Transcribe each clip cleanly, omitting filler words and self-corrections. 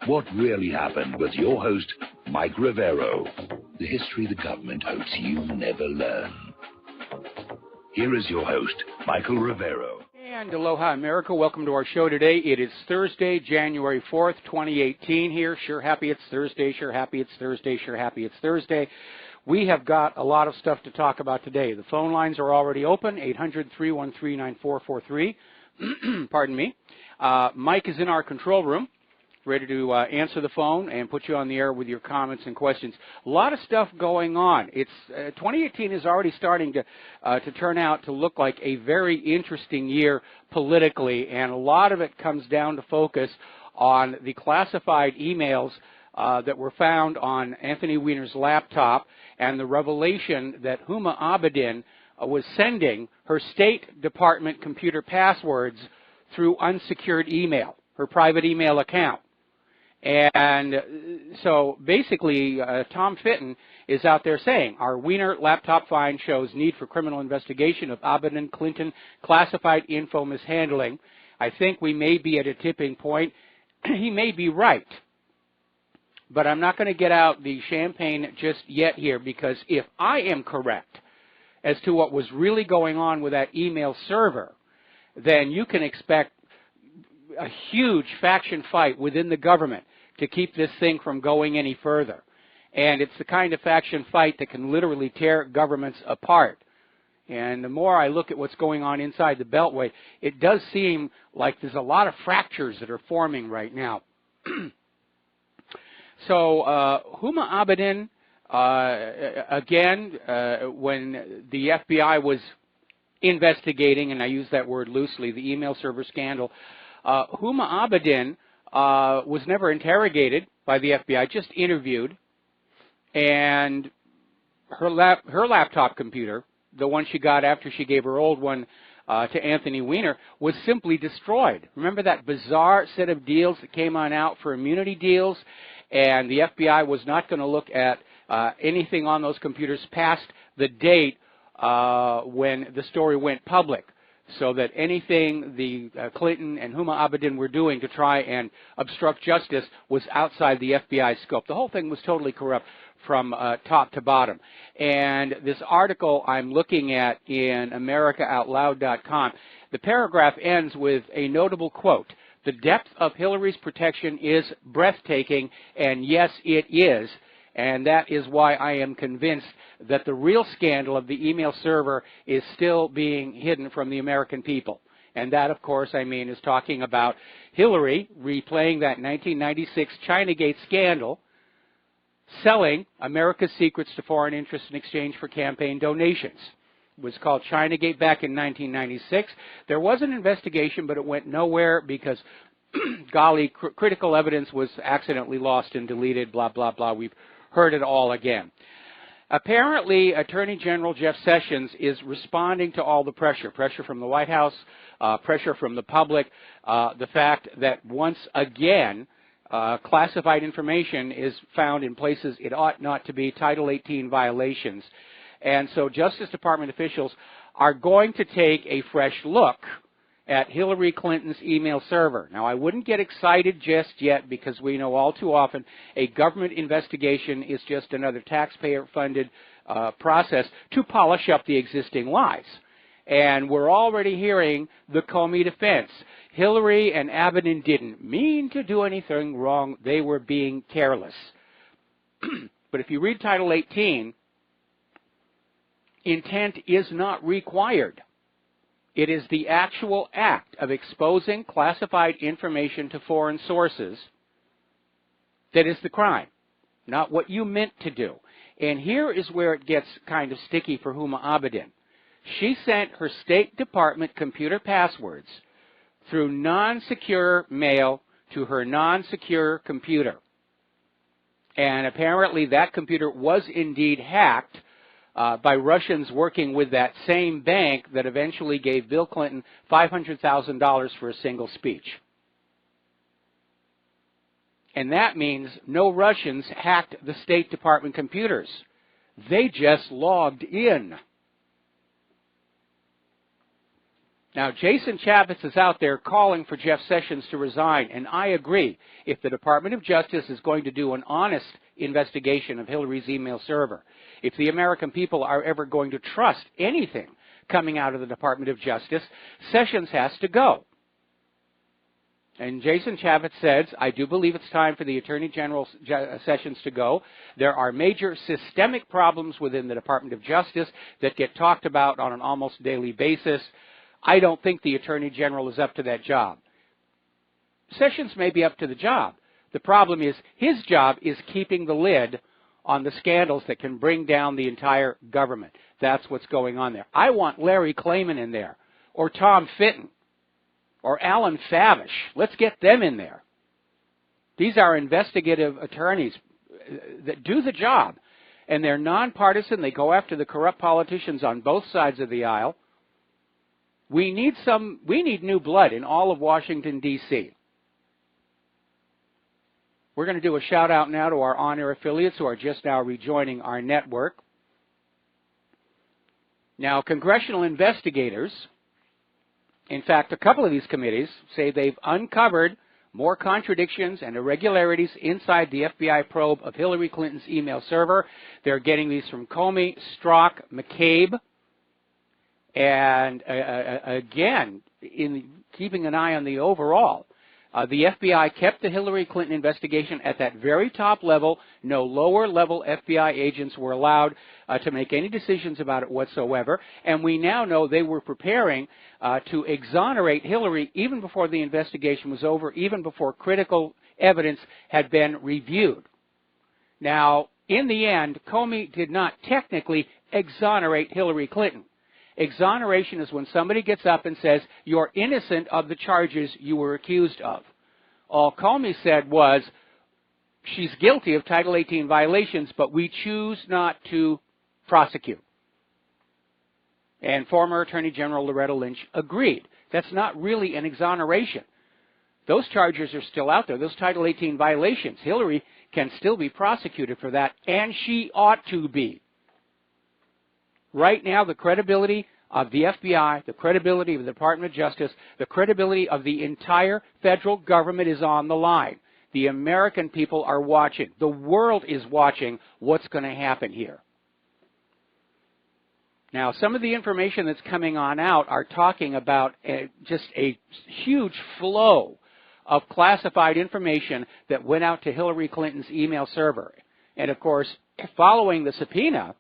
What really happened with your host, Mike Rivero. The history the government hopes you never learn. Here is your host, Michael Rivero. And aloha, America. Welcome to our show today. It is Thursday, January 4th, 2018 here. Sure happy it's Thursday, sure happy it's Thursday, sure happy it's Thursday. We have got a lot of stuff to talk about today. The phone lines are already open, 800-313-9443. Pardon me. Mike is in our control room, ready to answer the phone and put you on the air with your comments and questions. A lot of stuff going on. It's 2018 is already starting to turn out to look like a very interesting year politically, and a lot of it comes down to focus on the classified emails that were found on Anthony Weiner's laptop and the revelation that Huma Abedin was sending her State Department computer passwords through unsecured email, her private email account. And so basically, Tom Fitton is out there saying, our Weiner laptop find shows need for criminal investigation of Abedin Clinton classified info mishandling. I think we may be at a tipping point. He may be right. But I'm not going to get out the champagne just yet here, because if I am correct as to what was really going on with that email server, then you can expect a huge faction fight within the government to keep this thing from going any further. And it's the kind of faction fight that can literally tear governments apart. And the more I look at what's going on inside the Beltway, it does seem like there's a lot of fractures that are forming right now. So Huma Abedin, again, when the FBI was investigating, and I use that word loosely, the email server scandal, Huma Abedin was never interrogated by the FBI, just interviewed, and her laptop computer, the one she got after she gave her old one to Anthony Weiner, was simply destroyed. Remember that bizarre set of deals that came on out for immunity deals, and the FBI was not going to look at anything on those computers past the date when the story went public, so that anything the Clinton and Huma Abedin were doing to try and obstruct justice was outside the FBI's scope. The whole thing was totally corrupt from top to bottom. And this article I'm looking at in AmericaOutloud.com, the paragraph ends with a notable quote: "The depth of Hillary's protection is breathtaking," and yes, it is. And that is why I am convinced that the real scandal of the email server is still being hidden from the American people. And that, of course, I mean, is talking about Hillary replaying that 1996 Chinagate scandal, selling America's secrets to foreign interests in exchange for campaign donations. It was called Chinagate back in 1996. There was an investigation, but it went nowhere because, golly, critical evidence was accidentally lost and deleted, blah, blah, blah. We've heard it all again. Apparently, Attorney General Jeff Sessions is responding to all the pressure from the White House, pressure from the public, the fact that once again, classified information is found in places it ought not to be, Title 18 violations. And so Justice Department officials are going to take a fresh look at Hillary Clinton's email server. Now, I wouldn't get excited just yet, because we know all too often a government investigation is just another taxpayer-funded process to polish up the existing lies. And we're already hearing the Comey defense. Hillary and Abedin didn't mean to do anything wrong. They were being careless. But if you read Title 18, intent is not required. It is the actual act of exposing classified information to foreign sources that is the crime, not what you meant to do. And here is where it gets kind of sticky for Huma Abedin. She sent her State Department computer passwords through non-secure mail to her non-secure computer. And apparently that computer was indeed hacked by Russians working with that same bank that eventually gave Bill Clinton $500,000 for a single speech. And that means no Russians hacked the State Department computers. They just logged in. Now, Jason Chaffetz is out there calling for Jeff Sessions to resign, and I agree. If the Department of Justice is going to do an honest investigation of Hillary's email server, if the American people are ever going to trust anything coming out of the Department of Justice, Sessions has to go. And Jason Chaffetz says, I do believe it's time for the Attorney General Sessions to go. There are major systemic problems within the Department of Justice that get talked about on an almost daily basis. I don't think the Attorney General is up to that job. Sessions may be up to the job. The problem is his job is keeping the lid on the scandals that can bring down the entire government. That's what's going on there. I want Larry Klayman in there, or Tom Fitton, or Alan Favish. Let's get them in there. These are investigative attorneys that do the job, and they're nonpartisan. They go after the corrupt politicians on both sides of the aisle. We need new blood in all of Washington, D.C. We're going to do a shout-out now to our on-air affiliates who are just now rejoining our network. Now, congressional investigators, in fact, a couple of these committees say they've uncovered more contradictions and irregularities inside the FBI probe of Hillary Clinton's email server. They're getting these from Comey, Strzok, McCabe. And again, in keeping an eye on the overall, the FBI kept the Hillary Clinton investigation at that very top level. No lower level FBI agents were allowed to make any decisions about it whatsoever. And we now know they were preparing to exonerate Hillary even before the investigation was over, even before critical evidence had been reviewed. Now, in the end, Comey did not technically exonerate Hillary Clinton. Exoneration is when somebody gets up and says, you're innocent of the charges you were accused of. All Comey said was, she's guilty of Title 18 violations, but we choose not to prosecute. And former Attorney General Loretta Lynch agreed. That's not really an exoneration. Those charges are still out there. Those Title 18 violations, Hillary can still be prosecuted for that, and she ought to be. Right now, the credibility of the FBI, the credibility of the Department of Justice, the credibility of the entire federal government is on the line. The American people are watching. The world is watching what's going to happen here. Now, some of the information that's coming on out are talking about just a huge flow of classified information that went out to Hillary Clinton's email server. And, of course, following the subpoena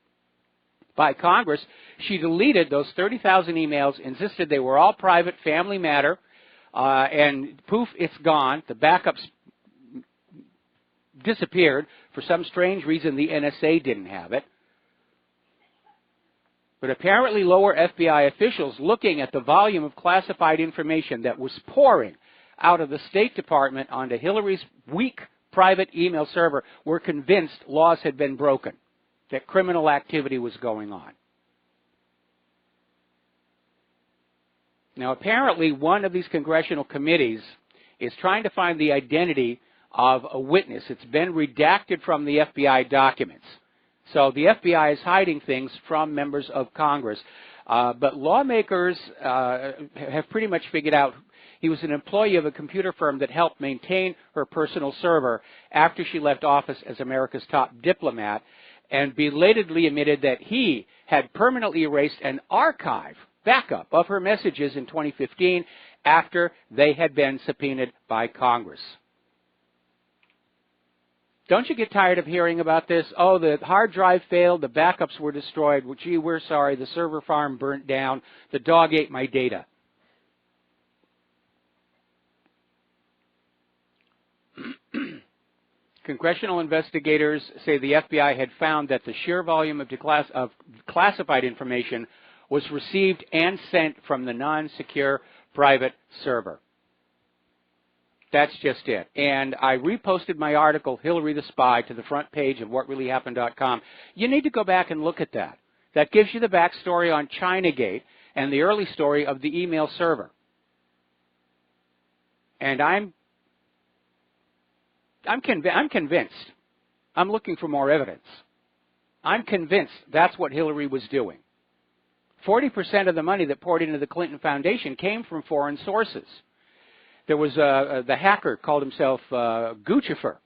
by Congress, she deleted those 30,000 emails, insisted they were all private family matter, and poof, it's gone. The backups disappeared. For some strange reason, the NSA didn't have it. But apparently lower FBI officials looking at the volume of classified information that was pouring out of the State Department onto Hillary's weak private email server were convinced laws had been broken, that criminal activity was going on. Now, apparently, one of these congressional committees is trying to find the identity of a witness. It's been redacted from the FBI documents. So the FBI is hiding things from members of Congress. But lawmakers have pretty much figured out he was an employee of a computer firm that helped maintain her personal server after she left office as America's top diplomat, and belatedly admitted that he had permanently erased an archive backup of her messages in 2015 after they had been subpoenaed by Congress. Don't you get tired of hearing about this? Oh, the hard drive failed, the backups were destroyed. Well, gee, we're sorry, the server farm burnt down, the dog ate my data. Congressional investigators say the FBI had found that the sheer volume of classified information was received and sent from the non-secure private server. That's just it. And I reposted my article, Hillary the Spy, to the front page of whatreallyhappened.com. You need to go back and look at that. That gives you the backstory on Chinagate and the early story of the email server. And I'm convinced. I'm looking for more evidence. I'm convinced that's what Hillary was doing. 40% of the money that poured into the Clinton Foundation came from foreign sources. There was the hacker called himself Guccifer,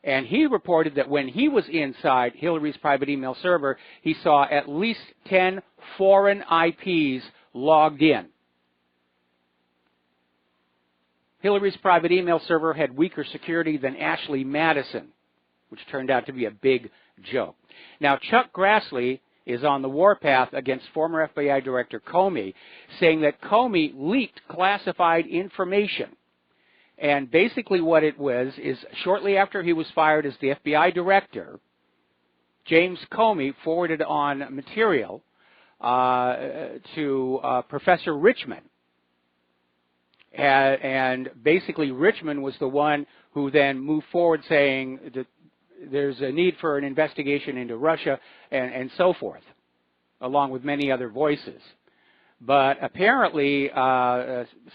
and he reported that when he was inside Hillary's private email server, he saw at least 10 foreign IPs logged in. Hillary's private email server had weaker security than Ashley Madison, which turned out to be a big joke. Now, Chuck Grassley is on the warpath against former FBI Director Comey, saying that Comey leaked classified information. And basically what it was is shortly after he was fired as the FBI Director, James Comey forwarded on material to Professor Richmond. And basically Richmond was the one who then moved forward saying that there's a need for an investigation into Russia and so forth, along with many other voices. But apparently,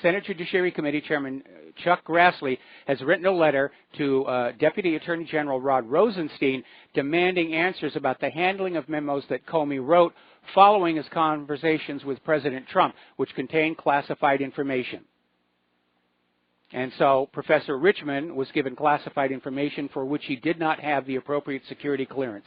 Senate Judiciary Committee Chairman Chuck Grassley has written a letter to Deputy Attorney General Rod Rosenstein demanding answers about the handling of memos that Comey wrote following his conversations with President Trump, which contained classified information. And so Professor Richmond was given classified information for which he did not have the appropriate security clearance.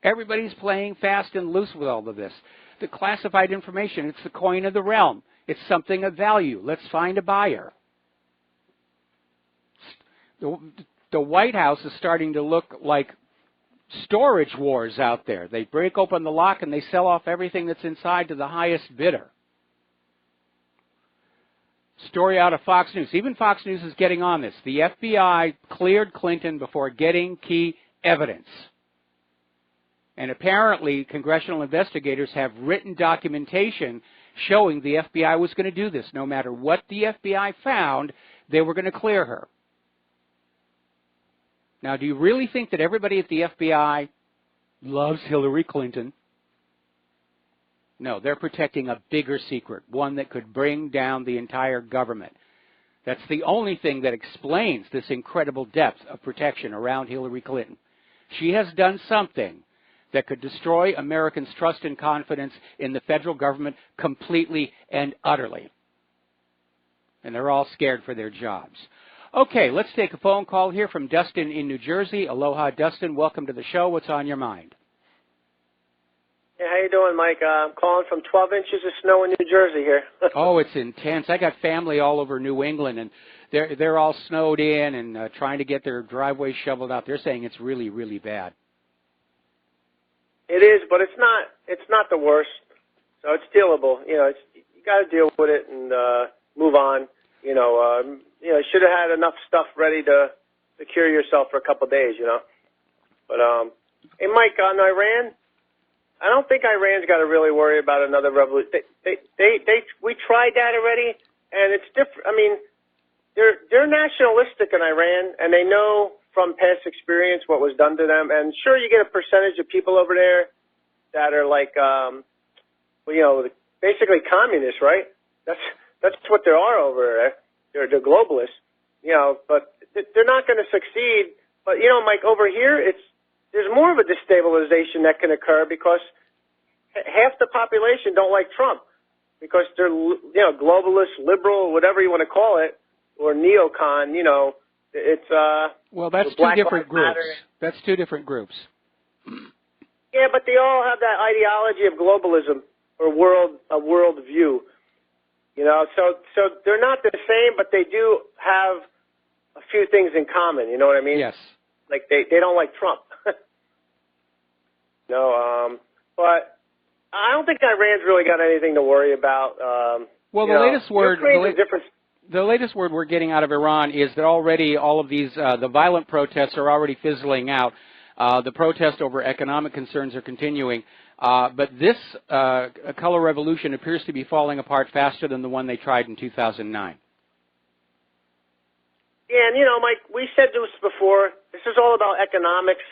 Everybody's playing fast and loose with all of this. The classified information, it's the coin of the realm. It's something of value. Let's find a buyer. The White House is starting to look like storage wars out there. They break open the lock and they sell off everything that's inside to the highest bidder. Story out of Fox News. Even Fox News is getting on this. The FBI cleared Clinton before getting key evidence. And apparently, congressional investigators have written documentation showing the FBI was going to do this. No matter what the FBI found, they were going to clear her. Now, do you really think that everybody at the FBI loves Hillary Clinton? No, they're protecting a bigger secret, one that could bring down the entire government. That's the only thing that explains this incredible depth of protection around Hillary Clinton. She has done something that could destroy Americans' trust and confidence in the federal government completely and utterly. And they're all scared for their jobs. Okay, let's take a phone call here from Dustin in New Jersey. Aloha, Dustin. Welcome to the show. What's on your mind? Hey, how you doing, Mike? I'm calling from 12 inches of snow in New Jersey here. Oh, it's intense. I got family all over New England, and they're all snowed in and trying to get their driveways shoveled out. They're saying it's really, really bad. It is, but it's not the worst. So it's dealable. You know, you got to deal with it and move on. You should have had enough stuff ready to secure yourself for a couple of days. You know, but hey, Mike, on Iran. I don't think Iran's got to really worry about another revolution. We tried that already, and it's different. I mean, they're nationalistic in Iran, and they know from past experience what was done to them. And sure, you get a percentage of people over there that are like, basically communists, right? That's what they are over there. They're globalists, but they're not going to succeed. But Mike, over here, there's more of a destabilization that can occur because half the population don't like Trump because they're, globalist, liberal, whatever you want to call it, or neocon, it's well, that's two different groups. That's two different groups. Yeah, but they all have that ideology of globalism or a world view. So they're not the same, but they do have a few things in common, you know what I mean? Yes. Like they don't like Trump. But I don't think Iran's really got anything to worry about. Well, the latest word we're getting out of Iran is that already all of these, the violent protests are already fizzling out. The protests over economic concerns are continuing. But this color revolution appears to be falling apart faster than the one they tried in 2009. Yeah, and Mike, we said this before. This is all about economics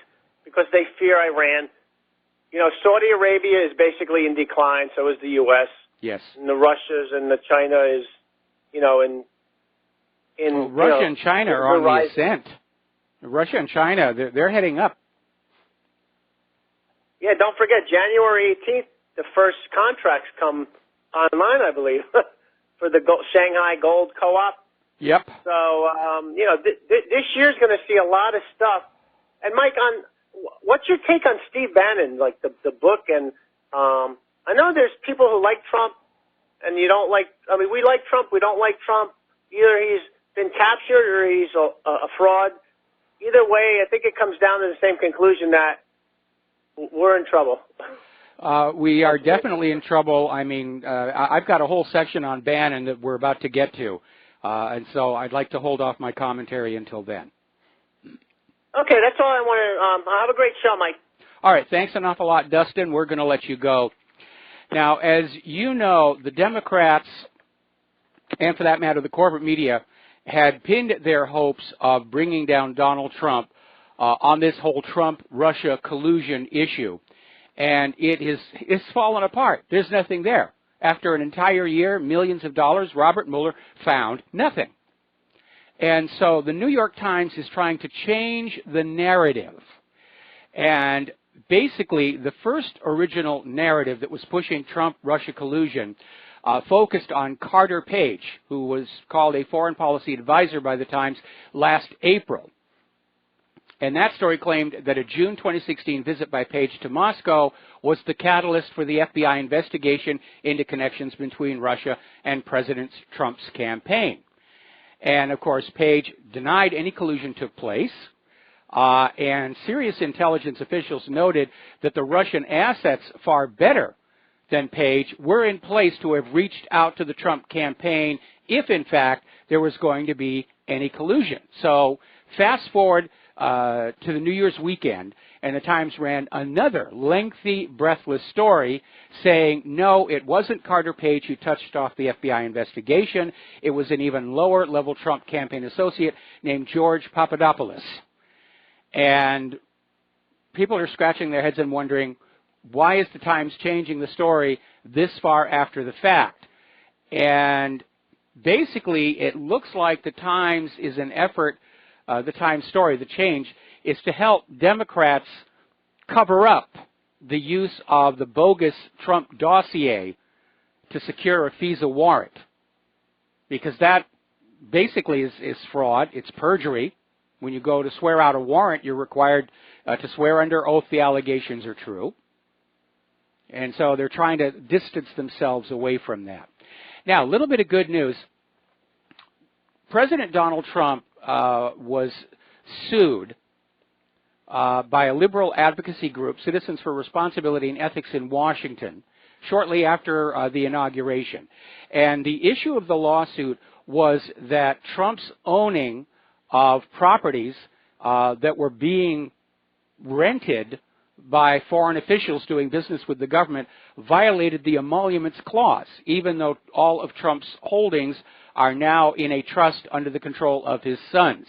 because they fear Iran. Saudi Arabia is basically in decline, so is the U.S. Yes. And the Russias and the China is, Russia and China are on the ascent. Russia and China, they're heading up. Yeah, don't forget, January 18th, the first contracts come online, I believe, for the Shanghai Gold Co-op. Yep. So, this year's going to see a lot of stuff. And Mike, what's your take on Steve Bannon, like the book? And I know there's people who like Trump and you don't like, we like Trump, we don't like Trump. Either he's been captured or he's a fraud. Either way, I think it comes down to the same conclusion that we're in trouble. We are definitely in trouble. I mean, I've got a whole section on Bannon that we're about to get to, and so I'd like to hold off my commentary until then. Okay, that's all I want to. Have a great show, Mike. All right, thanks an awful lot, Dustin. We're going to let you go. Now, as you know, the Democrats, and for that matter, the corporate media, had pinned their hopes of bringing down Donald Trump on this whole Trump-Russia collusion issue. And it's fallen apart. There's nothing there. After an entire year, millions of dollars, Robert Mueller found nothing. And so the New York Times is trying to change the narrative. And basically, the first original narrative that was pushing Trump-Russia collusion focused on Carter Page, who was called a foreign policy advisor by the Times last April. And that story claimed that a June 2016 visit by Page to Moscow was the catalyst for the FBI investigation into connections between Russia and President Trump's campaign. And, of course, Page denied any collusion took place. And serious intelligence officials noted that the Russian assets, far better than Page, were in place to have reached out to the Trump campaign if, in fact, there was going to be any collusion. So fast forward to the New Year's weekend, and the Times ran another lengthy, breathless story saying, no, it wasn't Carter Page who touched off the FBI investigation. It was an even lower-level Trump campaign associate named George Papadopoulos. And people are scratching their heads and wondering, why is the Times changing the story this far after the fact? And basically, it looks like the Times is an effort, the Times story, the change, is to help Democrats cover up the use of the bogus Trump dossier to secure a FISA warrant. Because that basically is fraud. It's perjury. When you go to swear out a warrant, you're required to swear under oath the allegations are true. And so they're trying to distance themselves away from that. Now, a little bit of good news. President Donald Trump was sued by a liberal advocacy group, Citizens for Responsibility and Ethics in Washington, shortly after the inauguration. And the issue of the lawsuit was that Trump's owning of properties that were being rented by foreign officials doing business with the government violated the emoluments clause, even though all of Trump's holdings are now in a trust under the control of his sons.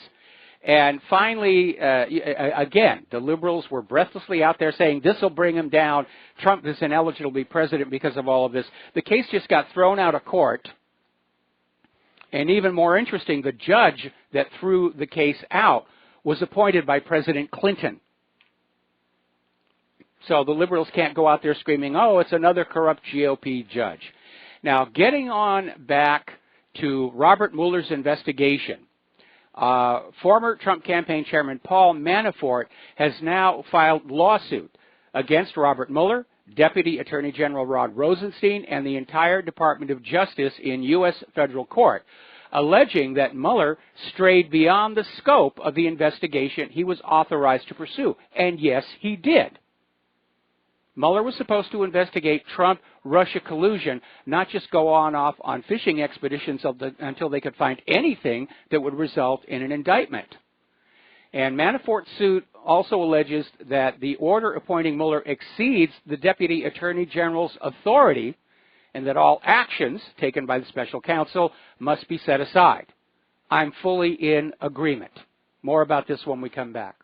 And finally, again, the liberals were breathlessly out there saying this will bring him down. Trump is ineligible to be president because of all of this. The case just got thrown out of court. And even more interesting, the judge that threw the case out was appointed by President Clinton. So the liberals can't go out there screaming, oh, it's another corrupt GOP judge. Now, getting on back to Robert Mueller's investigation, former Trump campaign chairman Paul Manafort has now filed lawsuit against Robert Mueller, Deputy Attorney General Rod Rosenstein, and the entire Department of Justice in U.S. federal court, alleging that Mueller strayed beyond the scope of the investigation he was authorized to pursue. And yes, he did. Mueller was supposed to investigate Trump-Russia collusion, not just go off on fishing expeditions until they could find anything that would result in an indictment. And Manafort's suit also alleges that the order appointing Mueller exceeds the Deputy Attorney General's authority and that all actions taken by the special counsel must be set aside. I'm fully in agreement. More about this when we come back.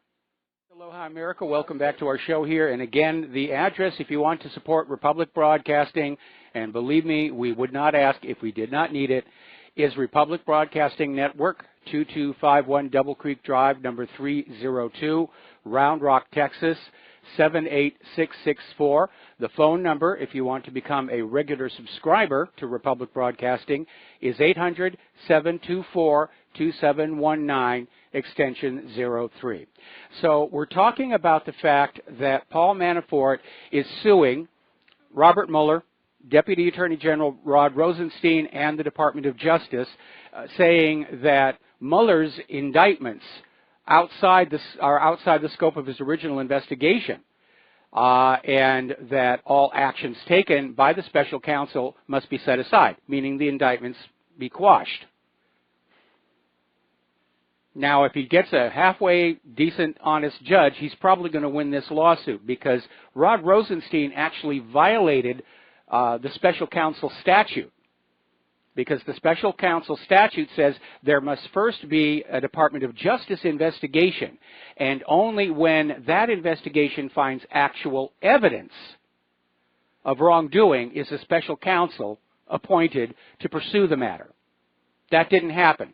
Aloha, America. Welcome back to our show here. And again, the address, if you want to support Republic Broadcasting, and believe me, we would not ask if we did not need it, is Republic Broadcasting Network, 2251 Double Creek Drive, number 302, Round Rock, Texas, 78664. The phone number, if you want to become a regular subscriber to Republic Broadcasting, is 800-724-2719, extension 03. So we're talking about the fact that Paul Manafort is suing Robert Mueller, Deputy Attorney General Rod Rosenstein, and the Department of Justice, saying that Mueller's indictments are outside the scope of his original investigation, and that all actions taken by the special counsel must be set aside, meaning the indictments be quashed. Now, if he gets a halfway decent, honest judge, he's probably going to win this lawsuit, because Rod Rosenstein actually violated the special counsel statute, because the special counsel statute says there must first be a Department of Justice investigation, and only when that investigation finds actual evidence of wrongdoing is a special counsel appointed to pursue the matter. That didn't happen.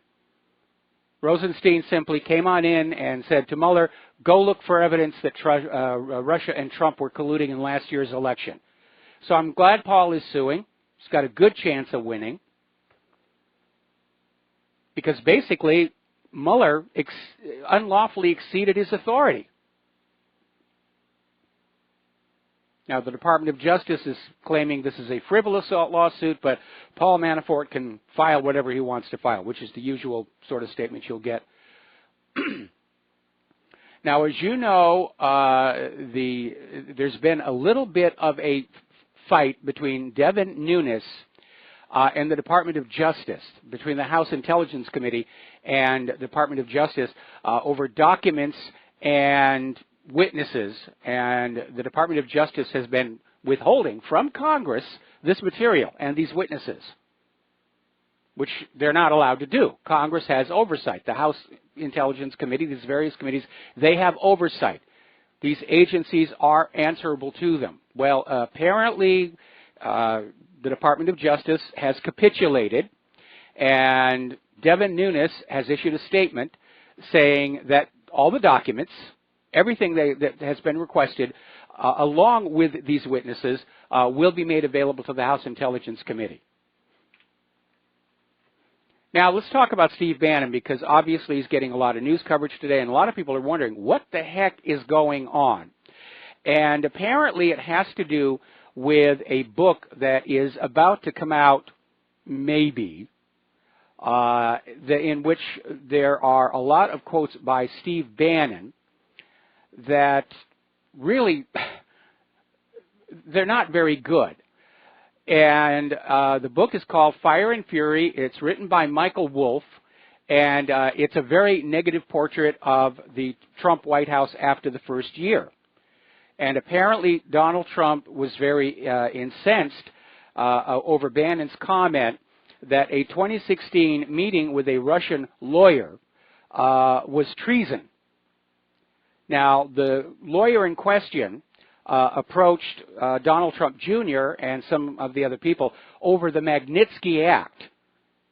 Rosenstein simply came on in and said to Mueller, go look for evidence that Russia and Trump were colluding in last year's election. So I'm glad Paul is suing. He's got a good chance of winning, because basically Mueller unlawfully exceeded his authority. Now, the Department of Justice is claiming this is a frivolous lawsuit, but Paul Manafort can file whatever he wants to file, which is the usual sort of statement you'll get. Now, as you know, there's been a little bit of a fight between Devin Nunes and the Department of Justice, between the House Intelligence Committee and the Department of Justice, over documents and witnesses, and the Department of Justice has been withholding from Congress this material and these witnesses, which they're not allowed to do. Congress has oversight. The House Intelligence Committee, these various committees, they have oversight. These agencies are answerable to them. Well, apparently the Department of Justice has capitulated, and Devin Nunes has issued a statement saying that all the documents, everything that has been requested, along with these witnesses, will be made available to the House Intelligence Committee. Now, let's talk about Steve Bannon, because obviously he's getting a lot of news coverage today, and a lot of people are wondering, what the heck is going on? And apparently it has to do with a book that is about to come out, maybe, in which there are a lot of quotes by Steve Bannon that really, they're not very good. And the book is called Fire and Fury. It's written by Michael Wolff, and it's a very negative portrait of the Trump White House after the first year. And apparently Donald Trump was very incensed over Bannon's comment that a 2016 meeting with a Russian lawyer was treason. Now, the lawyer in question approached Donald Trump Jr. and some of the other people over the Magnitsky Act.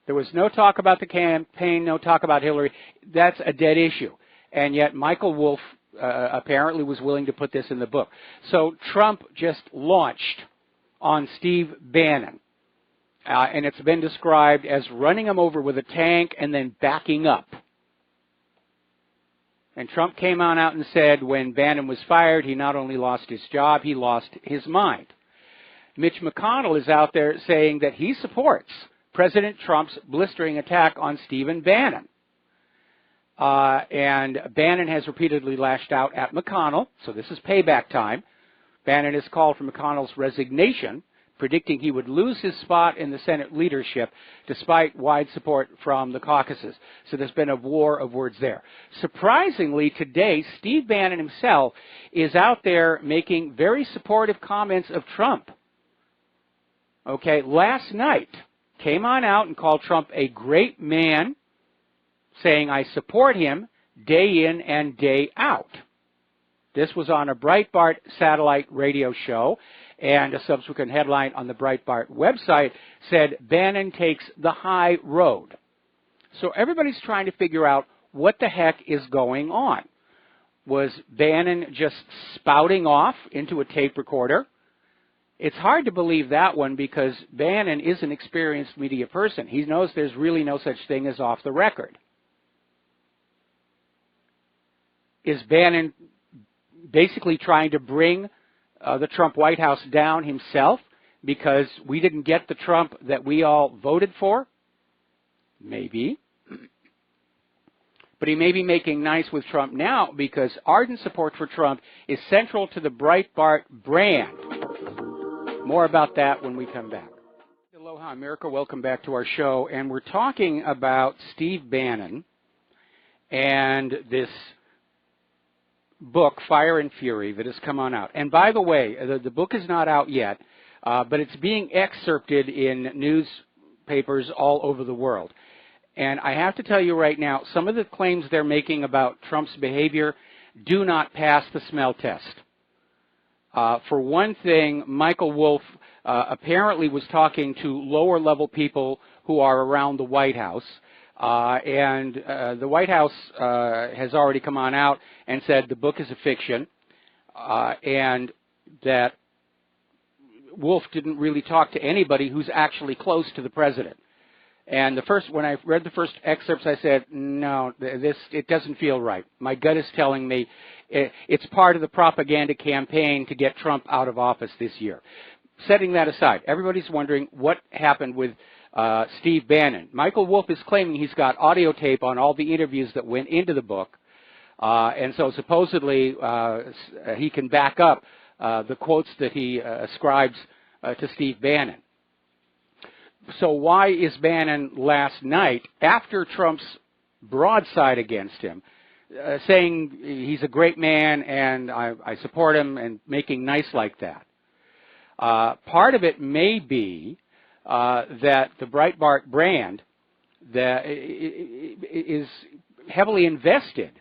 There was no talk about the campaign, no talk about Hillary. That's a dead issue. And yet Michael Wolff apparently was willing to put this in the book. So Trump just launched on Steve Bannon. And it's been described as running him over with a tank and then backing up. And Trump came on out and said when Bannon was fired, he not only lost his job, he lost his mind. Mitch McConnell is out there saying that he supports President Trump's blistering attack on Stephen Bannon. And Bannon has repeatedly lashed out at McConnell, so this is payback time. Bannon has called for McConnell's resignation, predicting he would lose his spot in the Senate leadership despite wide support from the caucuses. So there's been a war of words there. Surprisingly, today, Steve Bannon himself is out there making very supportive comments of Trump. Okay, last night, came on out and called Trump a great man, saying, I support him day in and day out. This was on a Breitbart satellite radio show, and a subsequent headline on the Breitbart website said, Bannon takes the high road. So everybody's trying to figure out what the heck is going on. Was Bannon just spouting off into a tape recorder? It's hard to believe that one because Bannon is an experienced media person. He knows there's really no such thing as off the record. Is Bannon basically trying to bring the Trump White House down himself because we didn't get the Trump that we all voted for? Maybe. But he may be making nice with Trump now because ardent support for Trump is central to the Breitbart brand. More about that when we come back. Aloha America, welcome back to our show. And we're talking about Steve Bannon and this book, Fire and Fury, that has come on out. And by the way, the book is not out yet, but it's being excerpted in newspapers all over the world. And I have to tell you right now, some of the claims they're making about Trump's behavior do not pass the smell test. For one thing, Michael Wolff apparently was talking to lower-level people who are around the White House. And the White House has already come on out and said the book is a fiction and that Wolff didn't really talk to anybody who's actually close to the president. And when I read the first excerpts, I said, no, it doesn't feel right. My gut is telling me it's part of the propaganda campaign to get Trump out of office this year. Setting that aside, everybody's wondering what happened with Steve Bannon. Michael Wolff is claiming he's got audio tape on all the interviews that went into the book, and so supposedly he can back up the quotes that he ascribes to Steve Bannon. So why is Bannon last night, after Trump's broadside against him, saying he's a great man and I support him and making nice like that? Part of it may be that the Breitbart brand that is heavily invested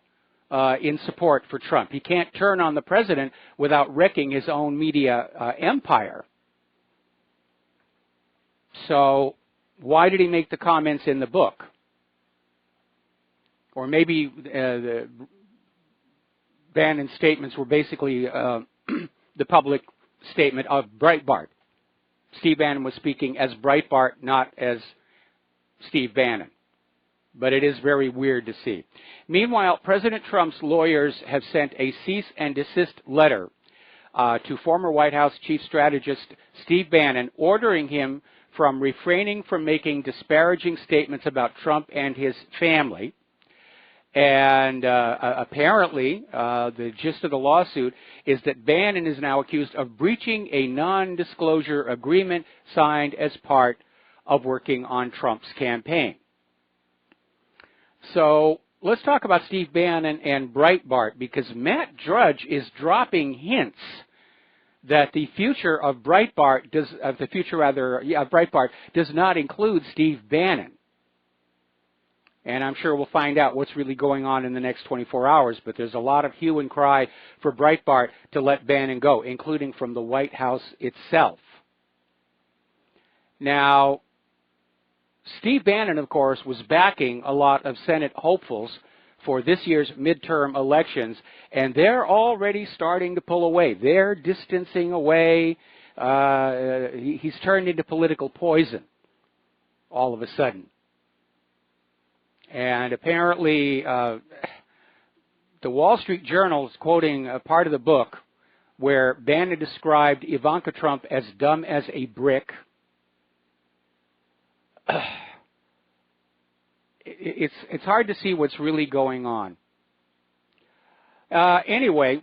in support for Trump. He can't turn on the president without wrecking his own media empire. So why did he make the comments in the book? Or maybe the Bannon's statements were basically the public statement of Breitbart. Steve Bannon was speaking as Breitbart, not as Steve Bannon. But it is very weird to see. Meanwhile, President Trump's lawyers have sent a cease and desist letter to former White House Chief Strategist Steve Bannon, ordering him from refraining from making disparaging statements about Trump and his family. And apparently, the gist of the lawsuit is that Bannon is now accused of breaching a non-disclosure agreement signed as part of working on Trump's campaign. So let's talk about Steve Bannon and Breitbart, because Matt Drudge is dropping hints that the future of Breitbart does not include Steve Bannon. And I'm sure we'll find out what's really going on in the next 24 hours, but there's a lot of hue and cry for Breitbart to let Bannon go, including from the White House itself. Now, Steve Bannon, of course, was backing a lot of Senate hopefuls for this year's midterm elections, and they're already starting to pull away. They're distancing away. He's turned into political poison all of a sudden. And apparently, the Wall Street Journal is quoting a part of the book where Bannon described Ivanka Trump as dumb as a brick. It's hard to see what's really going on. Anyway,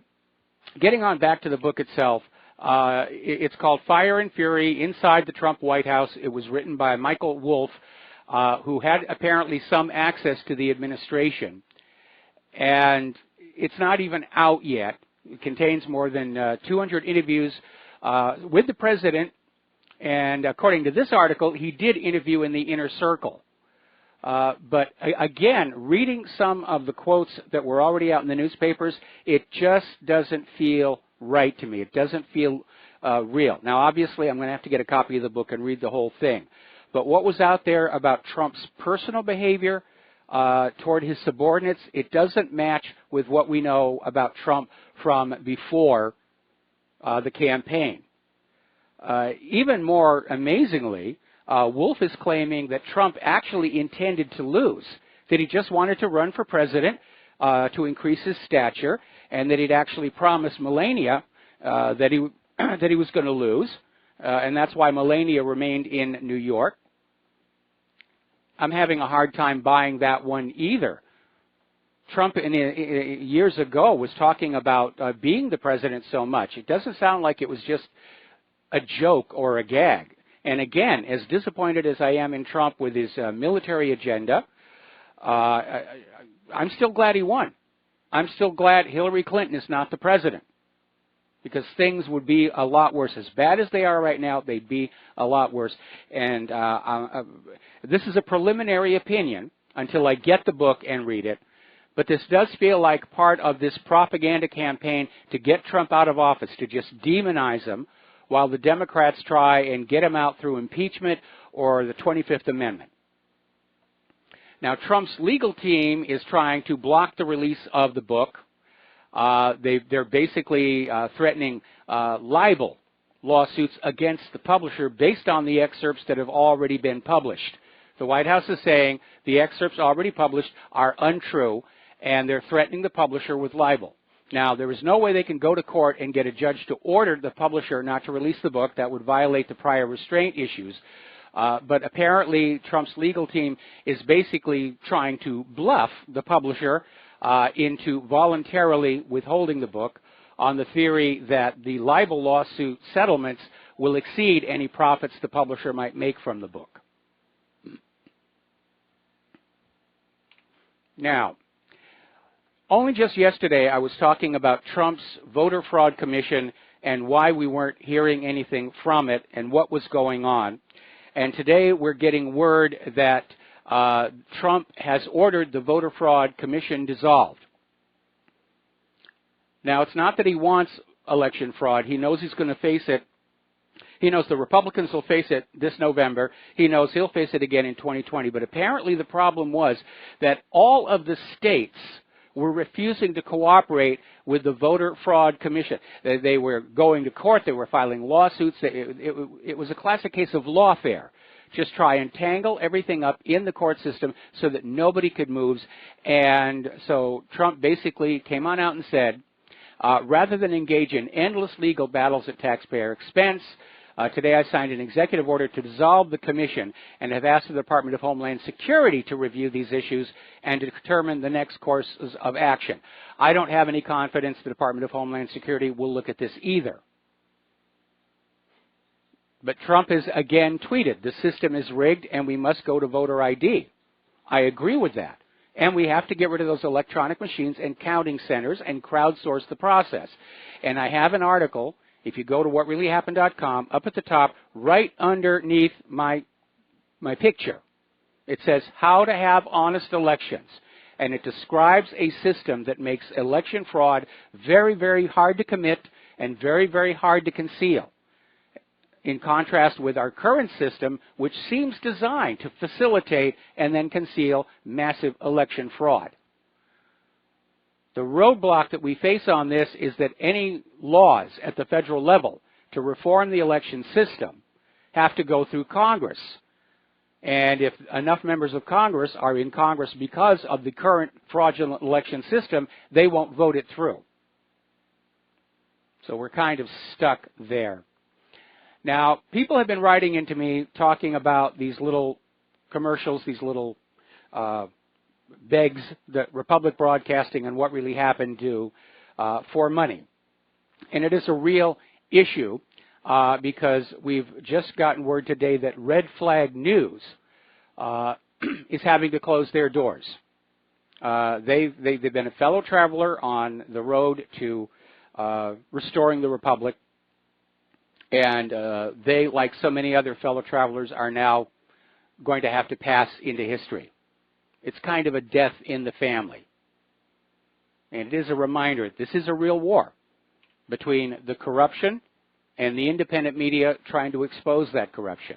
getting on back to the book itself, it's called Fire and Fury Inside the Trump White House. It was written by Michael Wolff, who had apparently some access to the administration. And it's not even out yet. It contains more than 200 interviews with the president. And according to this article, he did interview in the inner circle. But again, reading some of the quotes that were already out in the newspapers, it just doesn't feel right to me. It doesn't feel real. Now, obviously, I'm going to have to get a copy of the book and read the whole thing. But what was out there about Trump's personal behavior, toward his subordinates, it doesn't match with what we know about Trump from before the campaign. Even more amazingly, Wolf is claiming that Trump actually intended to lose, that he just wanted to run for president to increase his stature, and that he'd actually promised Melania that he was going to lose, and that's why Melania remained in New York. I'm having a hard time buying that one either. Trump years ago was talking about being the president so much. It doesn't sound like it was just a joke or a gag. And again, as disappointed as I am in Trump with his military agenda, I'm still glad he won. I'm still glad Hillary Clinton is not the president, because things would be a lot worse. As bad as they are right now, they'd be a lot worse. And this is a preliminary opinion until I get the book and read it. But this does feel like part of this propaganda campaign to get Trump out of office, to just demonize him, while the Democrats try and get him out through impeachment or the 25th Amendment. Now, Trump's legal team is trying to block the release of the book. They're basically threatening libel lawsuits against the publisher based on the excerpts that have already been published. The White House is saying the excerpts already published are untrue, and they're threatening the publisher with libel. Now, there is no way they can go to court and get a judge to order the publisher not to release the book. That would violate the prior restraint issues. But apparently, Trump's legal team is basically trying to bluff the publisher into voluntarily withholding the book on the theory that the libel lawsuit settlements will exceed any profits the publisher might make from the book. Now, only just yesterday I was talking about Trump's voter fraud commission and why we weren't hearing anything from it and what was going on. And today we're getting word that Trump has ordered the voter fraud commission dissolved. Now, it's not that he wants election fraud. He knows he's going to face it. He knows the Republicans will face it this November. He knows he'll face it again in 2020. But apparently the problem was that all of the states were refusing to cooperate with the Voter Fraud Commission. They were going to court. They were filing lawsuits. It was a classic case of lawfare. Just try and tangle everything up in the court system so that nobody could move. And so Trump basically came on out and said, rather than engage in endless legal battles at taxpayer expense, today I signed an executive order to dissolve the commission and have asked the Department of Homeland Security to review these issues and to determine the next courses of action. I don't have any confidence the Department of Homeland Security will look at this either. But Trump has again tweeted, the system is rigged and we must go to voter ID. I agree with that. And we have to get rid of those electronic machines and counting centers and crowdsource the process. And I have an article, if you go to whatreallyhappened.com, up at the top, right underneath my picture. It says, how to have honest elections. And it describes a system that makes election fraud very, very hard to commit and very, very hard to conceal. In contrast with our current system, which seems designed to facilitate and then conceal massive election fraud. The roadblock that we face on this is that any laws at the federal level to reform the election system have to go through Congress. And if enough members of Congress are in Congress because of the current fraudulent election system, they won't vote it through. So we're kind of stuck there. Now, people have been writing into me talking about these little commercials, these little begs that Republic Broadcasting and What Really Happened do for money. And it is a real issue because we've just gotten word today that Red Flag News is having to close their doors. They've been a fellow traveler on the road to restoring the Republic. And they, like so many other fellow travelers, are now going to have to pass into history. It's kind of a death in the family. And it is a reminder, this is a real war between the corruption and the independent media trying to expose that corruption.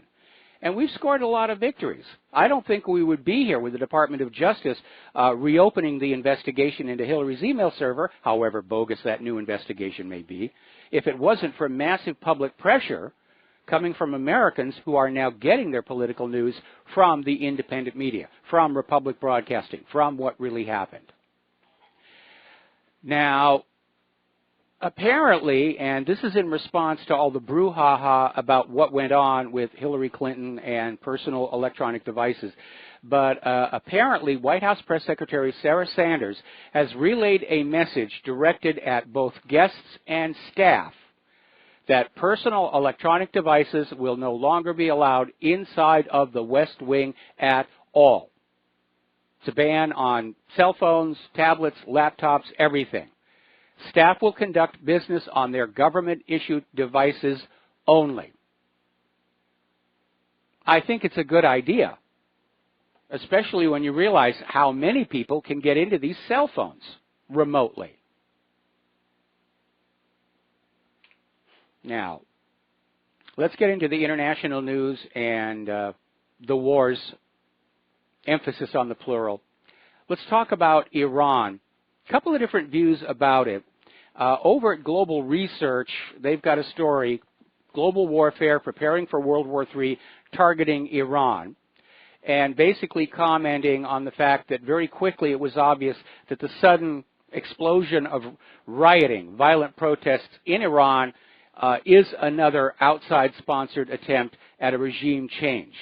And we've scored a lot of victories. I don't think we would be here with the Department of Justice reopening the investigation into Hillary's email server, however bogus that new investigation may be, if it wasn't for massive public pressure coming from Americans who are now getting their political news from the independent media, from Republic Broadcasting, from what really happened. Now, apparently, and this is in response to all the brouhaha about what went on with Hillary Clinton and personal electronic devices, but apparently White House Press Secretary Sarah Sanders has relayed a message directed at both guests and staff that personal electronic devices will no longer be allowed inside of the West Wing at all. It's a ban on cell phones, tablets, laptops, everything. Staff will conduct business on their government-issued devices only. I think it's a good idea, especially when you realize how many people can get into these cell phones remotely. Now, let's get into the international news and the wars, emphasis on the plural. Let's talk about Iran. A couple of different views about it. Over at Global Research, they've got a story, Global Warfare Preparing for World War III, targeting Iran, and basically commenting on the fact that very quickly it was obvious that the sudden explosion of rioting, violent protests in Iran is another outside-sponsored attempt at a regime change.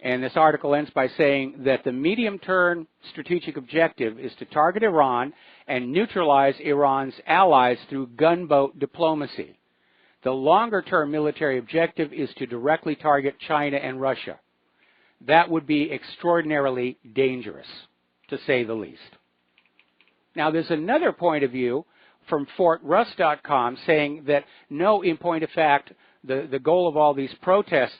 And this article ends by saying that the medium-term strategic objective is to target Iran and neutralize Iran's allies through gunboat diplomacy. The longer-term military objective is to directly target China and Russia. That would be extraordinarily dangerous, to say the least. Now, there's another point of view from FortRuss.com saying that no, in point of fact, the goal of all these protests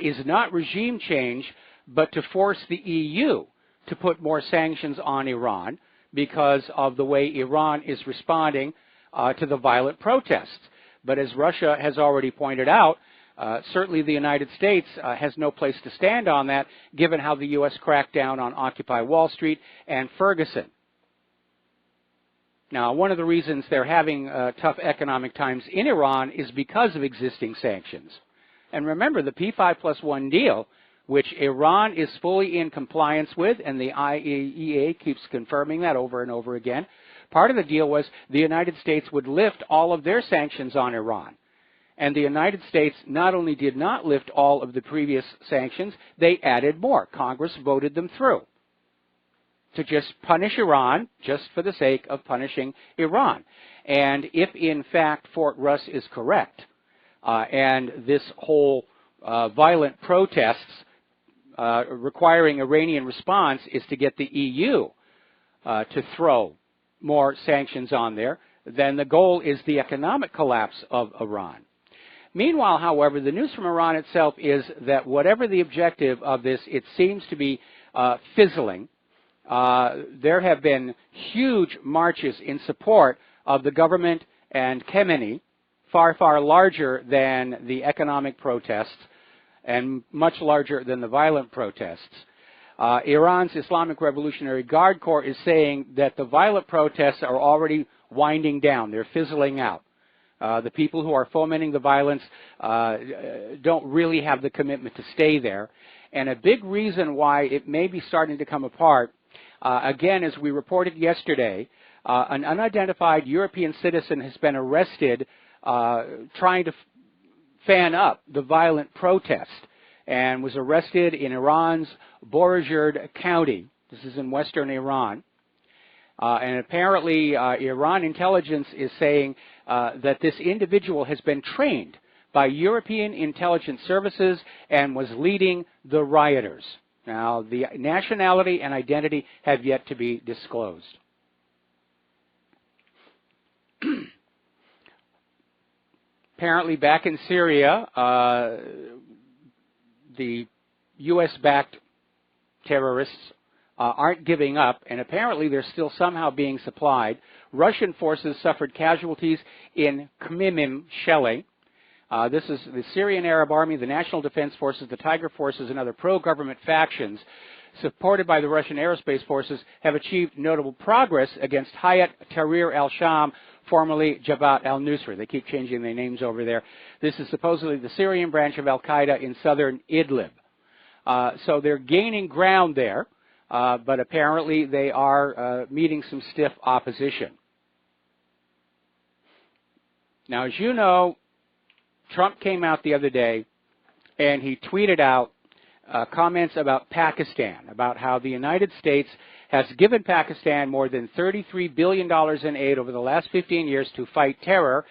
is not regime change, but to force the EU to put more sanctions on Iran because of the way Iran is responding to the violent protests. But as Russia has already pointed out, certainly the United States has no place to stand on that, given how the U.S. cracked down on Occupy Wall Street and Ferguson. Now, one of the reasons they're having tough economic times in Iran is because of existing sanctions. And remember, the P5+1 deal, which Iran is fully in compliance with, and the IAEA keeps confirming that over and over again, part of the deal was the United States would lift all of their sanctions on Iran. And the United States not only did not lift all of the previous sanctions, they added more. Congress voted them through to just punish Iran, just for the sake of punishing Iran. And if, in fact, Fort Russ is correct, and this whole violent protests requiring Iranian response is to get the EU to throw more sanctions on there, then the goal is the economic collapse of Iran. Meanwhile, however, the news from Iran itself is that whatever the objective of this, it seems to be fizzling. There have been huge marches in support of the government and Khamenei, far, far larger than the economic protests and much larger than the violent protests. Iran's Islamic Revolutionary Guard Corps is saying that the violent protests are already winding down. They're fizzling out. The people who are fomenting the violence don't really have the commitment to stay there. And a big reason why it may be starting to come apart, again, as we reported yesterday, an unidentified European citizen has been arrested trying to fan up the violent protest and was arrested in Iran's Borzherd County. This is in western Iran. And apparently Iran intelligence is saying that this individual has been trained by European intelligence services and was leading the rioters. Now, the nationality and identity have yet to be disclosed. Apparently, back in Syria, the U.S.-backed terrorists aren't giving up, and apparently they're still somehow being supplied. Russian forces suffered casualties in Khmeimim shelling. This is the Syrian Arab Army, the National Defense Forces, the Tiger Forces, and other pro-government factions supported by the Russian Aerospace Forces have achieved notable progress against Hayat Tahrir al-Sham, formerly Jabhat al-Nusra. They keep changing their names over there. This is supposedly the Syrian branch of al-Qaeda in southern Idlib. So they're gaining ground there, but apparently they are meeting some stiff opposition. Now, as you know, Trump came out the other day and he tweeted out comments about Pakistan, about how the United States has given Pakistan more than $33 billion in aid over the last 15 years to fight terror,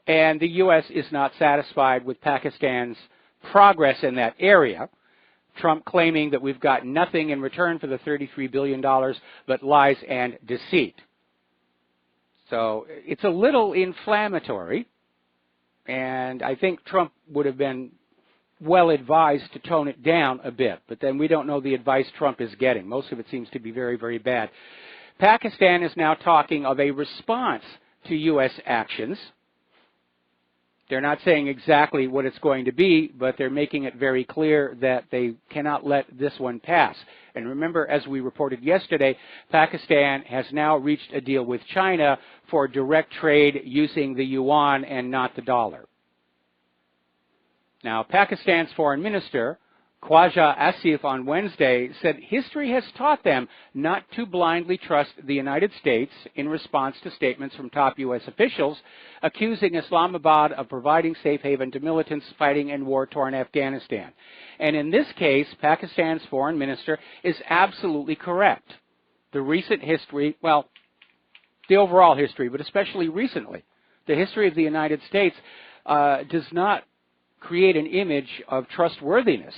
and the U.S. is not satisfied with Pakistan's progress in that area. Trump claiming that we've got nothing in return for the $33 billion but lies and deceit. So it's a little inflammatory, and I think Trump would have been well advised to tone it down a bit, but then we don't know the advice Trump is getting. Most of it seems to be very, very bad. Pakistan is now talking of a response to U.S. actions. They're not saying exactly what it's going to be, but they're making it very clear that they cannot let this one pass. And remember, as we reported yesterday, Pakistan has now reached a deal with China for direct trade using the yuan and not the dollar. Now, Pakistan's foreign minister, Khwaja Asif, on Wednesday said history has taught them not to blindly trust the United States in response to statements from top U.S. officials accusing Islamabad of providing safe haven to militants fighting in war-torn Afghanistan. And in this case, Pakistan's foreign minister is absolutely correct. The recent history, well, the overall history, but especially recently, the history of the United States does not create an image of trustworthiness.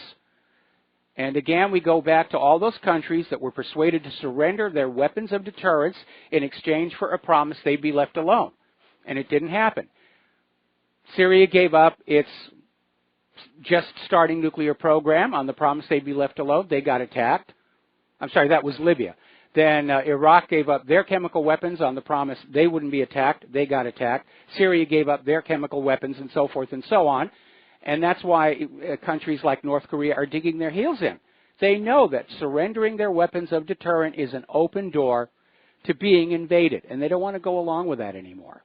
And again, we go back to all those countries that were persuaded to surrender their weapons of deterrence in exchange for a promise they'd be left alone. And it didn't happen. Syria gave up its just starting nuclear program on the promise they'd be left alone. They got attacked. I'm sorry, that was Libya. Then Iraq gave up their chemical weapons on the promise they wouldn't be attacked. They got attacked. Syria gave up their chemical weapons and so forth and so on. And that's why countries like North Korea are digging their heels in. They know that surrendering their weapons of deterrent is an open door to being invaded, and they don't want to go along with that anymore.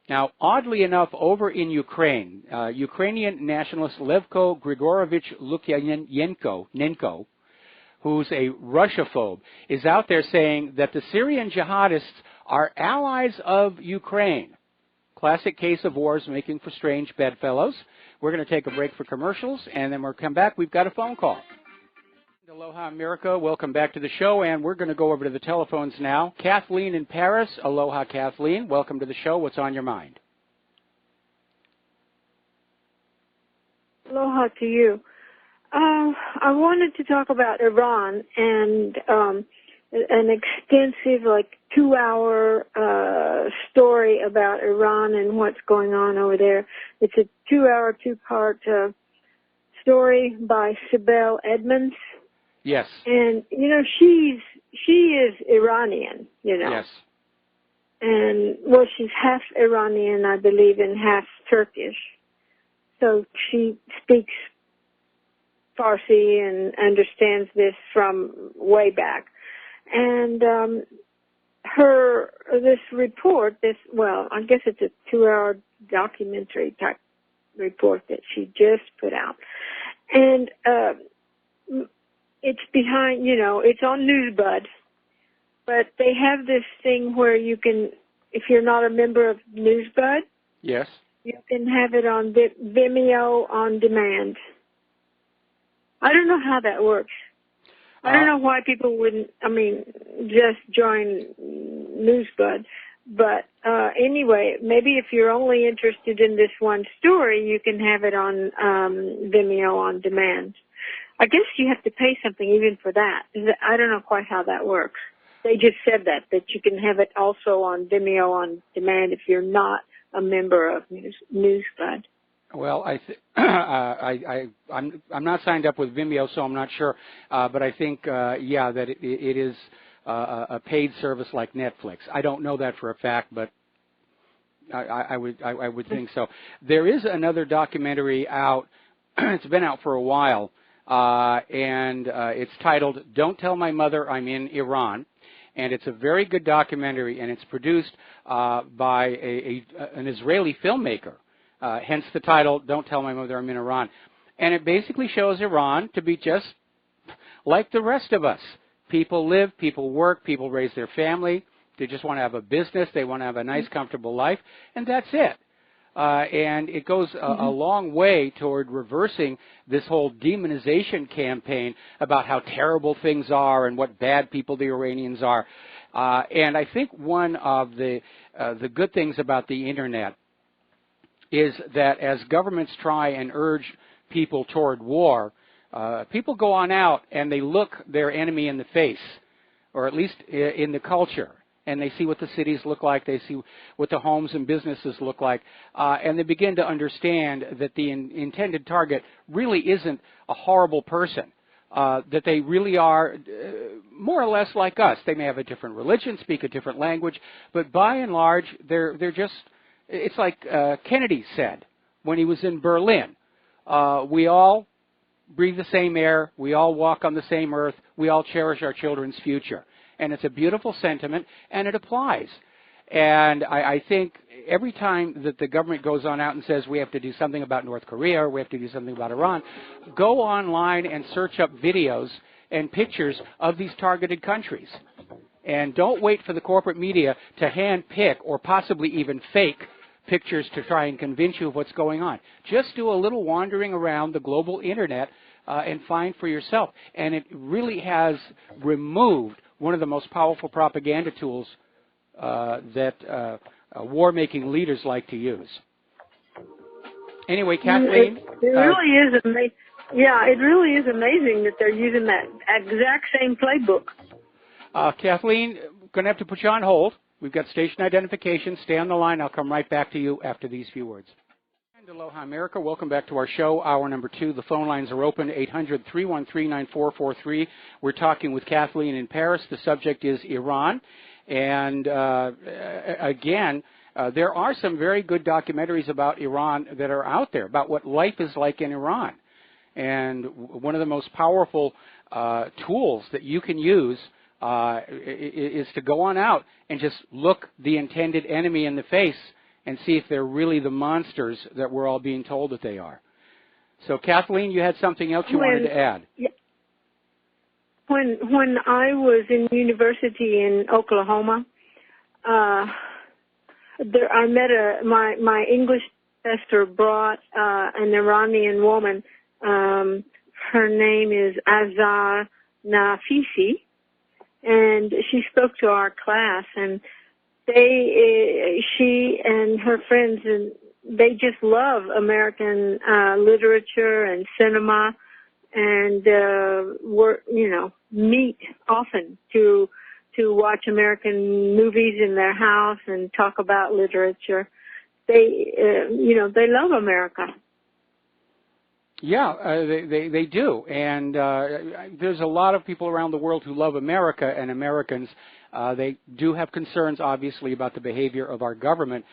Now, oddly enough, over in Ukraine, Ukrainian nationalist Levko Grigorovich Lukyanenko, who's a Russophobe, is out there saying that the Syrian jihadists are allies of Ukraine. Classic case of wars making for strange bedfellows. We're going to take a break for commercials, and then we'll come back. We've got a phone call. Aloha, America. Welcome back to the show, and we're going to go over to the telephones now. Kathleen in Paris. Aloha, Kathleen. Welcome to the show. What's on your mind? Aloha to you. I wanted to talk about Iran and an extensive, 2-hour story about Iran and what's going on over there. It's a 2-hour, 2-part story by Sibel Edmonds. Yes. And, she is Iranian, Yes. And, well, she's half Iranian, I believe, and half Turkish. So she speaks Farsi and understands this from way back. And this report, I guess it's a 2-hour documentary type report that she just put out. And it's behind, it's on NewsBud, but they have this thing where you can, if you're not a member of NewsBud, yes, you can have it on Vimeo on demand. I don't know how that works. I don't know why people wouldn't, just join NewsBud. But anyway, maybe if you're only interested in this one story, you can have it on Vimeo on demand. I guess you have to pay something even for that. I don't know quite how that works. They just said that you can have it also on Vimeo on demand if you're not a member of NewsBud. Well, I'm not signed up with Vimeo, so I'm not sure. But I think, that it is a paid service like Netflix. I don't know that for a fact, but I would think so. There is another documentary out. It's been out for a while, and it's titled "Don't Tell My Mother I'm in Iran," and it's a very good documentary, and it's produced by an Israeli filmmaker. Hence the title "Don't Tell My Mother I'm in Iran," and it basically shows Iran to be just like the rest of us. People live, people work, people raise their family. They just want to have a business. They want to have a nice, comfortable life, and that's it. And it goes a long way toward reversing this whole demonization campaign about how terrible things are and what bad people the Iranians are. And I think one of the good things about the Internet is that as governments try and urge people toward war, people go on out and they look their enemy in the face, or at least in the culture, and they see what the cities look like, they see what the homes and businesses look like, and they begin to understand that the intended target really isn't a horrible person, that they really are more or less like us. They may have a different religion, speak a different language, but by and large, they're just, it's like Kennedy said when he was in Berlin. We all breathe the same air, we all walk on the same earth, we all cherish our children's future. And it's a beautiful sentiment, and it applies. And I think every time that the government goes on out and says we have to do something about North Korea or we have to do something about Iran, go online and search up videos and pictures of these targeted countries. And don't wait for the corporate media to hand-pick or possibly even fake pictures to try and convince you of what's going on. Just do a little wandering around the global Internet and find for yourself. And it really has removed one of the most powerful propaganda tools that war-making leaders like to use. Anyway, Kathleen? It really is amazing. Yeah, it really is amazing that they're using that exact same playbook. Kathleen, going to have to put you on hold. We've got station identification. Stay on the line. I'll come right back to you after these few words. And aloha, America. Welcome back to our show, hour number 2. The phone lines are open, 800-313-9443. We're talking with Kathleen in Paris. The subject is Iran. And again, there are some very good documentaries about Iran that are out there, about what life is like in Iran. And one of the most powerful tools that you can use is to go on out and just look the intended enemy in the face and see if they're really the monsters that we're all being told that they are. So, Kathleen, you had something else you wanted to add. Yeah. When I was in university in Oklahoma, I met my English professor brought an Iranian woman. Her name is Azar Nafisi, and she spoke to our class, and she and her friends, and they just love American literature and cinema, and meet often to watch American movies in their house and talk about literature. They love America. Yeah, they do, and there's a lot of people around the world who love America and Americans. They do have concerns, obviously, about the behavior of our government,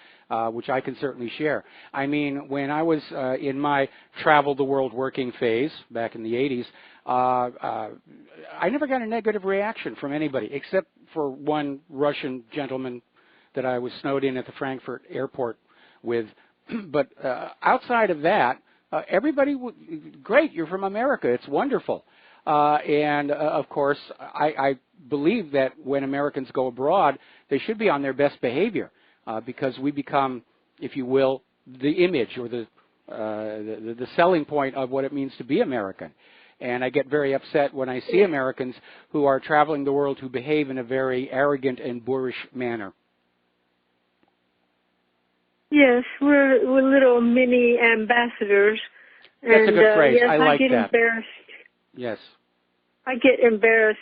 which I can certainly share. I mean, when I was in my travel the world working phase back in the 80s, I never got a negative reaction from anybody, except for one Russian gentleman that I was snowed in at the Frankfurt airport with. But outside of that, everybody, great, you're from America, it's wonderful. And of course, I believe that when Americans go abroad, they should be on their best behavior because we become, if you will, the image or the selling point of what it means to be American. And I get very upset when I see Americans who are traveling the world who behave in a very arrogant and boorish manner. Yes, we're little mini ambassadors. That's a good phrase. Yes, I like get that. Embarrassed. Yes. I get embarrassed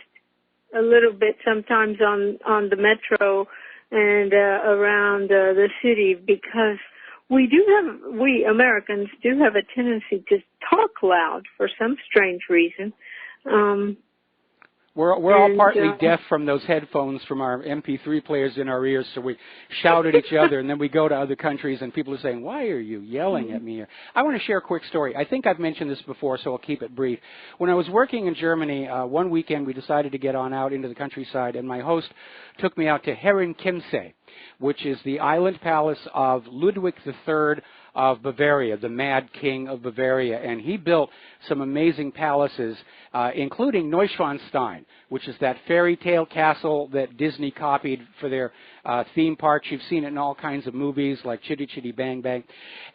a little bit sometimes on the metro and around the city because we Americans do have a tendency to talk loud for some strange reason. We're all partly deaf from those headphones from our MP3 players in our ears, so we shout at each other, and then we go to other countries, and people are saying, why are you yelling at me? I want to share a quick story. I think I've mentioned this before, so I'll keep it brief. When I was working in Germany, one weekend we decided to get on out into the countryside, and my host took me out to Herrenchiemsee, which is the island palace of Ludwig III of Bavaria, the Mad King of Bavaria, and he built some amazing palaces, including Neuschwanstein, which is that fairy tale castle that Disney copied for their theme parks. You've seen it in all kinds of movies like Chitty Chitty Bang Bang.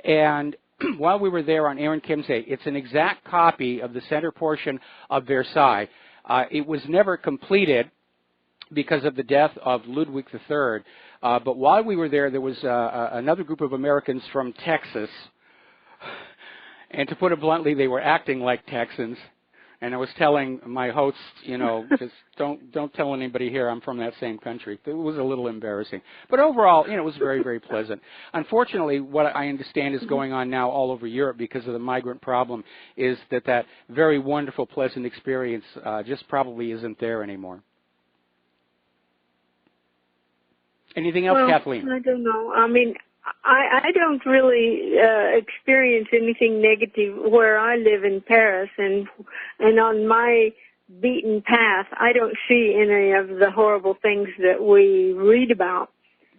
And while we were there on Herrenchiemsee, it's an exact copy of the center portion of Versailles. It was never completed because of the death of Ludwig III. But while we were there was another group of Americans from Texas. And to put it bluntly, they were acting like Texans. And I was telling my hosts, just don't tell anybody here I'm from that same country. It was a little embarrassing. But overall, it was very, very pleasant. Unfortunately, what I understand is going on now all over Europe because of the migrant problem is that very wonderful, pleasant experience just probably isn't there anymore. Anything else, Kathleen? I don't know. I mean, I don't really experience anything negative where I live in Paris, and on my beaten path, I don't see any of the horrible things that we read about.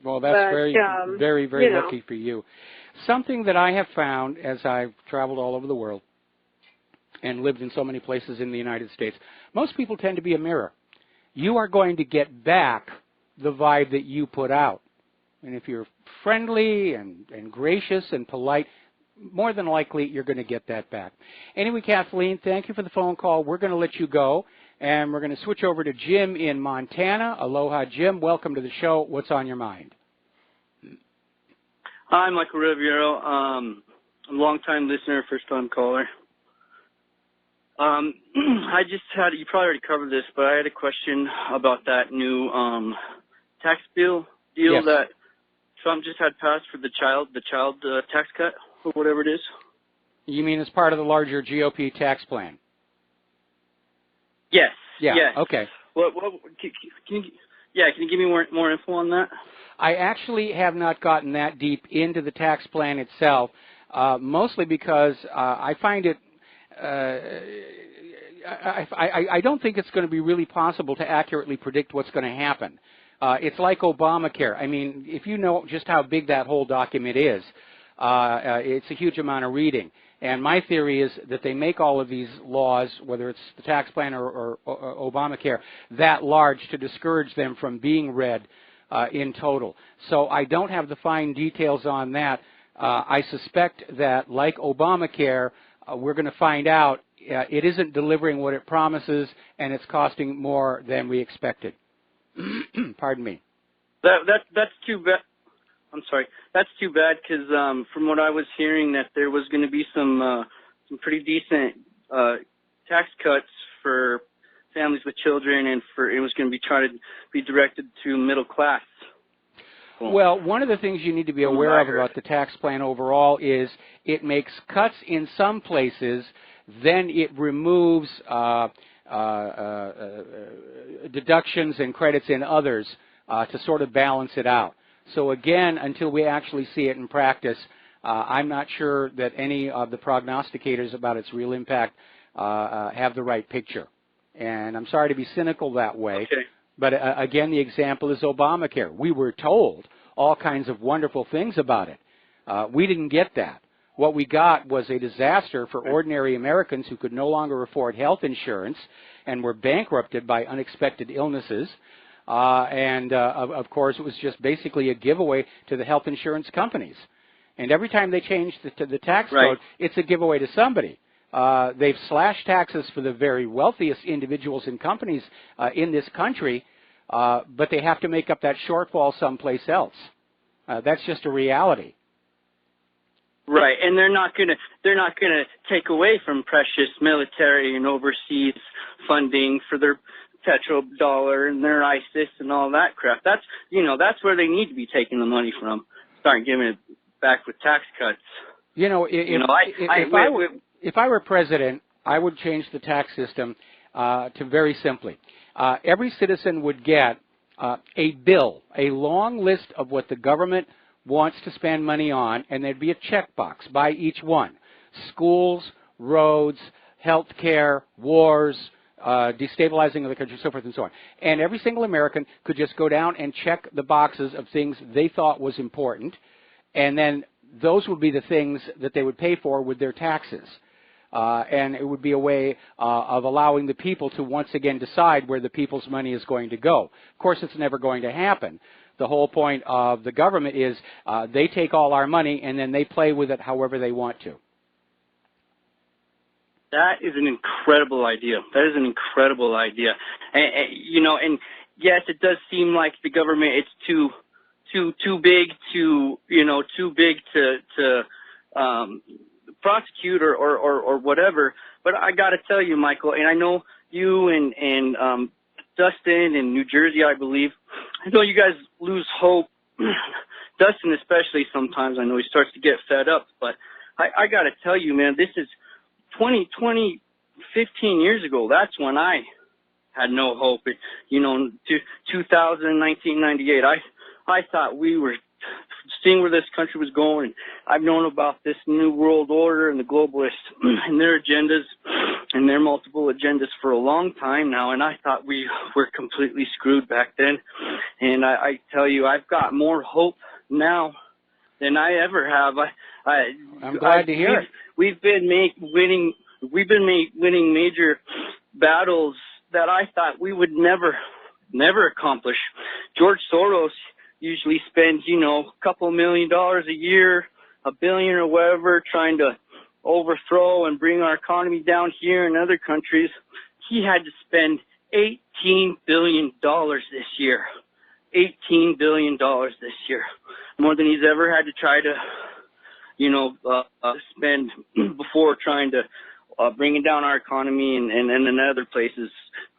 Well, that's very, very lucky for you. Something that I have found as I've traveled all over the world and lived in so many places in the United States, most people tend to be a mirror. You are going to get back the vibe that you put out. And if you're friendly and gracious and polite, more than likely you're going to get that back. Anyway, Kathleen, thank you for the phone call. We're going to let you go, and we're going to switch over to Jim in Montana. Aloha, Jim. Welcome to the show. What's on your mind? Hi, Mike Rivero. I'm a long-time listener, first-time caller. I just had, you probably already covered this, but I had a question about that new tax deal yes. that Trump just had passed for the child tax cut, or whatever it is. You mean as part of the larger GOP tax plan? Yes. Yeah. Yes. Okay. Can you give me more info on that? I actually have not gotten that deep into the tax plan itself, mostly because I find it. I don't think it's going to be really possible to accurately predict what's going to happen. It's like Obamacare. I mean, if you know just how big that whole document is, it's a huge amount of reading. And my theory is that they make all of these laws, whether it's the tax plan or Obamacare, that large to discourage them from being read in total. So I don't have the fine details on that. I suspect that, like Obamacare, we're going to find out it isn't delivering what it promises, and it's costing more than we expected. Pardon me. That's too bad. I'm sorry. That's too bad because from what I was hearing, that there was going to be some pretty decent tax cuts for families with children, and it was going to be trying to be directed to middle class. Well, one of the things you need to be aware of about the tax plan overall is it makes cuts in some places, then it removes deductions and credits in others to sort of balance it out. So again, until we actually see it in practice, I'm not sure that any of the prognosticators about its real impact have the right picture. And I'm sorry to be cynical that way, okay. But again, the example is Obamacare. We were told all kinds of wonderful things about it. We didn't get that. What we got was a disaster for ordinary Americans who could no longer afford health insurance and were bankrupted by unexpected illnesses. Of course, it was just basically a giveaway to the health insurance companies. And every time they change the tax code, it's a giveaway to somebody. They've slashed taxes for the very wealthiest individuals and companies in this country, but they have to make up that shortfall someplace else. That's just a reality. Right, and they're not gonna take away from precious military and overseas funding for their petrodollar and their ISIS and all that crap. That's where they need to be taking the money from. Start giving it back with tax cuts. If I were president, I would change the tax system to very simply. every citizen would get a bill, a long list of what the government wants to spend money on, and there'd be a checkbox by each one. Schools, roads, health care, wars, destabilizing of the country, so forth and so on. And every single American could just go down and check the boxes of things they thought was important, and then those would be the things that they would pay for with their taxes. And it would be a way of allowing the people to once again decide where the people's money is going to go. Of course, it's never going to happen. The whole point of the government is they take all our money and then they play with it however they want to. That is an incredible idea. That is an incredible idea. And yes, it does seem like the government it's too big to prosecute or whatever. But I got to tell you, Michael, and I know you and Dustin in New Jersey, I believe. I know you guys lose hope. Dustin especially sometimes. I know he starts to get fed up. But I got to tell you, man, this is 15 years ago. That's when I had no hope. 1998, I thought we were seeing where this country was going. I've known about this new world order and the globalists and their agendas and their multiple agendas for a long time now, and I thought we were completely screwed back then. And I tell you, I've got more hope now than I ever have. I'm glad to hear it. We've been winning major battles that I thought we would never accomplish. George Soros usually spends, a couple $1 million a year, $1 billion or whatever, trying to overthrow and bring our economy down here in other countries. He had to spend $18 billion this year. $18 billion this year. More than he's ever had to try to, spend before trying to bringing down our economy and in other places.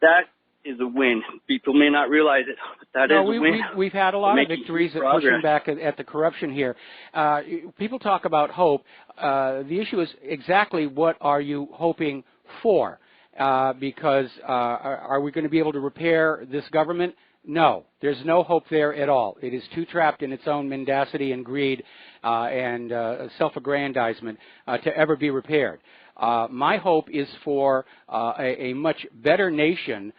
That is a win. People may not realize it, but that is a win. We've had a lot of victories at pushing back at the corruption here. People talk about hope. The issue is exactly what are you hoping for? Because are we going to be able to repair this government? No, there's no hope there at all. It is too trapped in its own mendacity and greed and self-aggrandizement to ever be repaired. My hope is for a much better nation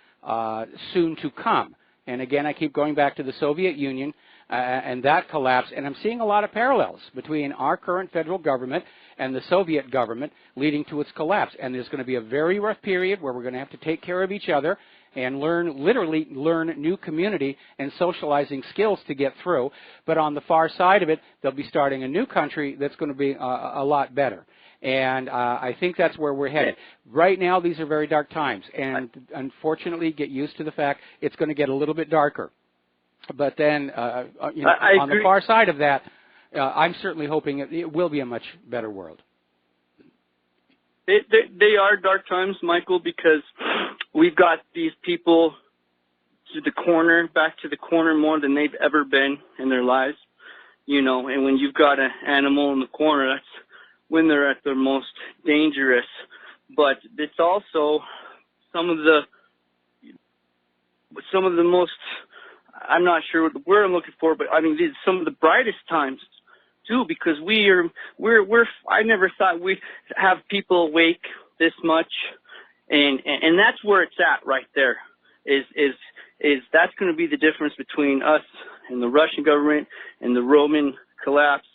soon to come. And again, I keep going back to the Soviet Union and that collapse, and I'm seeing a lot of parallels between our current federal government and the Soviet government leading to its collapse. And there's going to be a very rough period where we're going to have to take care of each other and literally learn new community and socializing skills to get through. But on the far side of it, they'll be starting a new country that's going to be a lot better. And I think that's where we're headed. Right now, these are very dark times. And unfortunately, get used to the fact it's going to get a little bit darker. But then, on the far side of that, I'm certainly hoping it will be a much better world. They are dark times, Michael, because we've got these people to the corner, back to the corner more than they've ever been in their lives. And when you've got an animal in the corner, that's when they're at their most dangerous. But it's also some of the most, I'm not sure what the word I'm looking for, but I mean, these some of the brightest times too, because I never thought we'd have people awake this much, and that's where it's at right there. Is that's going to be the difference between us and the Russian government and the Roman collapse,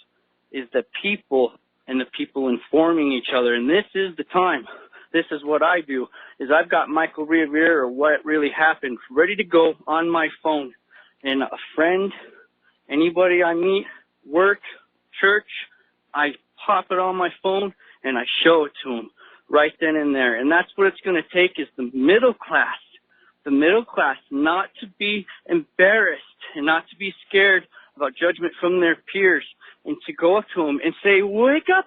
is the people and the people informing each other. And this is the time. This is what I do, is I've got Michael Rivero, What Really Happened, ready to go on my phone. And a friend, anybody I meet, work, church, I pop it on my phone and I show it to them right then and there. And that's what it's going to take, is the middle class not to be embarrassed and not to be scared about judgment from their peers, and to go up to them and say, wake up,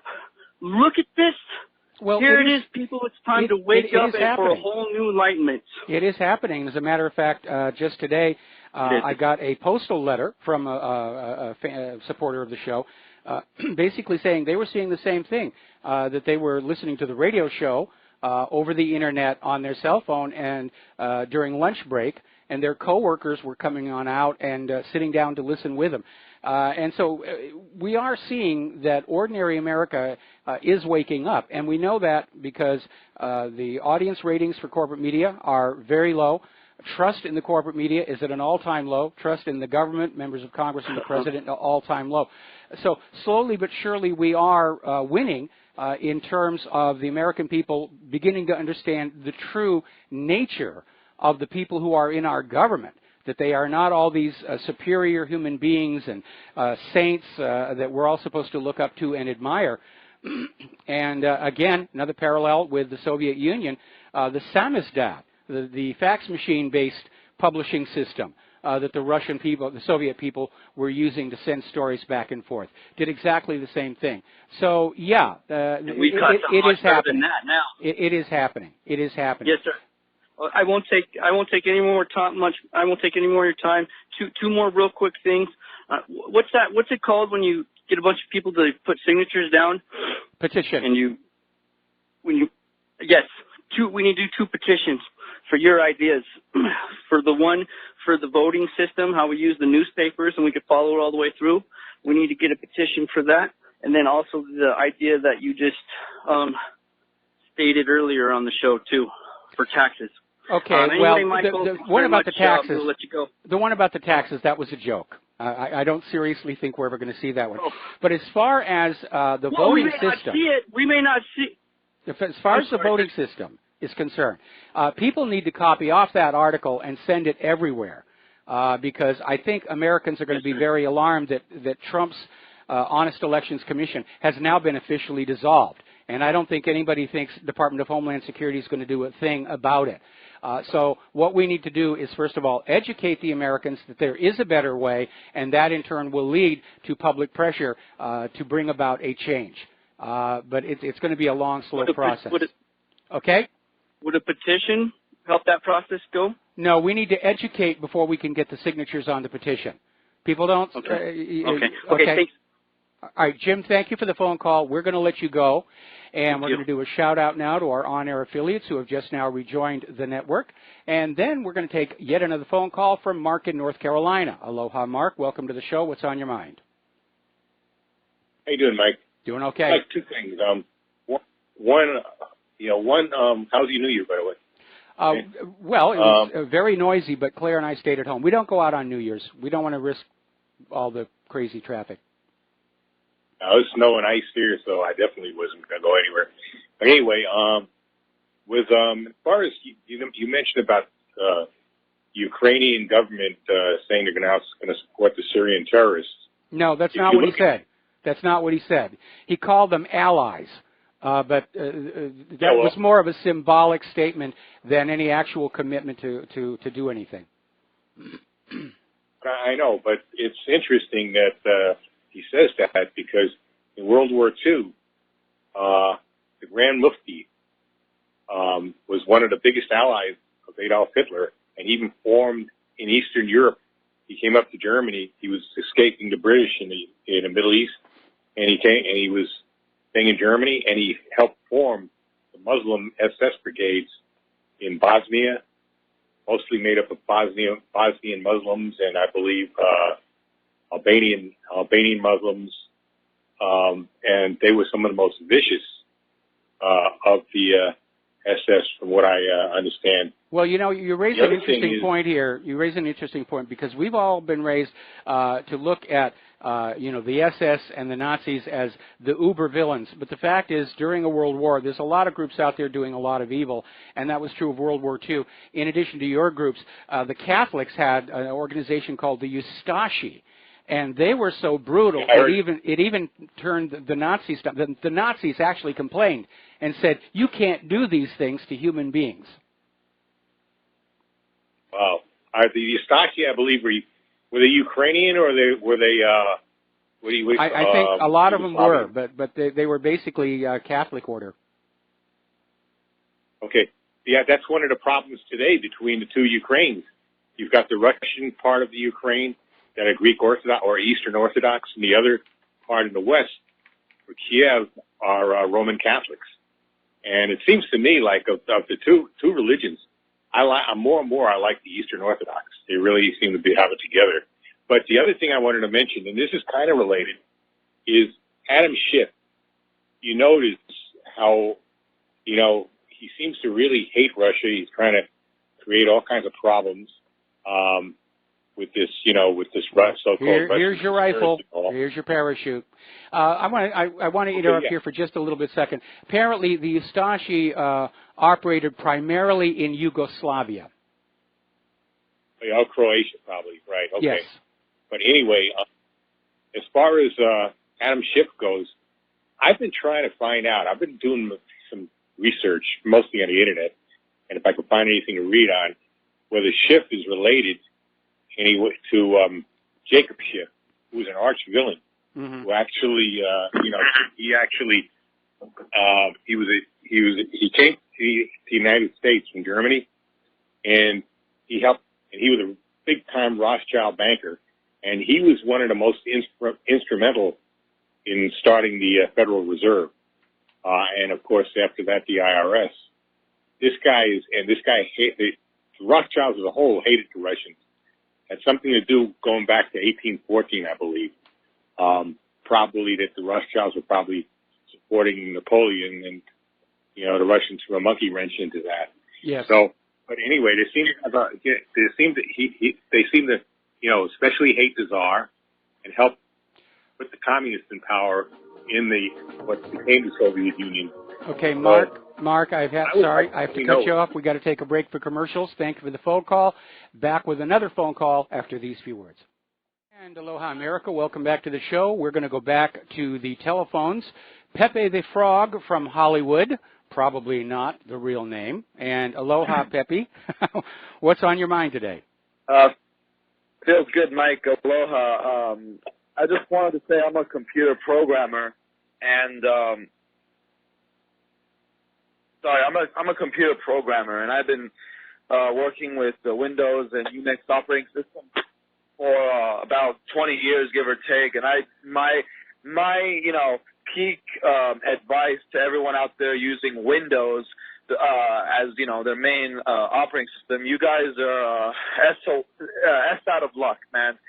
look at this. Well, here it is, people. It's time to wake up and for a whole new enlightenment. It is happening. As a matter of fact, just today, I got a postal letter from a supporter of the show, basically saying they were seeing the same thing, that they were listening to the radio show over the internet on their cell phone and during lunch break, and their coworkers were coming on out and sitting down to listen with them. And so we are seeing that ordinary America is waking up, and we know that because the audience ratings for corporate media are very low. Trust in the corporate media is at an all-time low. Trust in the government, members of Congress, and the president, all-time low. So slowly but surely we are winning in terms of the American people beginning to understand the true nature of the people who are in our government, that they are not all these superior human beings and saints that we're all supposed to look up to and admire. And again, another parallel with the Soviet Union, the samizdat, the fax machine-based publishing system that the Russian people, the Soviet people, were using to send stories back and forth, did exactly the same thing. So, yeah, it is happening. That now. It is happening. It is happening. Yes, sir. I won't take any more time. I won't take any more of your time. Two more real quick things. What's it called when you get a bunch of people to put signatures down? Petition. And yes, we need to do 2 petitions for your ideas. For the one for the voting system, how we use the newspapers and we could follow it all the way through. We need to get a petition for that, and then also the idea that you just stated earlier on the show too, for taxes. Okay, anyway, well, Michael, the one about the taxes, we'll let you go. the one about the taxes, that was a joke. I don't seriously think we're ever going to see that one. Oh. But as far as the voting system, we may not see it. As far as the voting system is concerned, people need to copy off that article and send it everywhere, because I think Americans are going to be very alarmed that Trump's Honest Elections Commission has now been officially dissolved. And I don't think anybody thinks Department of Homeland Security is going to do a thing about it. So what we need to do is, first of all, educate the Americans that there is a better way, and that in turn will lead to public pressure to bring about a change. But it's going to be a long, slow process. Okay? Would a petition help that process go? No, we need to educate before we can get the signatures on the petition. People don't... Okay. Okay, thanks. All right, Jim, thank you for the phone call. We're going to let you go, and we're going to do a shout-out now to our on-air affiliates who have just now rejoined the network. And then we're going to take yet another phone call from Mark in North Carolina. Aloha, Mark. Welcome to the show. What's on your mind? How you doing, Mike? Doing okay. Like 2 things. One, how's your New Year, by the way? Well, it was very noisy, but Claire and I stayed at home. We don't go out on New Year's. We don't want to risk all the crazy traffic. It was snow and ice here, so I definitely wasn't going to go anywhere. But anyway, as far as you mentioned about Ukrainian government saying they're going to support the Syrian terrorists. No, that's not what he said. That's not what he said. He called them allies. But that was more of a symbolic statement than any actual commitment to do anything. I know, but it's interesting that he says that because in World War II, the Grand Mufti was one of the biggest allies of Adolf Hitler, and even formed in Eastern Europe. He came up to Germany. He was escaping the British in the Middle East, and he was staying in Germany, and he helped form the Muslim SS brigades in Bosnia, mostly made up of Bosnian Muslims, and I believe Albanian Muslims, and they were some of the most vicious of the SS, from what I understand. Well, you raise an interesting point here. You raise an interesting point because we've all been raised to look at the SS and the Nazis as the uber villains. But the fact is, during a world war, there's a lot of groups out there doing a lot of evil, and that was true of World War II. In addition to your groups, the Catholics had an organization called the Ustashi, and they were so brutal it even turned the Nazis. The Nazis actually complained and said, "You can't do these things to human beings." Wow. The Ustashi, I believe, were they Ukrainian or were they? I think a lot of them were, but they were basically Catholic order. Okay. Yeah, that's one of the problems today between the two Ukraines. You've got the Russian part of the Ukraine that are Greek Orthodox or Eastern Orthodox, and the other part in the West, for Kiev, are Roman Catholics. And it seems to me like of the two religions, more and more I like the Eastern Orthodox. They really seem to have it together. But the other thing I wanted to mention, and this is kind of related, is Adam Schiff. You notice how, he seems to really hate Russia. He's trying to create all kinds of problems with this, so-called Here's your rifle. Here's your parachute. I want to interrupt here for just a little bit second. Apparently, the Ustashi operated primarily in Yugoslavia. Oh, Croatia, probably, right? Okay. Yes. But anyway, as far as Adam Schiff goes, I've been trying to find out. I've been doing some research, mostly on the internet, and if I could find anything to read on, whether Schiff is related to Jacob Schiff, who was an arch villain, who actually, he came to the United States from Germany, and he was a big-time Rothschild banker, and he was one of the most instrumental in starting the Federal Reserve, and of course after that the IRS. The Rothschilds as a whole hated the Russians. Had something to do going back to 1814, I believe. Probably that the Rothschilds were probably supporting Napoleon, and the Russians threw a monkey wrench into that. Yes. So, but anyway, they seem to especially hate the Tsar and help put the communists in power in what became the Soviet Union. Okay, Mark, I have to cut you off. We got to take a break for commercials. Thank you for the phone call. Back with another phone call after these few words. And aloha, America. Welcome back to the show. We're going to go back to the telephones. Pepe the Frog from Hollywood, probably not the real name. And aloha, Pepe. What's on your mind today? Feels good, Mike. Aloha. I just wanted to say I'm a computer programmer, and I'm a computer programmer, and I've been working with the Windows and Unix operating system for about 20 years, give or take. And my peak advice to everyone out there using Windows as their main operating system, you guys are S out of luck, man.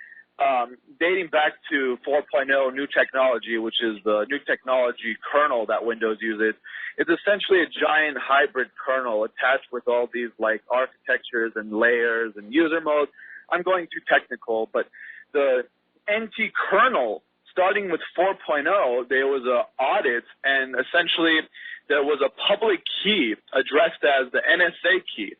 Dating back to 4.0 new technology, which is the new technology kernel that Windows uses, it's essentially a giant hybrid kernel attached with all these like architectures and layers and user modes. I'm going too technical, but the NT kernel, starting with 4.0, there was an audit, and essentially there was a public key addressed as the NSA key.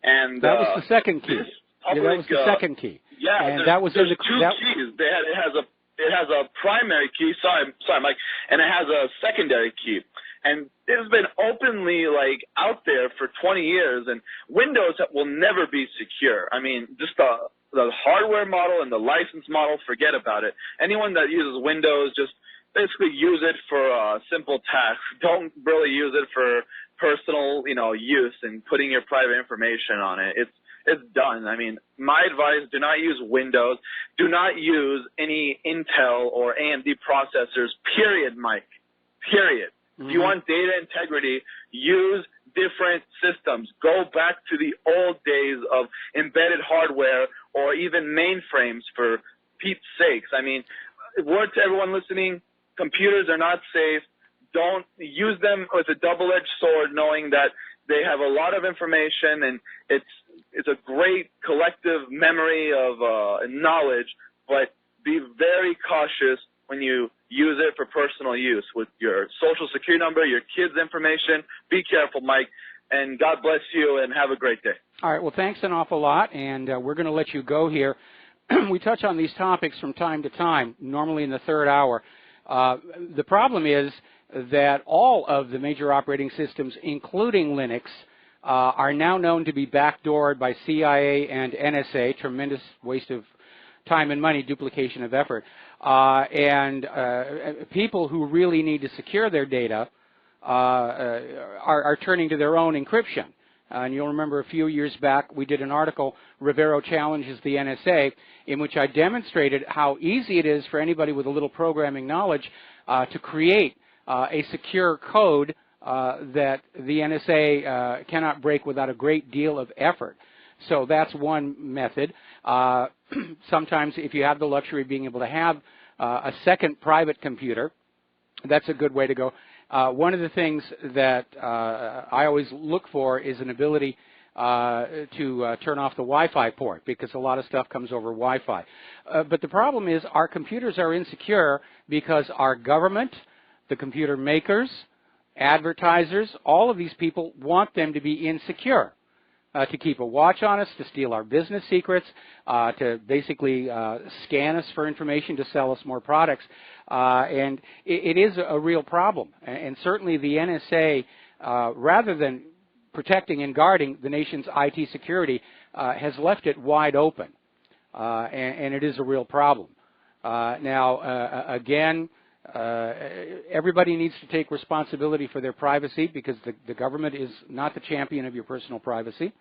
And that was the second key. That was the second key. Yeah, and there's two keys. It has a primary key. Sorry, Mike, and it has a secondary key. And it's been openly out there for 20 years. And Windows will never be secure. I mean, just the hardware model and the license model, forget about it. Anyone that uses Windows, just basically use it for simple tasks. Don't really use it for personal, use and putting your private information on it. It's done. I mean, my advice, do not use Windows. Do not use any Intel or AMD processors, period, Mike. Period. If you want data integrity, use different systems. Go back to the old days of embedded hardware or even mainframes, for Pete's sakes. I mean, word to everyone listening, computers are not safe. Don't use them with a double-edged sword, knowing that they have a lot of information, and it's a great collective memory of knowledge, but be very cautious when you use it for personal use with your social security number, your kids' information. Be careful, Mike, and God bless you, and have a great day. All right, well, thanks an awful lot, and we're going to let you go here. We touch on these topics from time to time, normally in the third hour. The problem is that all of the major operating systems, including Linux, are now known to be backdoored by CIA and NSA, tremendous waste of time and money, duplication of effort. And people who really need to secure their data are turning to their own encryption. And you'll remember a few years back, we did an article, Rivero Challenges the NSA, in which I demonstrated how easy it is for anybody with a little programming knowledge to create a secure code that the NSA cannot break without a great deal of effort. So that's one method. Sometimes if you have the luxury of being able to have a second private computer, that's a good way to go. One of the things that I always look for is an ability to turn off the Wi-Fi port, because a lot of stuff comes over Wi-Fi. But the problem is our computers are insecure because our government, the computer makers, advertisers, all of these people want them to be insecure, to keep a watch on us, to steal our business secrets, to basically scan us for information to sell us more products. And it is a real problem. And certainly the NSA, rather than protecting and guarding the nation's IT security, has left it wide open. And it is a real problem. Again, everybody needs to take responsibility for their privacy, because the government is not the champion of your personal privacy.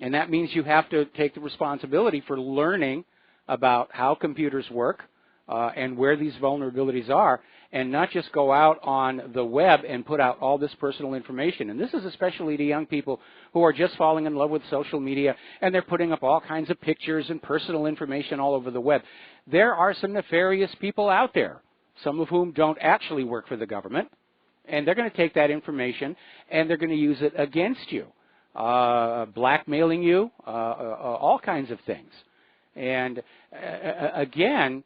And that means you have to take the responsibility for learning about how computers work and where these vulnerabilities are, and not just go out on the web and put out all this personal information. And this is especially to young people who are just falling in love with social media, and they're putting up all kinds of pictures and personal information all over the web. There are some nefarious people out there, some of whom don't actually work for the government, and they're going to take that information and they're going to use it against you, blackmailing you, all kinds of things. And again,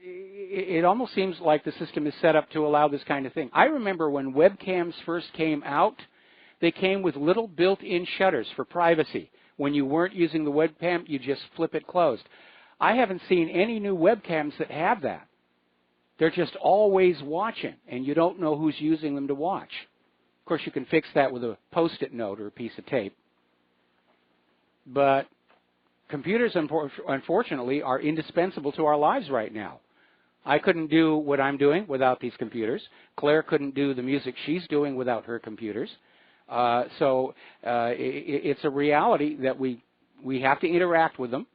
it almost seems like the system is set up to allow this kind of thing. I remember when webcams first came out, they came with little built-in shutters for privacy. When you weren't using the webcam, you just flip it closed. I haven't seen any new webcams that have that. They're just always watching, and you don't know who's using them to watch. Of course, you can fix that with a Post-it note or a piece of tape. But computers, unfortunately, are indispensable to our lives right now. I couldn't do what I'm doing without these computers. Claire couldn't do the music she's doing without her computers. So it's a reality that we have to interact with them,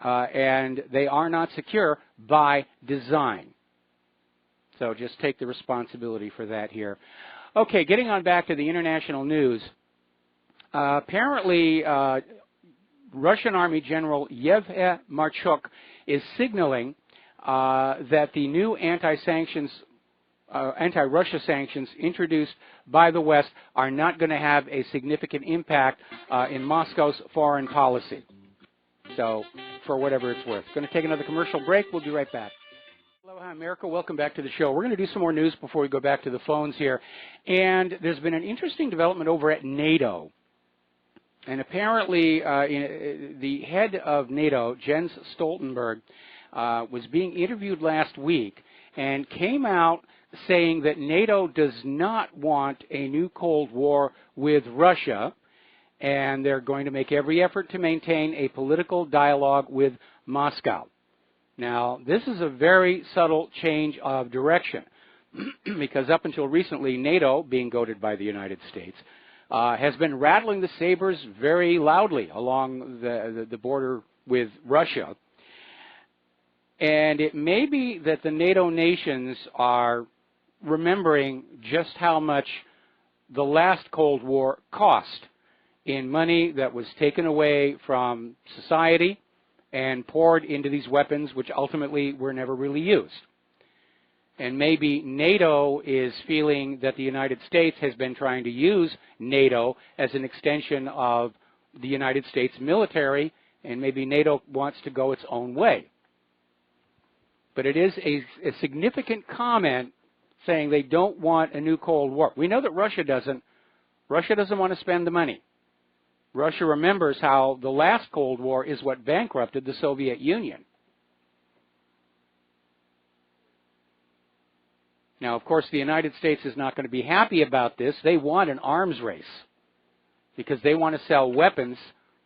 and they are not secure by design. So just take the responsibility for that here. Okay, getting on back to the international news. Apparently, Russian Army General Yevgeny Marchuk is signaling that the new anti-Russia sanctions introduced by the West are not going to have a significant impact in Moscow's foreign policy. So, for whatever it's worth. Going to take another commercial break. We'll be right back. Aloha, America. Welcome back to the show. We're going to do some more news before we go back to the phones here. And there's been an interesting development over at NATO. And apparently, the head of NATO, Jens Stoltenberg, was being interviewed last week and came out saying that NATO does not want a new Cold War with Russia, and they're going to make every effort to maintain a political dialogue with Moscow. Now, this is a very subtle change of direction, because up until recently, NATO, being goaded by the United States, has been rattling the sabers very loudly along the border with Russia. And it may be that the NATO nations are remembering just how much the last Cold War cost in money that was taken away from society and poured into these weapons, which ultimately were never really used. And maybe NATO is feeling that the United States has been trying to use NATO as an extension of the United States military, and maybe NATO wants to go its own way. But it is a significant comment saying they don't want a new Cold War. We know that Russia doesn't. Russia doesn't want to spend the money. Russia remembers how the last Cold War is what bankrupted the Soviet Union. Now, of course, the United States is not going to be happy about this. They want an arms race because they want to sell weapons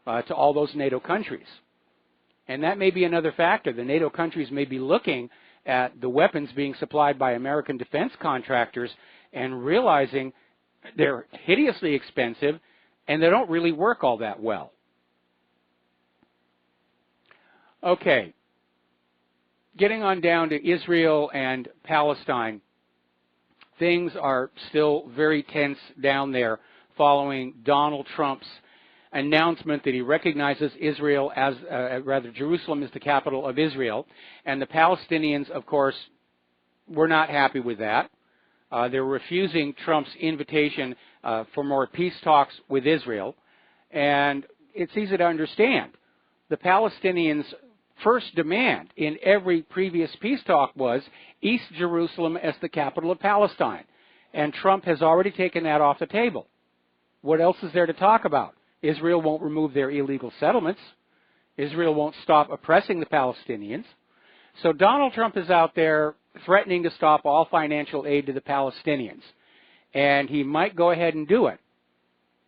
to all those NATO countries. And that may be another factor. The NATO countries may be looking at the weapons being supplied by American defense contractors and realizing they're hideously expensive and they don't really work all that well. Okay. Getting on down to Israel and Palestine. things are still very tense down there following Donald Trump's announcement that he recognizes Israel as, Jerusalem is the capital of Israel. And the Palestinians, of course, were not happy with that. They're refusing Trump's invitation for more peace talks with Israel. And it's easy to understand. The Palestinians' first demand in every previous peace talk was East Jerusalem as the capital of Palestine. And Trump has already taken that off the table. What else is there to talk about? Israel won't remove their illegal settlements. Israel won't stop oppressing the Palestinians. So Donald Trump is out there threatening to stop all financial aid to the Palestinians. And he might go ahead and do it.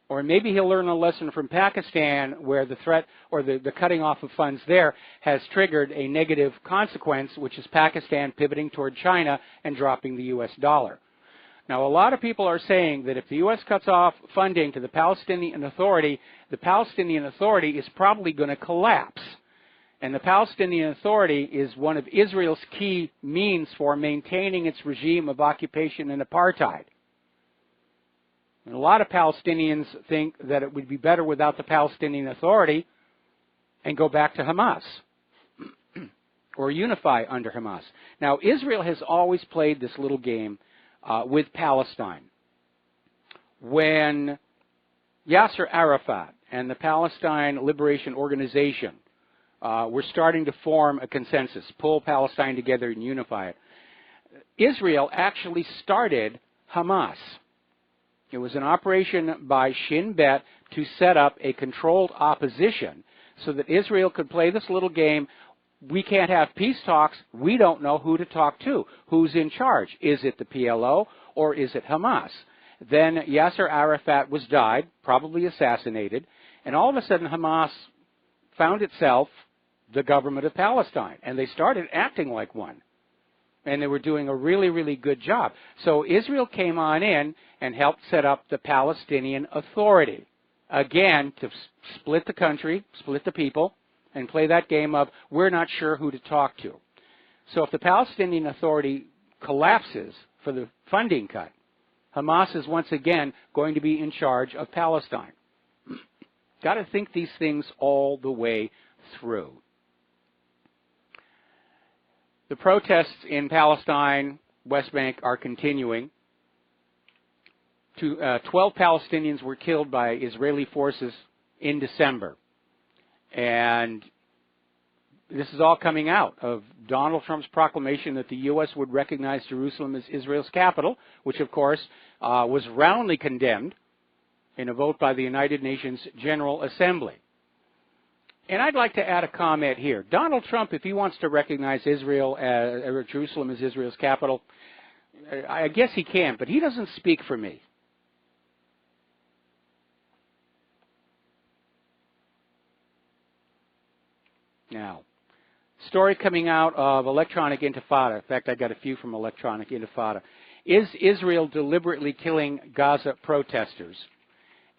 Or maybe he'll learn a lesson from Pakistan where the threat or the cutting off of funds there has triggered a negative consequence, which is Pakistan pivoting toward China and dropping the U.S. dollar. Now, a lot of people are saying that if the U.S. cuts off funding to the Palestinian Authority is probably going to collapse. And the Palestinian Authority is one of Israel's key means for maintaining its regime of occupation and apartheid. And a lot of Palestinians think that it would be better without the Palestinian Authority and go back to Hamas or unify under Hamas. Now, Israel has always played this little game with Palestine. When Yasser Arafat and the Palestine Liberation Organization were starting to form a consensus, pull Palestine together and unify it, Israel actually started Hamas. It was an operation by Shin Bet to set up a controlled opposition so that Israel could play this little game. We can't have peace talks. We don't know who to talk to. Who's in charge? Is it the PLO or is it Hamas? Then Yasser Arafat died, probably assassinated, and all of a sudden Hamas found itself the government of Palestine, and they started acting like one. And they were doing a really, really good job. So Israel came on in and helped set up the Palestinian Authority, again, to split the country, split the people, and play that game of we're not sure who to talk to. So if the Palestinian Authority collapses for the funding cut, Hamas is once again going to be in charge of Palestine. Got to think these things all the way through. The protests in Palestine, West Bank, are continuing. 12 Palestinians were killed by Israeli forces in December. And this is all coming out of Donald Trump's proclamation that the U.S. would recognize Jerusalem as Israel's capital, which, of course, was roundly condemned in a vote by the United Nations General Assembly. And I'd like to add a comment here. Donald Trump, if he wants to recognize Israel or Jerusalem as Israel's capital, I guess he can, but he doesn't speak for me. Now, story coming out of Electronic Intifada. In fact, I got a few from Electronic Intifada. Is Israel deliberately killing Gaza protesters?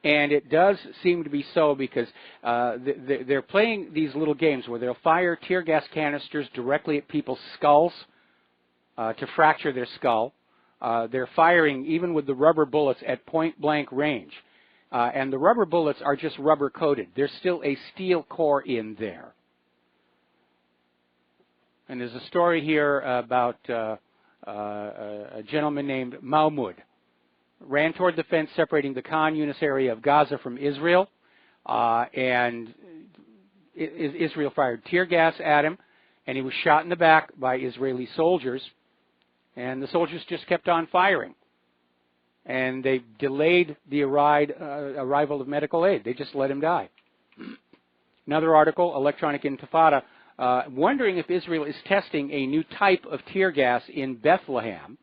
And it does seem to be so because they're playing these little games where they'll fire tear gas canisters directly at people's skulls to fracture their skull. They're firing even with the rubber bullets at point-blank range. And the rubber bullets are just rubber-coated. There's still a steel core in there. And there's a story here about a gentleman named Mahmoud. Ran toward the fence separating the Khan Yunis area of Gaza from Israel, and Israel fired tear gas at him, and he was shot in the back by Israeli soldiers, and the soldiers just kept on firing. And they delayed the arrival of medical aid. They just let him die. Another article, Electronic Intifada, wondering if Israel is testing a new type of tear gas in Bethlehem,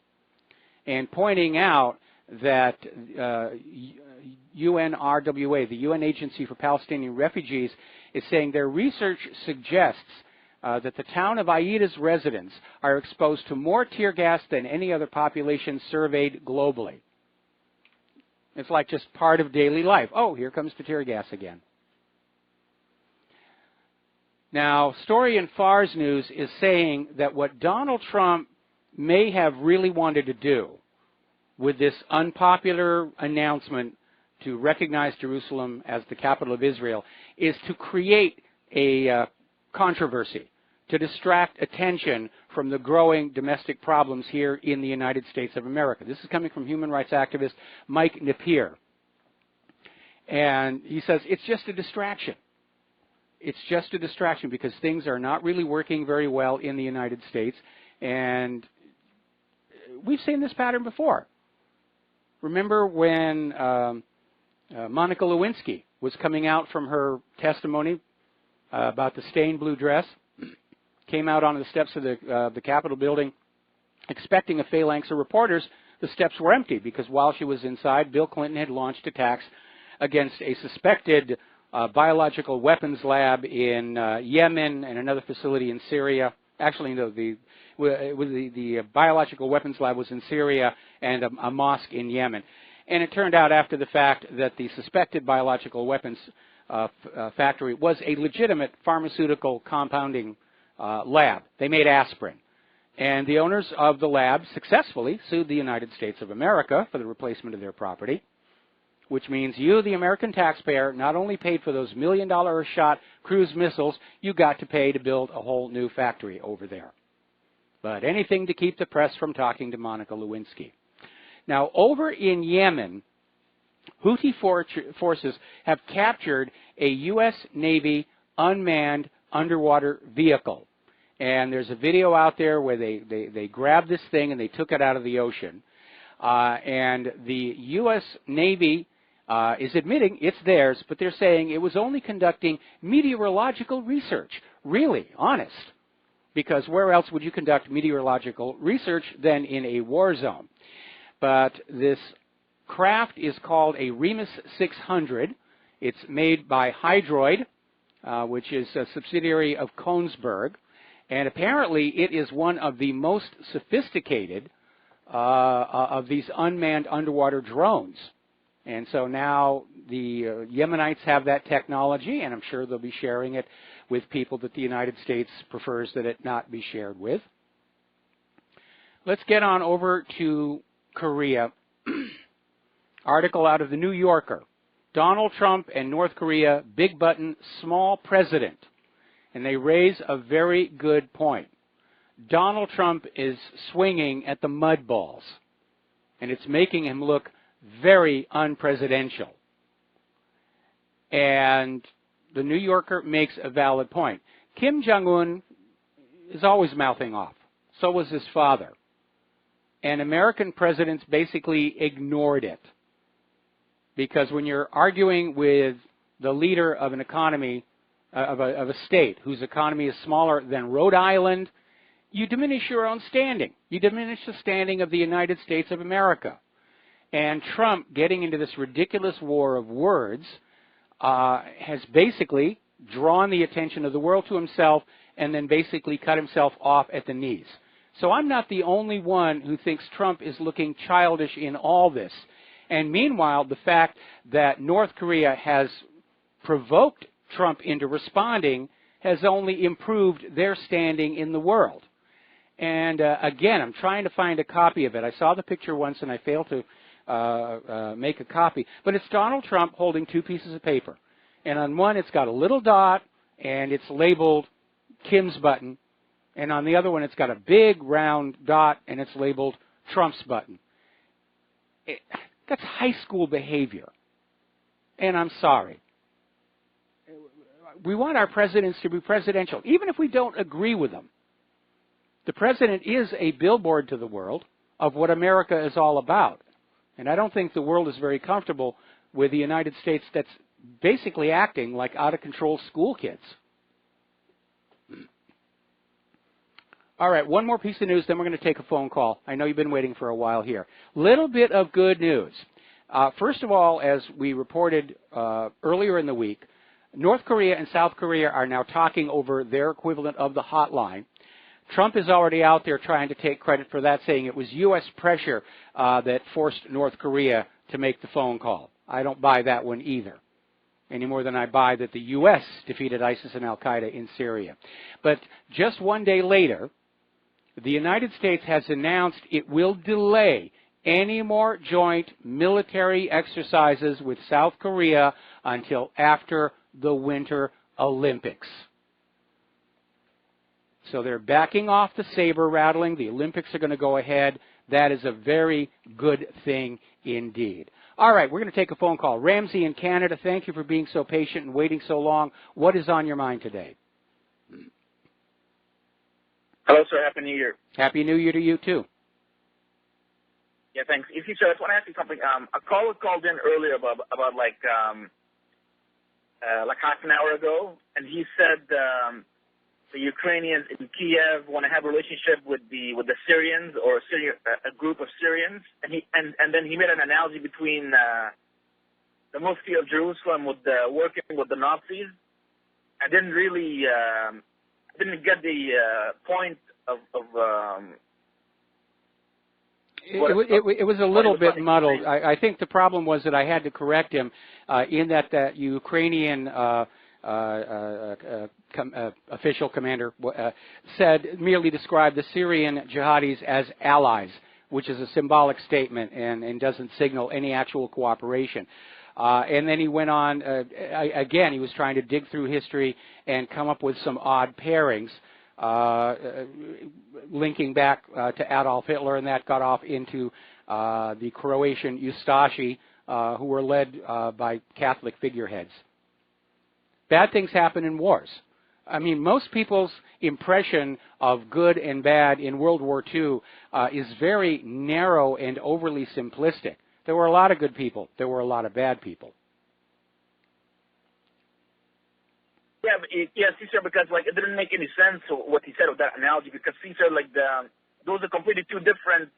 and pointing out that UNRWA, the UN Agency for Palestinian Refugees, is saying their research suggests that the town of Aiea's residents are exposed to more tear gas than any other population surveyed globally. It's like just part of daily life. Oh, here comes the tear gas again. Now, story in Fars News is saying that what Donald Trump may have really wanted to do with this unpopular announcement to recognize Jerusalem as the capital of Israel is to create a controversy, to distract attention from the growing domestic problems here in the United States of America. This is coming from human rights activist Mike Rivero. And he says it's just a distraction. It's just a distraction because things are not really working very well in the United States. And we've seen this pattern before. Remember when Monica Lewinsky was coming out from her testimony about the stained blue dress, came out on the steps of the Capitol building expecting a phalanx of reporters. The steps were empty because while she was inside, Bill Clinton had launched attacks against a suspected biological weapons lab in Yemen and another facility in Syria. Actually, no, the biological weapons lab was in Syria and a mosque in Yemen. And it turned out after the fact that the suspected biological weapons factory was a legitimate pharmaceutical compounding lab. They made aspirin. And the owners of the lab successfully sued the United States of America for the replacement of their property, which means you, the American taxpayer, not only paid for those $1 million-a-shot cruise missiles, you got to pay to build a whole new factory over there. But anything to keep the press from talking to Monica Lewinsky. Now, over in Yemen, Houthi forces have captured a U.S. Navy unmanned underwater vehicle. And there's a video out there where they grabbed this thing and they took it out of the ocean. And the U.S. Navy is admitting it's theirs, but they're saying it was only conducting meteorological research. Really, honest. Because where else would you conduct meteorological research than in a war zone? But this craft is called a Remus 600. It's made by Hydroid, which is a subsidiary of Kongsberg. And apparently it is one of the most sophisticated of these unmanned underwater drones. And so now the Yemenites have that technology, and I'm sure they'll be sharing it with people that the United States prefers that it not be shared with. Let's get on over to Korea. Article out of the New Yorker. Donald Trump and North Korea, big button, small president. And they raise a very good point. Donald Trump is swinging at the mud balls, and it's making him look very unpresidential. And the New Yorker makes a valid point. Kim Jong-un is always mouthing off. So was his father. And American presidents basically ignored it. Because when you're arguing with the leader of an economy, of a state whose economy is smaller than Rhode Island, you diminish your own standing. You diminish the standing of the United States of America. And Trump, getting into this ridiculous war of words, has basically drawn the attention of the world to himself and then basically cut himself off at the knees. So I'm not the only one who thinks Trump is looking childish in all this. And meanwhile, the fact that North Korea has provoked Trump into responding has only improved their standing in the world. And again, I'm trying to find a copy of it. I saw the picture once and I failed to make a copy. But it's Donald Trump holding two pieces of paper. And on one it's got a little dot and it's labeled Kim's button. And on the other one it's got a big round dot and it's labeled Trump's button. That's high school behavior. And I'm sorry. We want our presidents to be presidential, even if we don't agree with them. The president is a billboard to the world of what America is all about. And I don't think the world is very comfortable with the United States that's basically acting like out-of-control school kids. All right, one more piece of news, then we're going to take a phone call. I know you've been waiting for a while here. Little bit of good news. First of all, as we reported earlier in the week, North Korea and South Korea are now talking over their equivalent of the hotline. Trump is already out there trying to take credit for that, saying it was U.S. pressure that forced North Korea to make the phone call. I don't buy that one either, any more than I buy that the U.S. defeated ISIS and al-Qaeda in Syria. But just one day later, the United States has announced it will delay any more joint military exercises with South Korea until after the Winter Olympics. So they're backing off the saber rattling. The Olympics are going to go ahead. That is a very good thing indeed. All right, we're going to take a phone call. Ramsey in Canada, thank you for being so patient and waiting so long. What is on your mind today? Hello, sir. Happy New Year. Happy New Year to you, too. Yeah, thanks. If you, sir, I just want to ask you something. A caller called in earlier about like half an hour ago, and he said the Ukrainians in Kiev want to have a relationship with the Syrians or a group of Syrians, and then he made an analogy between the Mufti of Jerusalem with working with the Nazis. I didn't really didn't get the point of It was a little bit muddled. I think the problem was that I had to correct him in that Ukrainian official commander merely described the Syrian jihadis as allies, which is a symbolic statement and doesn't signal any actual cooperation. And then he went on, again, he was trying to dig through history and come up with some odd pairings, linking back to Adolf Hitler, and that got off into the Croatian Ustashi, who were led by Catholic figureheads. Bad things happen in wars. I mean, most people's impression of good and bad in World War II is very narrow and overly simplistic. There were a lot of good people. There were a lot of bad people. Yeah, see, sir, because like it didn't make any sense what he said with that analogy. Because see, sir, like those are completely two different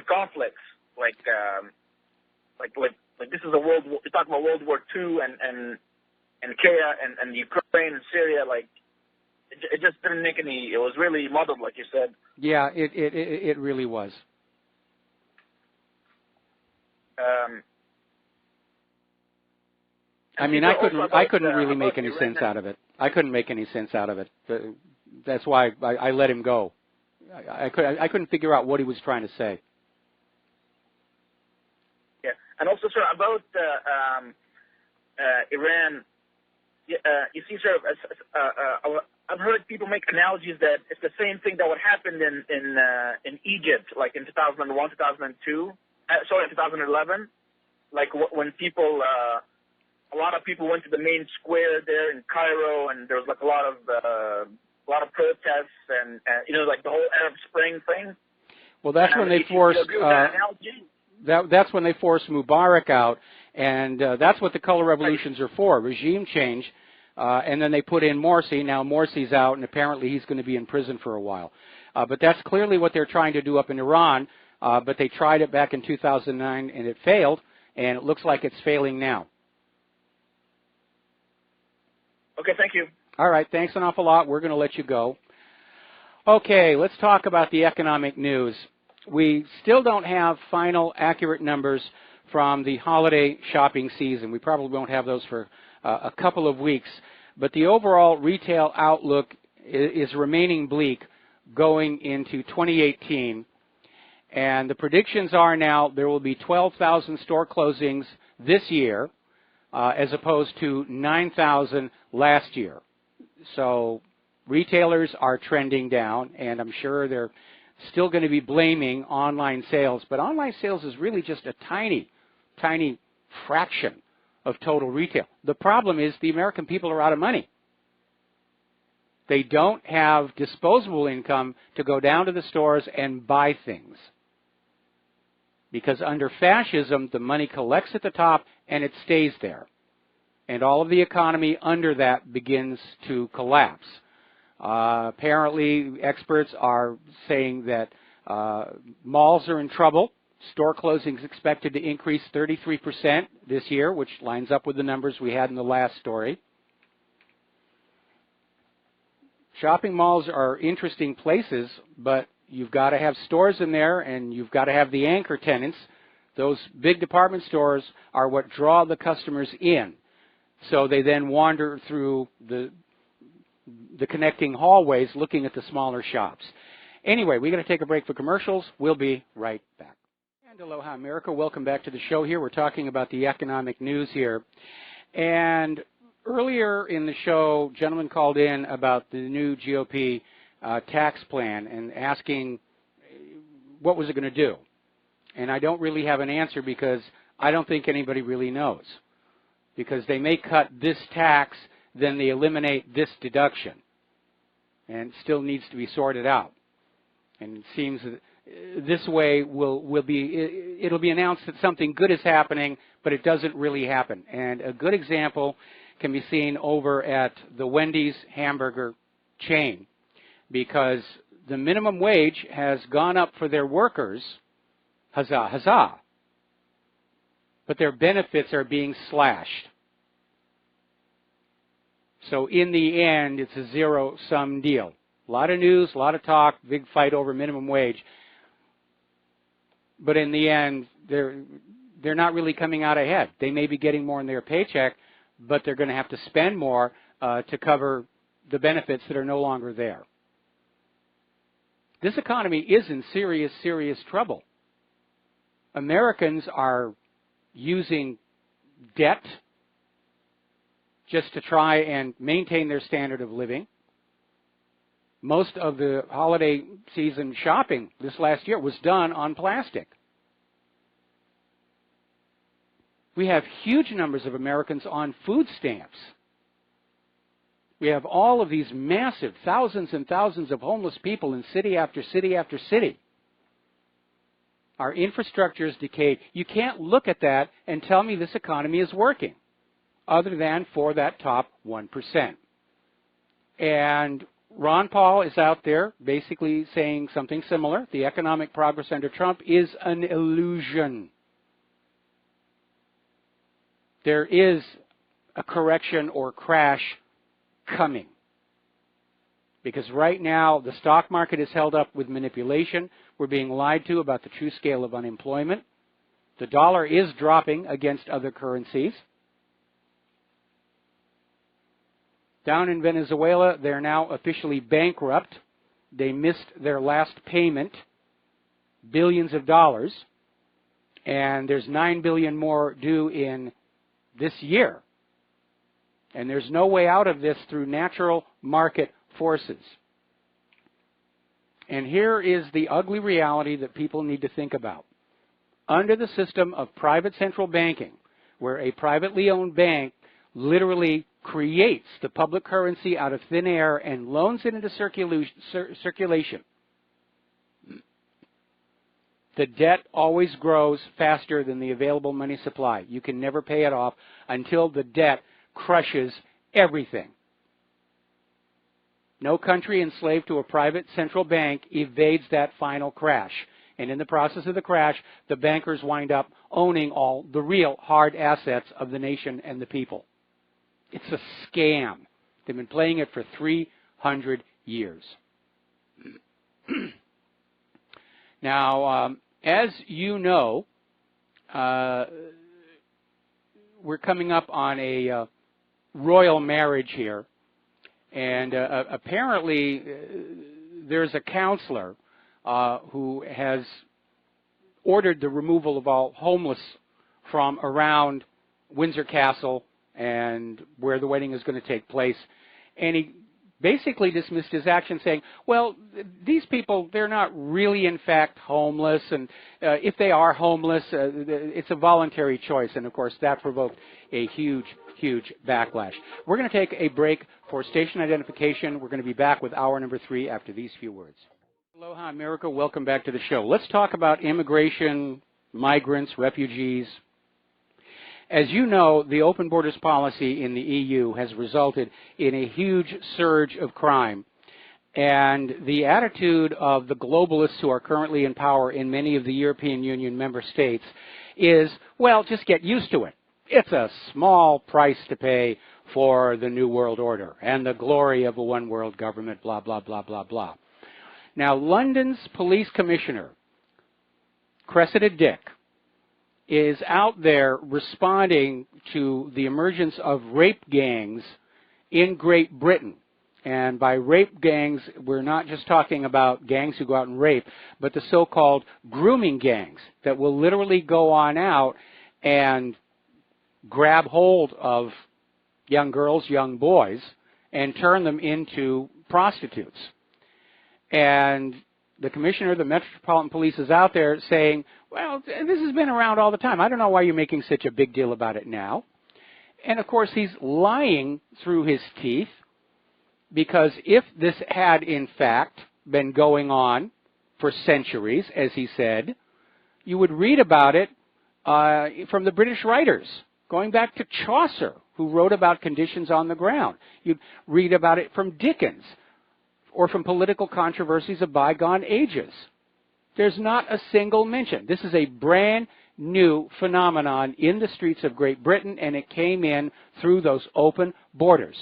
conflicts. Like this is a world. You're talking about World War II and Aiea and Ukraine and Syria. Like it just didn't make any. It was really muddled, like you said. Yeah, it really was. I mean, I couldn't really make any sense out of it. I couldn't make any sense out of it. That's why I let him go. I couldn't figure out what he was trying to say. Yeah, and also, sir, about Iran. You see, sir, I've heard people make analogies that it's the same thing that would happen in Egypt, like in 2001, 2002. 2011, like when people, a lot of people went to the main square there in Cairo, and there was like a lot of protests and like the whole Arab Spring thing. Well, that's when they forced. That's when they forced Mubarak out, and that's what the color revolutions are for: regime change. And then they put in Morsi. Now Morsi's out, and apparently he's going to be in prison for a while. But that's clearly what they're trying to do up in Iran. But they tried it back in 2009, and it failed, and it looks like it's failing now. Okay, thank you. All right, thanks an awful lot. We're going to let you go. Okay, let's talk about the economic news. We still don't have final accurate numbers from the holiday shopping season. We probably won't have those for a couple of weeks. But the overall retail outlook is remaining bleak going into 2018. And the predictions are now there will be 12,000 store closings this year as opposed to 9,000 last year. So retailers are trending down, and I'm sure they're still going to be blaming online sales. But online sales is really just a tiny, tiny fraction of total retail. The problem is the American people are out of money. They don't have disposable income to go down to the stores and buy things. Because under fascism, the money collects at the top and it stays there. And all of the economy under that begins to collapse. Apparently, experts are saying that malls are in trouble. Store closings expected to increase 33% this year, which lines up with the numbers we had in the last story. Shopping malls are interesting places, but you've got to have stores in there, and you've got to have the anchor tenants. Those big department stores are what draw the customers in. So they then wander through the connecting hallways looking at the smaller shops. Anyway, we're going to take a break for commercials. We'll be right back. And aloha, America. Welcome back to the show here. We're talking about the economic news here. And earlier in the show, a gentleman called in about the new GOP tax plan and asking what was it going to do. And I don't really have an answer because I don't think anybody really knows. Because they may cut this tax, then they eliminate this deduction. And it still needs to be sorted out. And it seems that this way it'll be announced that something good is happening, but it doesn't really happen. And a good example can be seen over at the Wendy's hamburger chain, because the minimum wage has gone up for their workers, huzzah, huzzah, but their benefits are being slashed. So in the end, it's a zero-sum deal. A lot of news, a lot of talk, big fight over minimum wage. But in the end, they're not really coming out ahead. They may be getting more in their paycheck, but they're going to have to spend more to cover the benefits that are no longer there. This economy is in serious, serious trouble. Americans are using debt just to try and maintain their standard of living. Most of the holiday season shopping this last year was done on plastic. We have huge numbers of Americans on food stamps. We have all of these massive thousands and thousands of homeless people in city after city after city. Our infrastructure is decayed. You can't look at that and tell me this economy is working, other than for that top 1%. And Ron Paul is out there basically saying something similar. The economic progress under Trump is an illusion. There is a correction or crash coming. Because right now the stock market is held up with manipulation. We're being lied to about the true scale of unemployment. The dollar is dropping against other currencies. Down in Venezuela, they're now officially bankrupt. They missed their last payment, billions of dollars, and there's $9 billion more due in this year. And there's no way out of this through natural market forces. And here is the ugly reality that people need to think about. Under the system of private central banking, where a privately owned bank literally creates the public currency out of thin air and loans it into circulation, the debt always grows faster than the available money supply. You can never pay it off until the debt crushes everything. No country enslaved to a private central bank evades that final crash. And in the process of the crash, the bankers wind up owning all the real hard assets of the nation and the people. It's a scam. They've been playing it for 300 years. Now, as you know, we're coming up on a royal marriage here. And apparently there's a counselor who has ordered the removal of all homeless from around Windsor Castle and where the wedding is going to take place. And he basically dismissed his action saying, well, these people, they're not really in fact homeless, and if they are homeless, it's a voluntary choice. And of course that provoked a huge backlash. We're going to take a break for station identification. We're going to be back with hour number 3 after these few words. Aloha, America. Welcome back to the show. Let's talk about immigration, migrants, refugees. As you know, the open borders policy in the EU has resulted in a huge surge of crime. And the attitude of the globalists who are currently in power in many of the European Union member states is, well, just get used to it. It's a small price to pay for the New World Order and the glory of a one world government, blah, blah, blah, blah, blah. Now, London's police commissioner, Cressida Dick, is out there responding to the emergence of rape gangs in Great Britain. And by rape gangs, we're not just talking about gangs who go out and rape, but the so-called grooming gangs that will literally go on out and grab hold of young girls, young boys, and turn them into prostitutes. And the commissioner of the Metropolitan Police is out there saying, well, this has been around all the time. I don't know why you're making such a big deal about it now. And, of course, he's lying through his teeth, because if this had, in fact, been going on for centuries, as he said, you would read about it from the British writers, going back to Chaucer, who wrote about conditions on the ground. You'd read about it from Dickens, or from political controversies of bygone ages. There's not a single mention. This is a brand new phenomenon in the streets of Great Britain, and it came in through those open borders.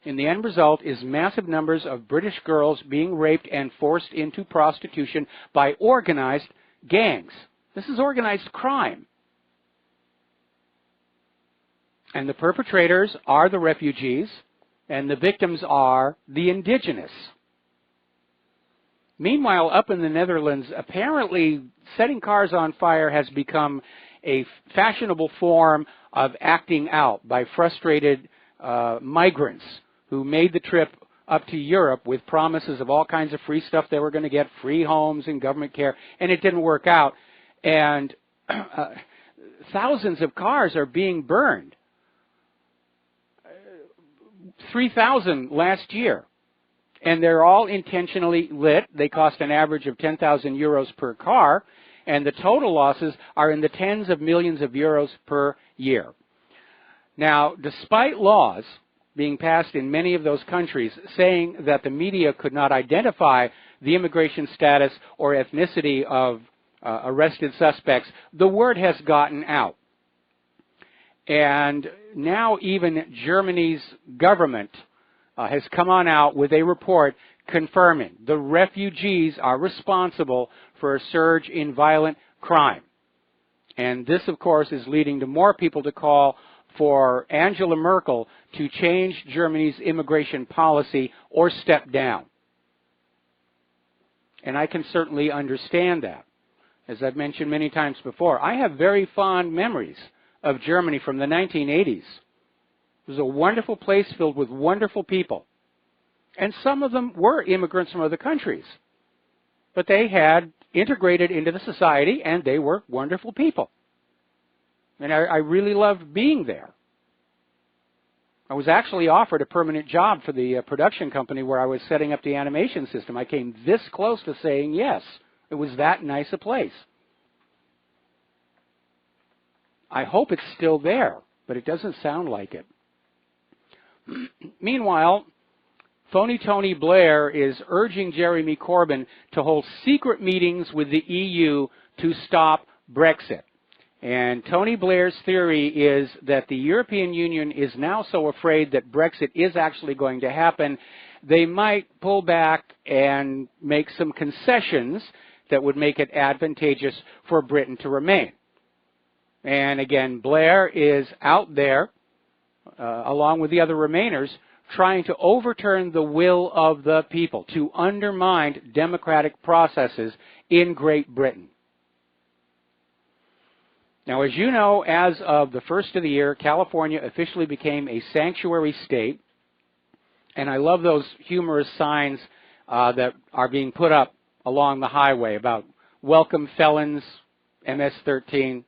And the end result is massive numbers of British girls being raped and forced into prostitution by organized gangs. This is organized crime. And the perpetrators are the refugees, and the victims are the indigenous. Meanwhile, up in the Netherlands, apparently setting cars on fire has become a fashionable form of acting out by frustrated migrants who made the trip up to Europe with promises of all kinds of free stuff they were going to get, free homes and government care, and it didn't work out. And thousands of cars are being burned. 3,000 last year. And they're all intentionally lit. They cost an average of 10,000 euros per car, and the total losses are in the tens of millions of euros per year. Now, despite laws being passed in many of those countries saying that the media could not identify the immigration status or ethnicity of arrested suspects, the word has gotten out. And now even Germany's government has come on out with a report confirming the refugees are responsible for a surge in violent crime. And this, of course, is leading to more people to call for Angela Merkel to change Germany's immigration policy or step down. And I can certainly understand that. As I've mentioned many times before, I have very fond memories of Germany from the 1980s. It was a wonderful place filled with wonderful people. And some of them were immigrants from other countries. But they had integrated into the society, and they were wonderful people. And I really loved being there. I was actually offered a permanent job for the production company where I was setting up the animation system. I came this close to saying yes. It was that nice a place. I hope it's still there, but it doesn't sound like it. Meanwhile, phony Tony Blair is urging Jeremy Corbyn to hold secret meetings with the EU to stop Brexit. And Tony Blair's theory is that the European Union is now so afraid that Brexit is actually going to happen, they might pull back and make some concessions that would make it advantageous for Britain to remain. And again, Blair is out there, along with the other Remainers, trying to overturn the will of the people, to undermine democratic processes in Great Britain. Now, as you know, as of the first of the year, California officially became a sanctuary state. And I love those humorous signs that are being put up along the highway about welcome felons, MS-13.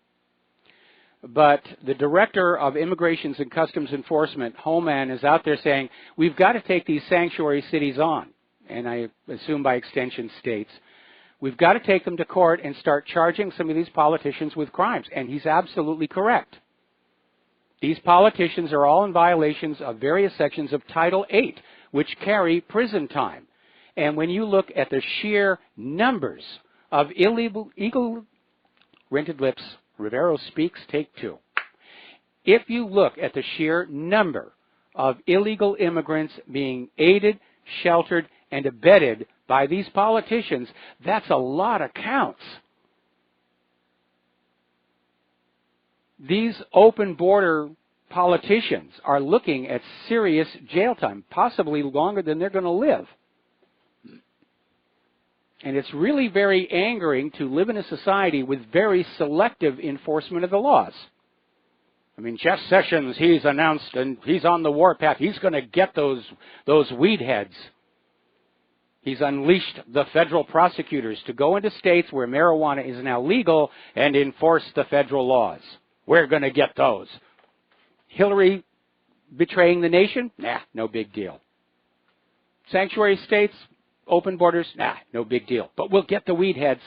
But the Director of Immigrations and Customs Enforcement, Homan, is out there saying, we've got to take these sanctuary cities on, and I assume by extension states. We've got to take them to court and start charging some of these politicians with crimes. And he's absolutely correct. These politicians are all in violations of various sections of Title VIII, which carry prison time. And when you look at the sheer numbers of illegal rented lips, Rivero speaks, take two. If you look at the sheer number of illegal immigrants being aided, sheltered, and abetted by these politicians, that's a lot of counts. These open border politicians are looking at serious jail time, possibly longer than they're going to live. And it's really very angering to live in a society with very selective enforcement of the laws. I mean, Jeff Sessions, he's announced and he's on the warpath. He's going to get those weed heads. He's unleashed the federal prosecutors to go into states where marijuana is now legal and enforce the federal laws. We're going to get those. Hillary betraying the nation? Nah, no big deal. Sanctuary states, open borders? Nah, no big deal. But we'll get the weed heads.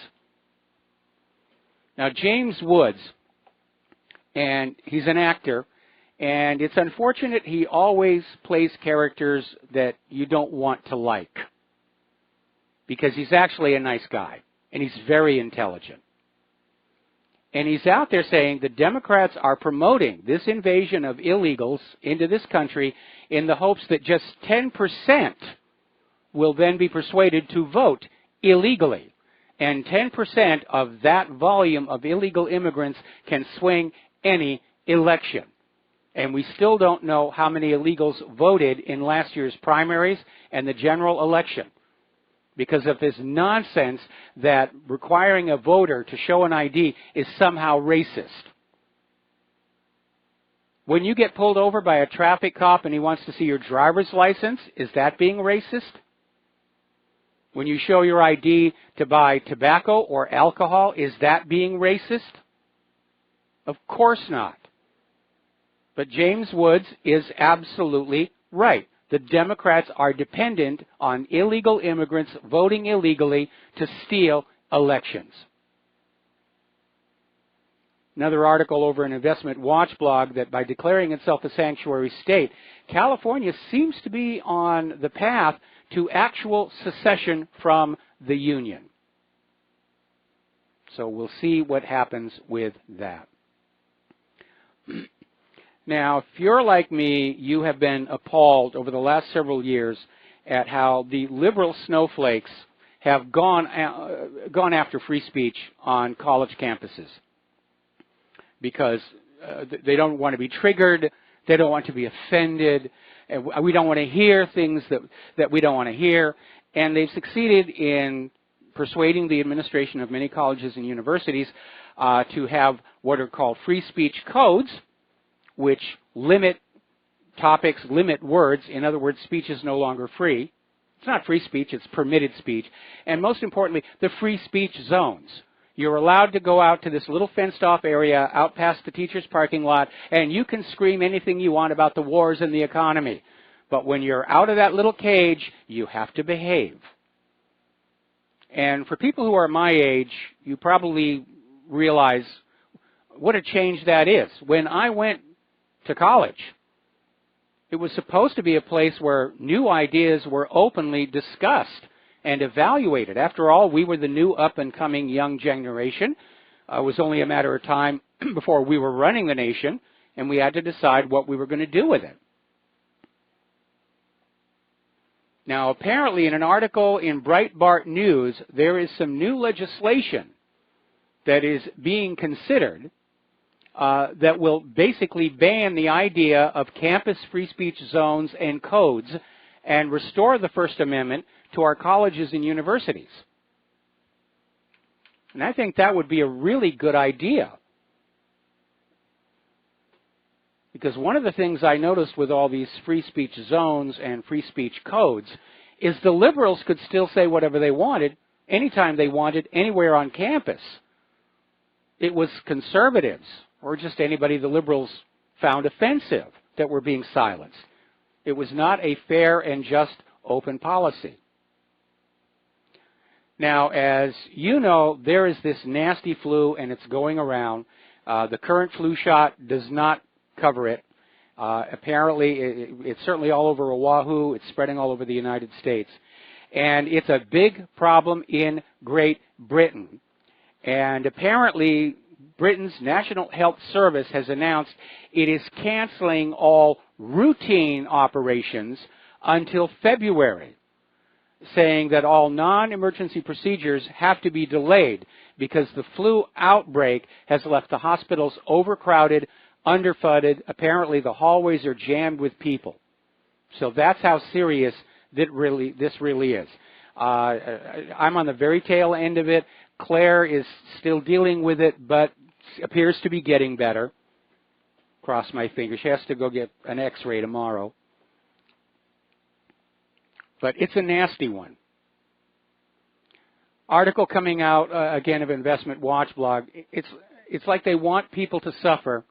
Now, James Woods, and he's an actor, and it's unfortunate he always plays characters that you don't want to like, because he's actually a nice guy, and he's very intelligent. And he's out there saying the Democrats are promoting this invasion of illegals into this country in the hopes that just 10% will then be persuaded to vote illegally. And 10% of that volume of illegal immigrants can swing any election. And we still don't know how many illegals voted in last year's primaries and the general election, because of this nonsense that requiring a voter to show an ID is somehow racist. When you get pulled over by a traffic cop and he wants to see your driver's license, is that being racist? When you show your ID to buy tobacco or alcohol, is that being racist? Of course not. But James Woods is absolutely right. The Democrats are dependent on illegal immigrants voting illegally to steal elections. Another article over an Investment Watch blog that by declaring itself a sanctuary state, California seems to be on the path to actual secession from the Union. So we'll see what happens with that. Now, if you're like me, you have been appalled over the last several years at how the liberal snowflakes have gone after free speech on college campuses, because they don't want to be triggered, they don't want to be offended, and we don't want to hear things that we don't want to hear, and they've succeeded in persuading the administration of many colleges and universities to have what are called free speech codes, which limit topics, limit words. In other words, speech is no longer free. It's not free speech, it's permitted speech. And most importantly, the free speech zones. You're allowed to go out to this little fenced-off area out past the teacher's parking lot, and you can scream anything you want about the wars and the economy. But when you're out of that little cage, you have to behave. And for people who are my age, you probably realize what a change that is. When I went to college, it was supposed to be a place where new ideas were openly discussed and evaluated. After all, we were the new up-and-coming young generation. It was only a matter of time before we were running the nation, and we had to decide what we were going to do with it. Now, apparently, in an article in Breitbart News, there is some new legislation that is being considered that will basically ban the idea of campus free speech zones and codes and restore the First Amendment to our colleges and universities. And I think that would be a really good idea. Because one of the things I noticed with all these free speech zones and free speech codes is the liberals could still say whatever they wanted, anytime they wanted, anywhere on campus. It was conservatives, or just anybody the liberals found offensive, that were being silenced. It was not a fair and just open policy. Now, as you know, there is this nasty flu, and it's going around. The current flu shot does not cover it. Apparently, it's certainly all over Oahu. It's spreading all over the United States. And it's a big problem in Great Britain. And apparently, Britain's National Health Service has announced it is canceling all routine operations until February, saying that all non-emergency procedures have to be delayed because the flu outbreak has left the hospitals overcrowded, underfunded. Apparently the hallways are jammed with people. So that's how serious this really is. I'm on the very tail end of it. Claire is still dealing with it, but appears to be getting better. Cross my fingers. She has to go get an x-ray tomorrow. But it's a nasty one. Article coming out, again, of Investment Watch blog. It's like they want people to suffer.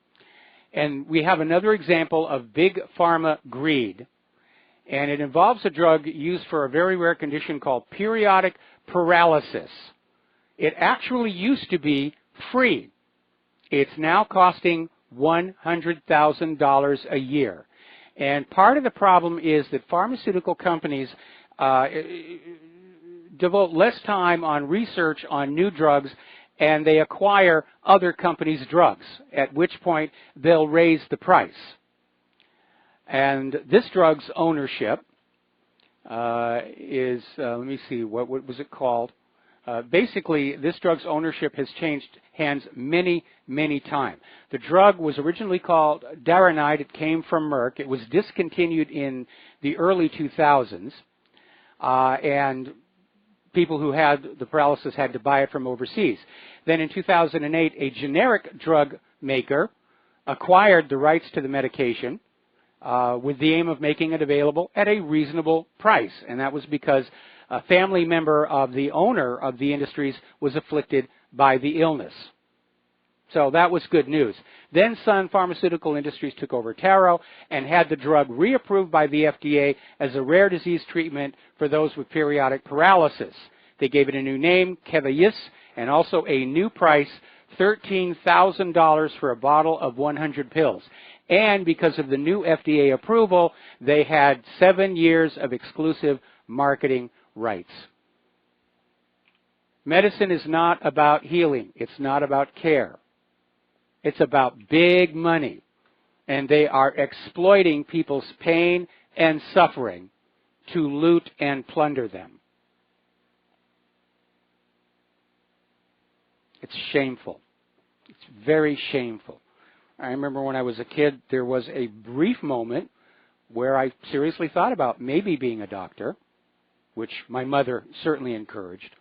And we have another example of big pharma greed. And it involves a drug used for a very rare condition called periodic paralysis. It actually used to be free. It's now costing $100,000 a year. And part of the problem is that pharmaceutical companies devote less time on research on new drugs, and they acquire other companies' drugs, at which point they'll raise the price. And this drug's ownership is, let me see, what was it called? Basically, this drug's ownership has changed hands many, many times. The drug was originally called Daranide. It came from Merck. It was discontinued in the early 2000s, and people who had the paralysis had to buy it from overseas. Then in 2008, a generic drug maker acquired the rights to the medication with the aim of making it available at a reasonable price, and that was because a family member of the owner of the industries was afflicted by the illness. So that was good news. Then Sun Pharmaceutical Industries took over Taro and had the drug reapproved by the FDA as a rare disease treatment for those with periodic paralysis. They gave it a new name, Kevayis, and also a new price, $13,000 for a bottle of 100 pills. And because of the new FDA approval, they had 7 years of exclusive marketing rights. Medicine is not about healing. It's not about care. It's about big money. And they are exploiting people's pain and suffering to loot and plunder them. It's shameful. It's very shameful. I remember when I was a kid, there was a brief moment where I seriously thought about maybe being a doctor, which my mother certainly encouraged,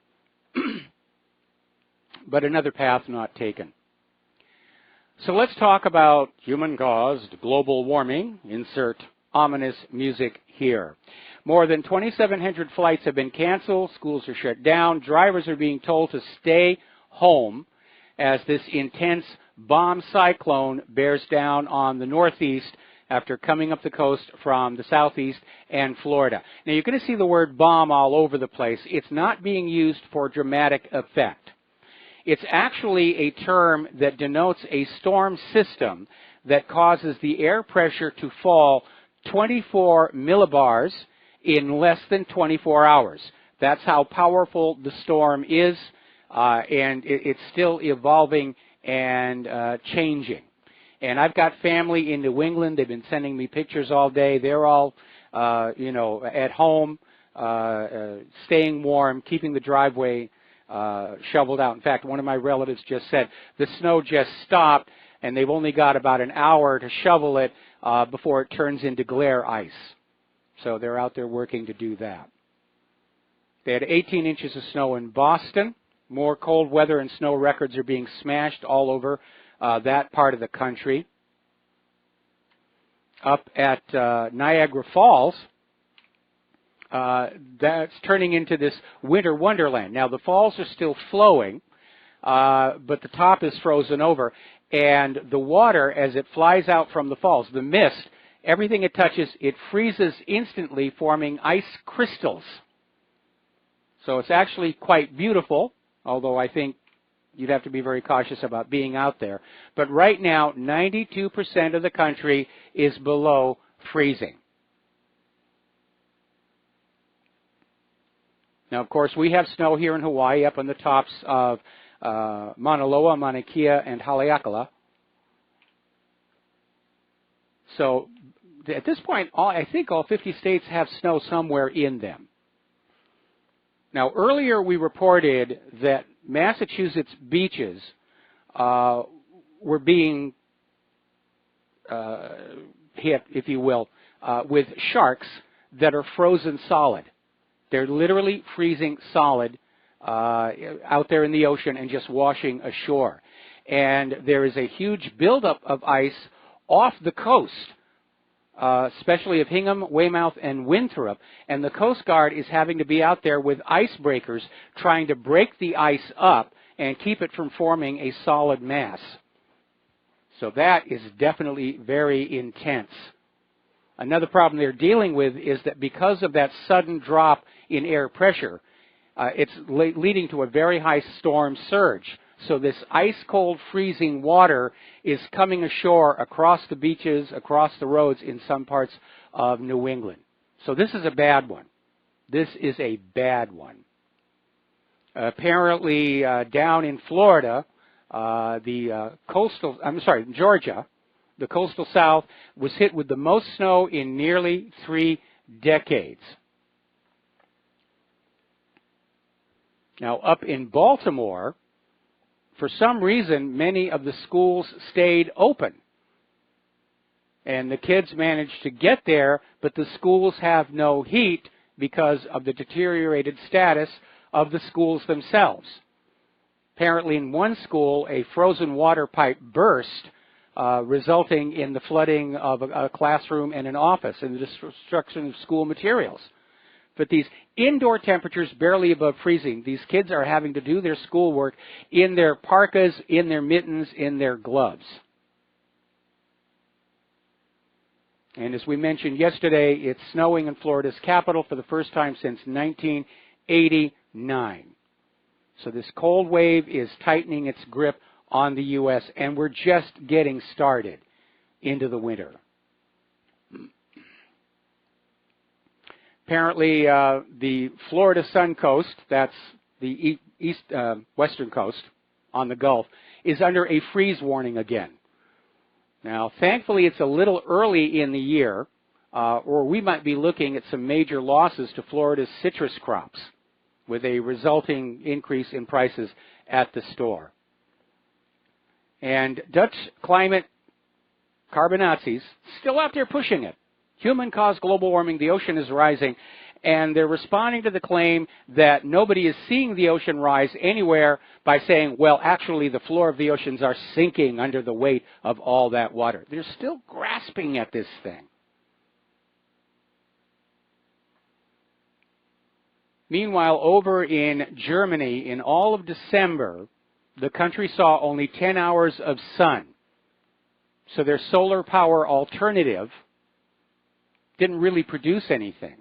but another path not taken. So let's talk about human-caused global warming. Insert ominous music here. More than 2,700 flights have been canceled. Schools are shut down. Drivers are being told to stay home as this intense bomb cyclone bears down on the northeast after coming up the coast from the southeast and Florida. Now, you're going to see the word bomb all over the place. It's not being used for dramatic effect. It's actually a term that denotes a storm system that causes the air pressure to fall 24 millibars in less than 24 hours. That's how powerful the storm is, and it's still evolving and changing. And I've got family in New England. They've been sending me pictures all day. They're all, at home, staying warm, keeping the driveway shoveled out. In fact, one of my relatives just said the snow just stopped, and they've only got about an hour to shovel it before it turns into glare ice. So they're out there working to do that. They had 18 inches of snow in Boston. More cold weather and snow records are being smashed all over that part of the country. Up at Niagara Falls, that's turning into this winter wonderland. Now, the falls are still flowing, but the top is frozen over. And the water, as it flies out from the falls, the mist, everything it touches, it freezes instantly, forming ice crystals. So it's actually quite beautiful, although I think you'd have to be very cautious about being out there. But right now, 92% of the country is below freezing. Now, of course, we have snow here in Hawaii up on the tops of Mauna Loa, Mauna Kea, and Haleakala. So at this point, I think all 50 states have snow somewhere in them. Now, earlier we reported that Massachusetts beaches were being hit, if you will, with sharks that are frozen solid. They're literally freezing solid out there in the ocean and just washing ashore. And there is a huge buildup of ice off the coast, especially of Hingham, Weymouth, and Winthrop. And the Coast Guard is having to be out there with icebreakers trying to break the ice up and keep it from forming a solid mass. So that is definitely very intense. Another problem they're dealing with is that because of that sudden drop in air pressure, it's leading to a very high storm surge. So this ice-cold freezing water is coming ashore across the beaches, across the roads in some parts of New England. So this is a bad one. This is a bad one. Apparently down in Florida, Georgia, the coastal South was hit with the most snow in nearly 3 decades. Now, up in Baltimore, for some reason, many of the schools stayed open. And the kids managed to get there, but the schools have no heat because of the deteriorated status of the schools themselves. Apparently, in one school, a frozen water pipe burst, resulting in the flooding of a classroom and an office and the destruction of school materials. But these indoor temperatures barely above freezing, these kids are having to do their schoolwork in their parkas, in their mittens, in their gloves. And as we mentioned yesterday, it's snowing in Florida's capital for the first time since 1989. So this cold wave is tightening its grip on the U.S., and we're just getting started into the winter. Apparently, the Florida Sun Coast, that's the western coast on the Gulf, is under a freeze warning again. Now, thankfully, it's a little early in the year, or we might be looking at some major losses to Florida's citrus crops with a resulting increase in prices at the store. And Dutch climate carbonazis still out there pushing it. Human-caused global warming, the ocean is rising, and they're responding to the claim that nobody is seeing the ocean rise anywhere by saying, well, actually the floor of the oceans are sinking under the weight of all that water. They're still grasping at this thing. Meanwhile, over in Germany, in all of December, the country saw only 10 hours of sun. So their solar power alternative didn't really produce anything.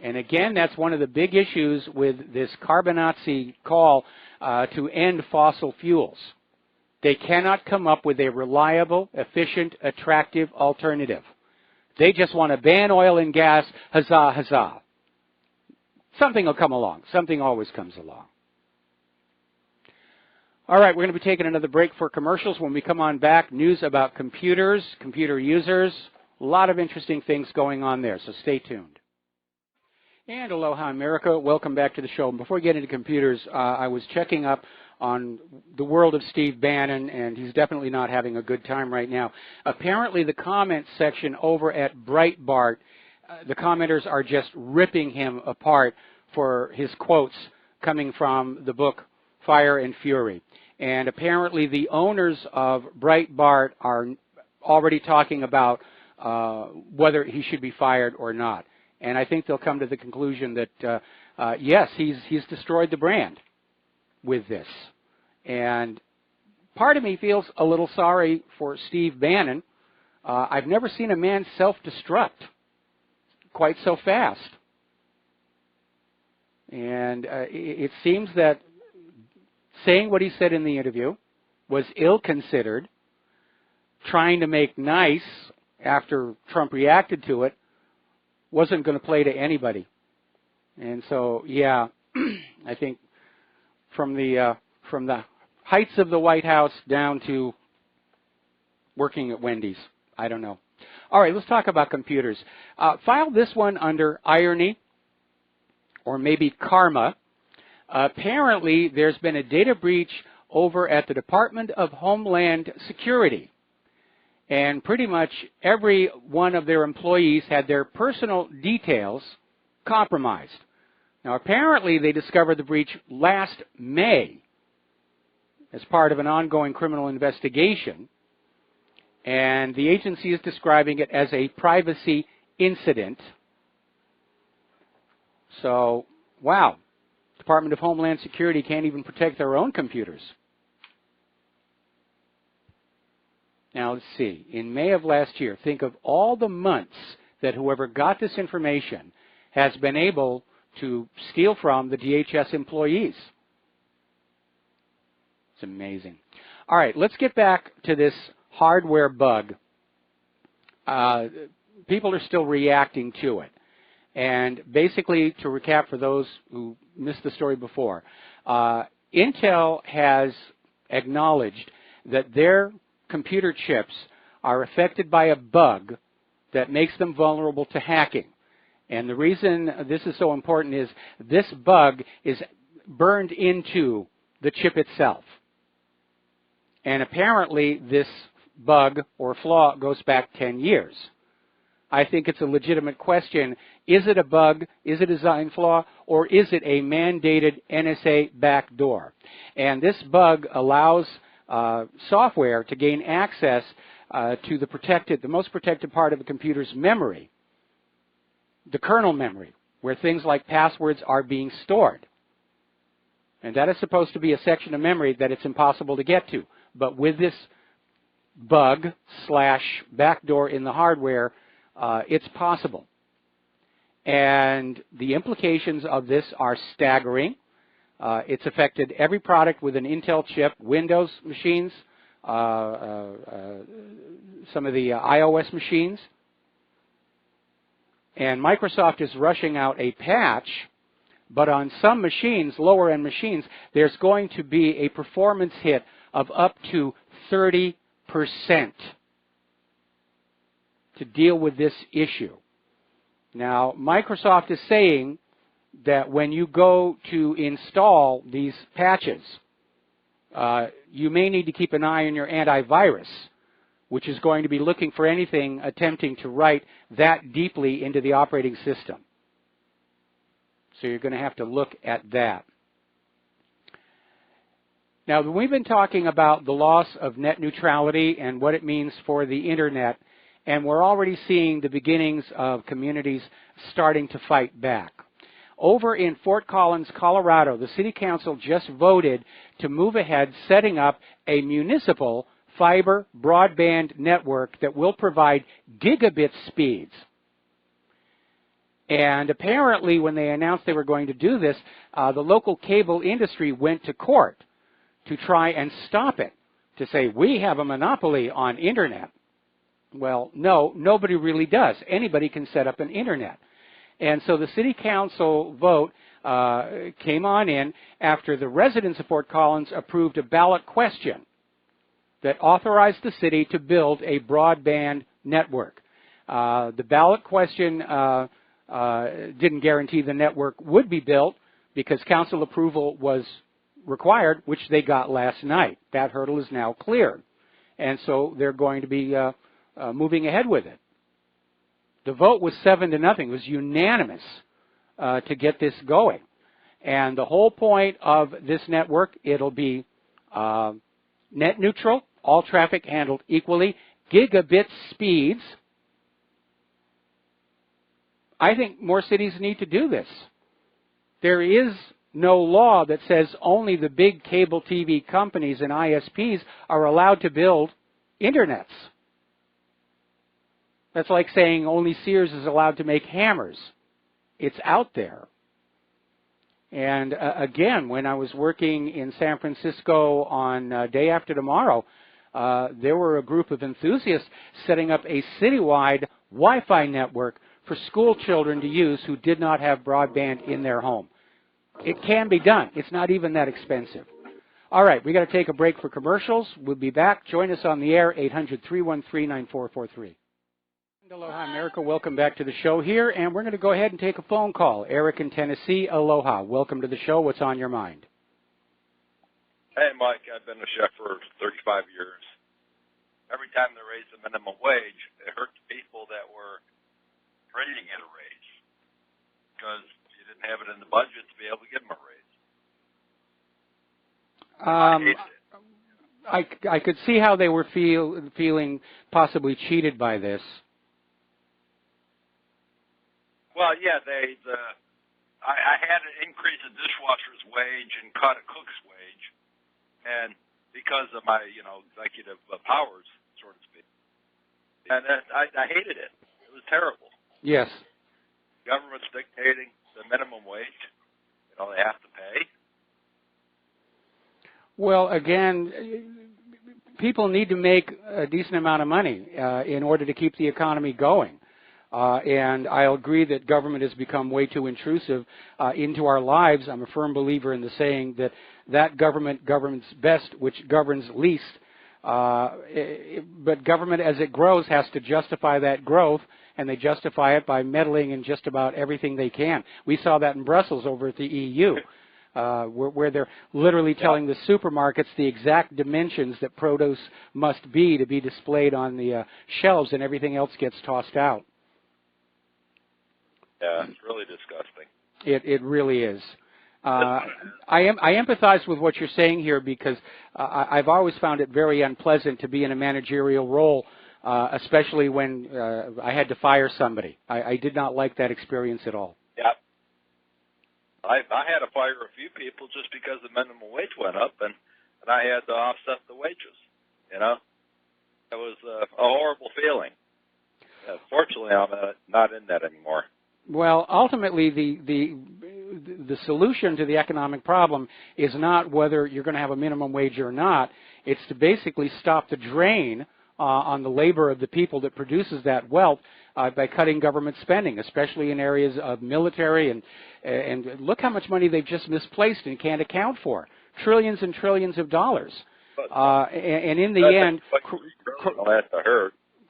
And again, that's one of the big issues with this Carbonazi call to end fossil fuels. They cannot come up with a reliable, efficient, attractive alternative. They just want to ban oil and gas, huzzah, huzzah. Something will come along. Something always comes along. All right, we're going to be taking another break for commercials. When we come on back, news about computers, computer users, a lot of interesting things going on there, so stay tuned. And aloha, America. Welcome back to the show. Before we get into computers, I was checking up on the world of Steve Bannon, and he's definitely not having a good time right now. Apparently, the comment section over at Breitbart, the commenters are just ripping him apart for his quotes coming from the book Fire and Fury. And apparently the owners of Breitbart are already talking about whether he should be fired or not. And I think they'll come to the conclusion that, yes, he's destroyed the brand with this. And part of me feels a little sorry for Steve Bannon. I've never seen a man self-destruct quite so fast. And it seems that saying what he said in the interview was ill-considered. Trying to make nice after Trump reacted to it wasn't going to play to anybody. And so, yeah, I think from the heights of the White House down to working at Wendy's, I don't know. All right, let's talk about computers. File this one under irony or maybe karma. Apparently, there's been a data breach over at the Department of Homeland Security. and pretty much every one of their employees had their personal details compromised. Now, apparently, they discovered the breach last May as part of an ongoing criminal investigation, and the agency is describing it as a privacy incident. So, wow, Department of Homeland Security can't even protect their own computers. Now, let's see. In May of last year, think of all the months that whoever got this information has been able to steal from the DHS employees. It's amazing. All right, let's get back to this hardware bug. People are still reacting to it. And basically, to recap for those who missed the story before, Intel has acknowledged that their computer chips are affected by a bug that makes them vulnerable to hacking. And the reason this is so important is this bug is burned into the chip itself. And apparently this bug or flaw goes back 10 years. I think it's a legitimate question. Is it a bug? Is it a design flaw? Or is it a mandated NSA backdoor? And this bug allows software to gain access to the most protected part of a computer's memory, the kernel memory, where things like passwords are being stored. And that is supposed to be a section of memory that it's impossible to get to. But with this bug/backdoor in the hardware, it's possible. And the implications of this are staggering. It's affected every product with an Intel chip, Windows machines, some of the iOS machines. And Microsoft is rushing out a patch, but on some machines, lower-end machines, there's going to be a performance hit of up to 30% to deal with this issue. Now, Microsoft is saying that when you go to install these patches, you may need to keep an eye on your antivirus, which is going to be looking for anything attempting to write that deeply into the operating system. So you're going to have to look at that. Now, we've been talking about the loss of net neutrality and what it means for the Internet, and we're already seeing the beginnings of communities starting to fight back. Over in Fort Collins, Colorado, the City Council just voted to move ahead setting up a municipal fiber broadband network that will provide gigabit speeds. And apparently, when they announced they were going to do this, the local cable industry went to court to try and stop it, to say, we have a monopoly on Internet. Well, no, nobody really does. Anybody can set up an Internet. And so the City Council vote came on in after the residents of Fort Collins approved a ballot question that authorized the city to build a broadband network. The ballot question didn't guarantee the network would be built because council approval was required, which they got last night. That hurdle is now cleared. And so they're going to be moving ahead with it. The vote was 7-0. It was unanimous to get this going. And the whole point of this network, it'll be net neutral, all traffic handled equally, gigabit speeds. I think more cities need to do this. There is no law that says only the big cable TV companies and ISPs are allowed to build internets. That's like saying only Sears is allowed to make hammers. It's out there. And again, when I was working in San Francisco on Day After Tomorrow, there were a group of enthusiasts setting up a citywide Wi-Fi network for school children to use who did not have broadband in their home. It can be done. It's not even that expensive. All right, we got to take a break for commercials. We'll be back. Join us on the air, 800-313-9443. Aloha, America. Welcome back to the show here, and we're going to go ahead and take a phone call. Eric in Tennessee, aloha. Welcome to the show. What's on your mind? Hey, Mike. I've been a chef for 35 years. every time they raised the minimum wage, it hurt the people that were ready to get a raise because you didn't have it in the budget to be able to give them a raise. I could see how they were feeling possibly cheated by this. Well, yeah, I had to increase a dishwasher's wage and cut a cook's wage, and because of my, executive powers, so to speak. And I hated it. It was terrible. Yes. Government's dictating the minimum wage. They have to pay. Well, again, people need to make a decent amount of money in order to keep the economy going. And I'll agree that government has become way too intrusive into our lives. I'm a firm believer in the saying that government governs best, which governs least. But government, as it grows, has to justify that growth, and they justify it by meddling in just about everything they can. We saw that in Brussels over at the EU, where they're literally telling the supermarkets the exact dimensions that produce must be to be displayed on the shelves, and everything else gets tossed out. Yeah, it's really disgusting. It really is. I empathize with what you're saying here because I've always found it very unpleasant to be in a managerial role, especially when I had to fire somebody. I did not like that experience at all. Yeah. I had to fire a few people just because the minimum wage went up, and I had to offset the wages. It was a horrible feeling. Fortunately, I'm not in that anymore. Well, ultimately, the solution to the economic problem is not whether you're going to have a minimum wage or not. It's to basically stop the drain on the labor of the people that produces that wealth by cutting government spending, especially in areas of military. And look how much money they've just misplaced and can't account for. Trillions and trillions of dollars. And in the end,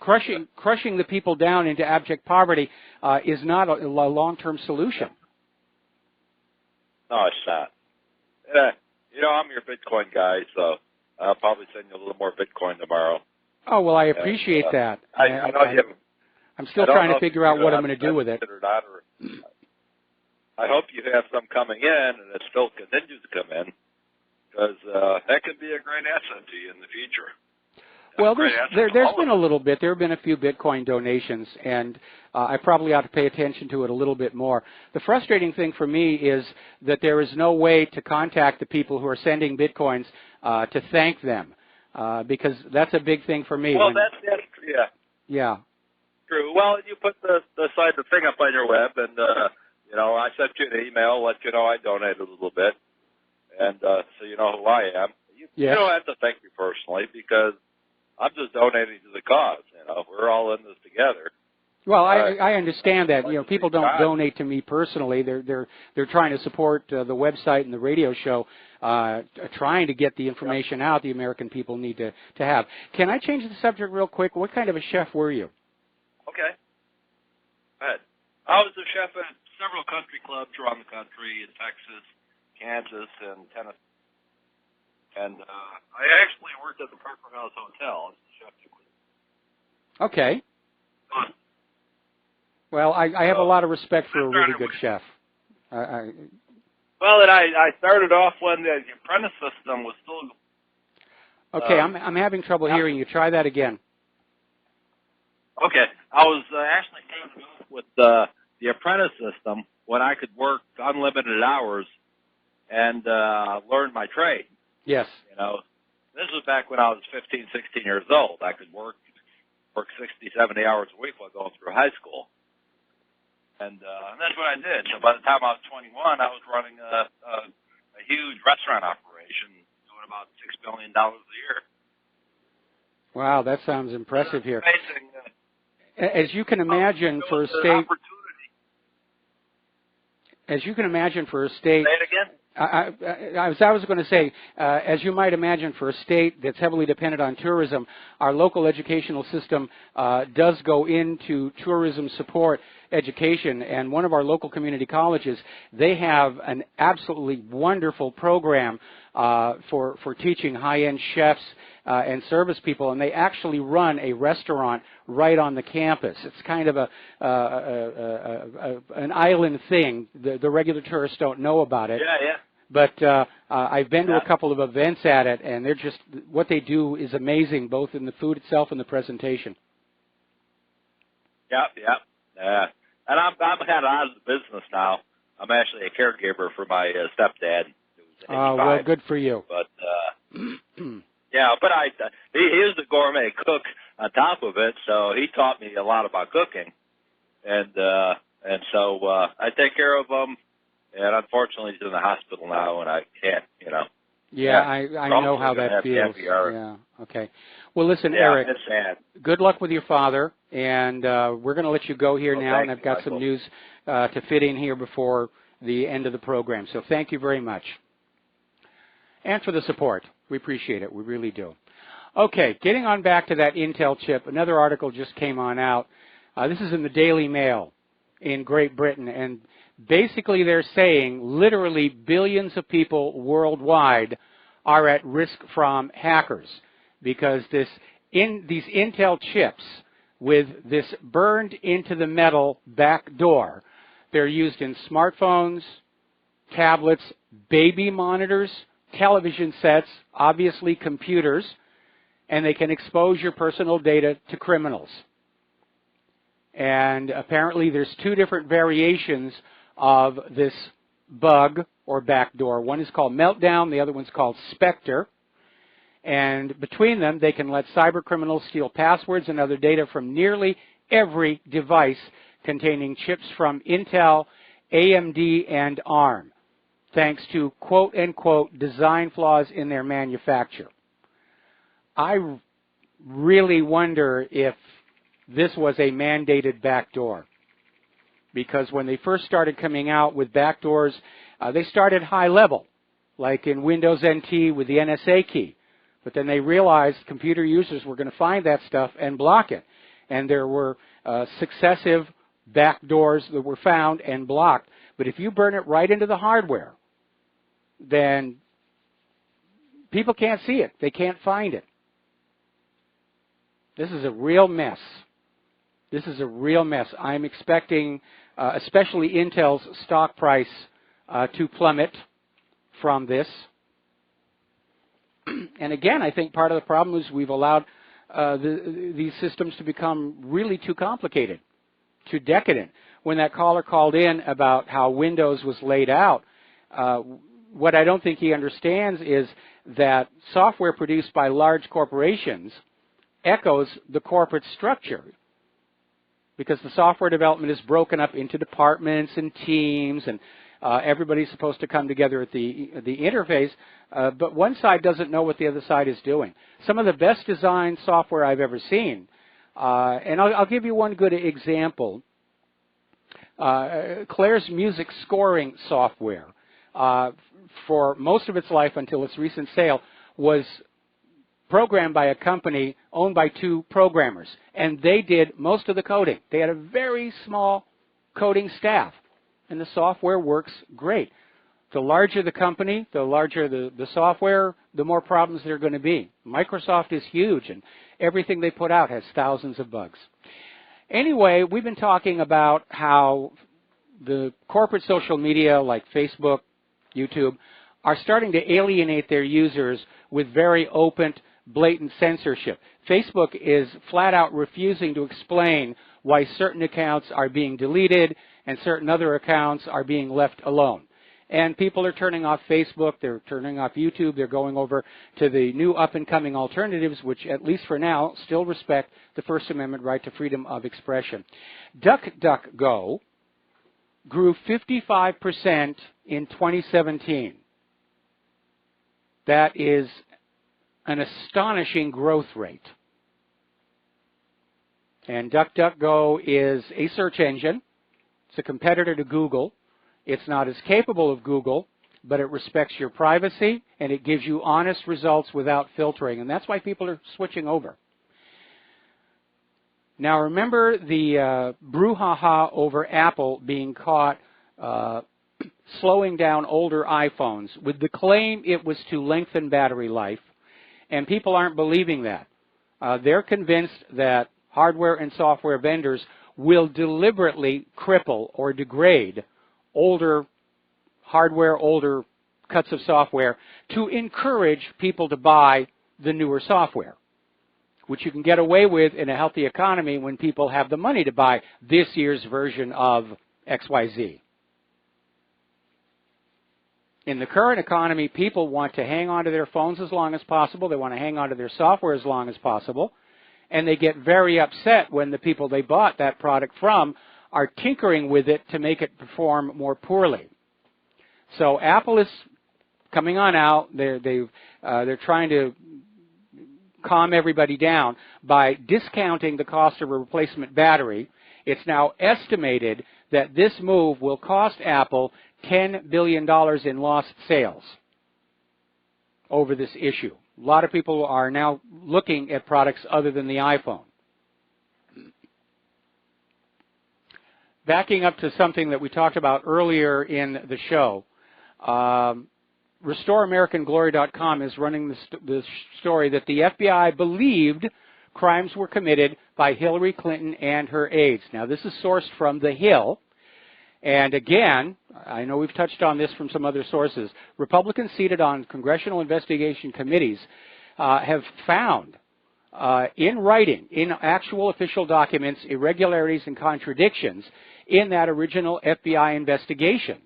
crushing the people down into abject poverty is not a long-term solution. No, it's not. I'm your Bitcoin guy, so I'll probably send you a little more Bitcoin tomorrow. Oh, well, I appreciate that. I'm still trying to figure out what I'm going to do with it. I hope you have some coming in, and it still continues to come in, because that could be a great asset to you in the future. Well, there's been a little bit. There have been a few Bitcoin donations, and I probably ought to pay attention to it a little bit more. The frustrating thing for me is that there is no way to contact the people who are sending Bitcoins to thank them, because that's a big thing for me. Well, that's yeah. Yeah. True. Well, you put the thing up on your web, and I sent you an email, let you know I donated a little bit, and so you know who I am. You don't have to thank me personally, because I'm just donating to the cause. We're all in this together. Well, I understand that. People don't donate to me personally. They're trying to support the website and the radio show, trying to get the information out the American people need to have. Can I change the subject real quick? What kind of a chef were you? Okay. Go ahead. I was a chef at several country clubs around the country in Texas, Kansas, and Tennessee. And I actually worked at the Parker House Hotel as the chef. Okay. Well, I have a lot of respect for a really good chef. Well, I started off when the apprentice system was still. Okay, I'm having trouble hearing you. Try that again. Okay, I was actually started off with the apprentice system when I could work unlimited hours and learn my trade. Yes. This was back when I was 15, 16 years old. I could work 60, 70 hours a week while going through high school. And that's what I did. So by the time I was 21, I was running a huge restaurant operation, doing about $6 billion a year. Wow, that sounds impressive here. Amazing. As you can imagine, for a state. As you can imagine, for a state. Say it again. I was going to say, as you might imagine, for a state that's heavily dependent on tourism, our local educational system does go into tourism support education. And one of our local community colleges, they have an absolutely wonderful program for teaching high-end chefs and service people, and they actually run a restaurant right on the campus. It's kind of an island thing. The regular tourists don't know about it. Yeah, yeah. But I've been to a couple of events at it, and they're just, what they do is amazing, both in the food itself and the presentation. Yep. And I'm kind of out of the business now. I'm actually a caregiver for my stepdad. Oh, well, good for you. But yeah, but he is a gourmet cook on top of it, so he taught me a lot about cooking, and so I take care of him. And unfortunately, he's in the hospital now, and I can't, Yeah, I know how that feels. Yeah. Okay. Well, listen, Eric. It's sad. Good luck with your father, and we're going to let you go here now. And I've got some news to fit in here before the end of the program. So thank you very much, and for the support. We appreciate it. We really do. Okay, getting on back to that Intel chip. Another article just came on out. This is in the Daily Mail in Great Britain, and basically they're saying literally billions of people worldwide are at risk from hackers because these Intel chips with this burned into the metal back door, they're used in smartphones, tablets, baby monitors, television sets, obviously computers, and they can expose your personal data to criminals. And apparently there's two different variations of this bug or backdoor. One is called Meltdown, the other one's called Spectre. And between them, they can let cyber criminals steal passwords and other data from nearly every device containing chips from Intel, AMD, and ARM, thanks to quote-unquote design flaws in their manufacture. I really wonder if this was a mandated backdoor, because when they first started coming out with backdoors, they started high level, like in Windows NT with the NSA key. But then they realized computer users were going to find that stuff and block it. And there were successive backdoors that were found and blocked. But if you burn it right into the hardware, then people can't see it. They can't find it. This is a real mess. This is a real mess. I'm expecting, especially Intel's stock price, to plummet from this. And again, I think part of the problem is we've allowed these systems to become really too complicated, too decadent. When that caller called in about how Windows was laid out, what I don't think he understands is that software produced by large corporations echoes the corporate structure, because the software development is broken up into departments and teams, and everybody's supposed to come together at the interface, but one side doesn't know what the other side is doing. Some of the best designed software I've ever seen, and I'll give you one good example. Claire's music scoring software, for most of its life until its recent sale, was programmed by a company owned by two programmers, and they did most of the coding. They had a very small coding staff, and the software works great. The larger the company, the larger the software, the more problems there are going to be. Microsoft is huge, and everything they put out has thousands of bugs. Anyway, we've been talking about how the corporate social media like Facebook, YouTube, are starting to alienate their users with very open, blatant censorship. Facebook is flat out refusing to explain why certain accounts are being deleted and certain other accounts are being left alone. And people are turning off Facebook, they're turning off YouTube, they're going over to the new up-and-coming alternatives, which, at least for now, still respect the First Amendment right to freedom of expression. DuckDuckGo grew 55% in 2017. That is an astonishing growth rate. And DuckDuckGo is a search engine. It's a competitor to Google. It's not as capable of Google, but it respects your privacy, and it gives you honest results without filtering. And that's why people are switching over. Now, remember the brouhaha over Apple being caught slowing down older iPhones with the claim it was to lengthen battery life. And people aren't believing that. They're convinced that hardware and software vendors will deliberately cripple or degrade older hardware, older cuts of software to encourage people to buy the newer software, which you can get away with in a healthy economy when people have the money to buy this year's version of XYZ. In the current economy, people want to hang on to their phones as long as possible. They want to hang on to their software as long as possible. And they get very upset when the people they bought that product from are tinkering with it to make it perform more poorly. So Apple is coming on out. They're trying to calm everybody down by discounting the cost of a replacement battery. It's now estimated that this move will cost Apple $10 billion in lost sales over this issue. A lot of people are now looking at products other than the iPhone. Backing up to something that we talked about earlier in the show, RestoreAmericanGlory.com is running the story that the FBI believed crimes were committed by Hillary Clinton and her aides. Now, this is sourced from The Hill. And again, I know we've touched on this from some other sources. Republicans seated on congressional investigation committees have found in writing, in actual official documents, irregularities and contradictions in that original FBI investigation.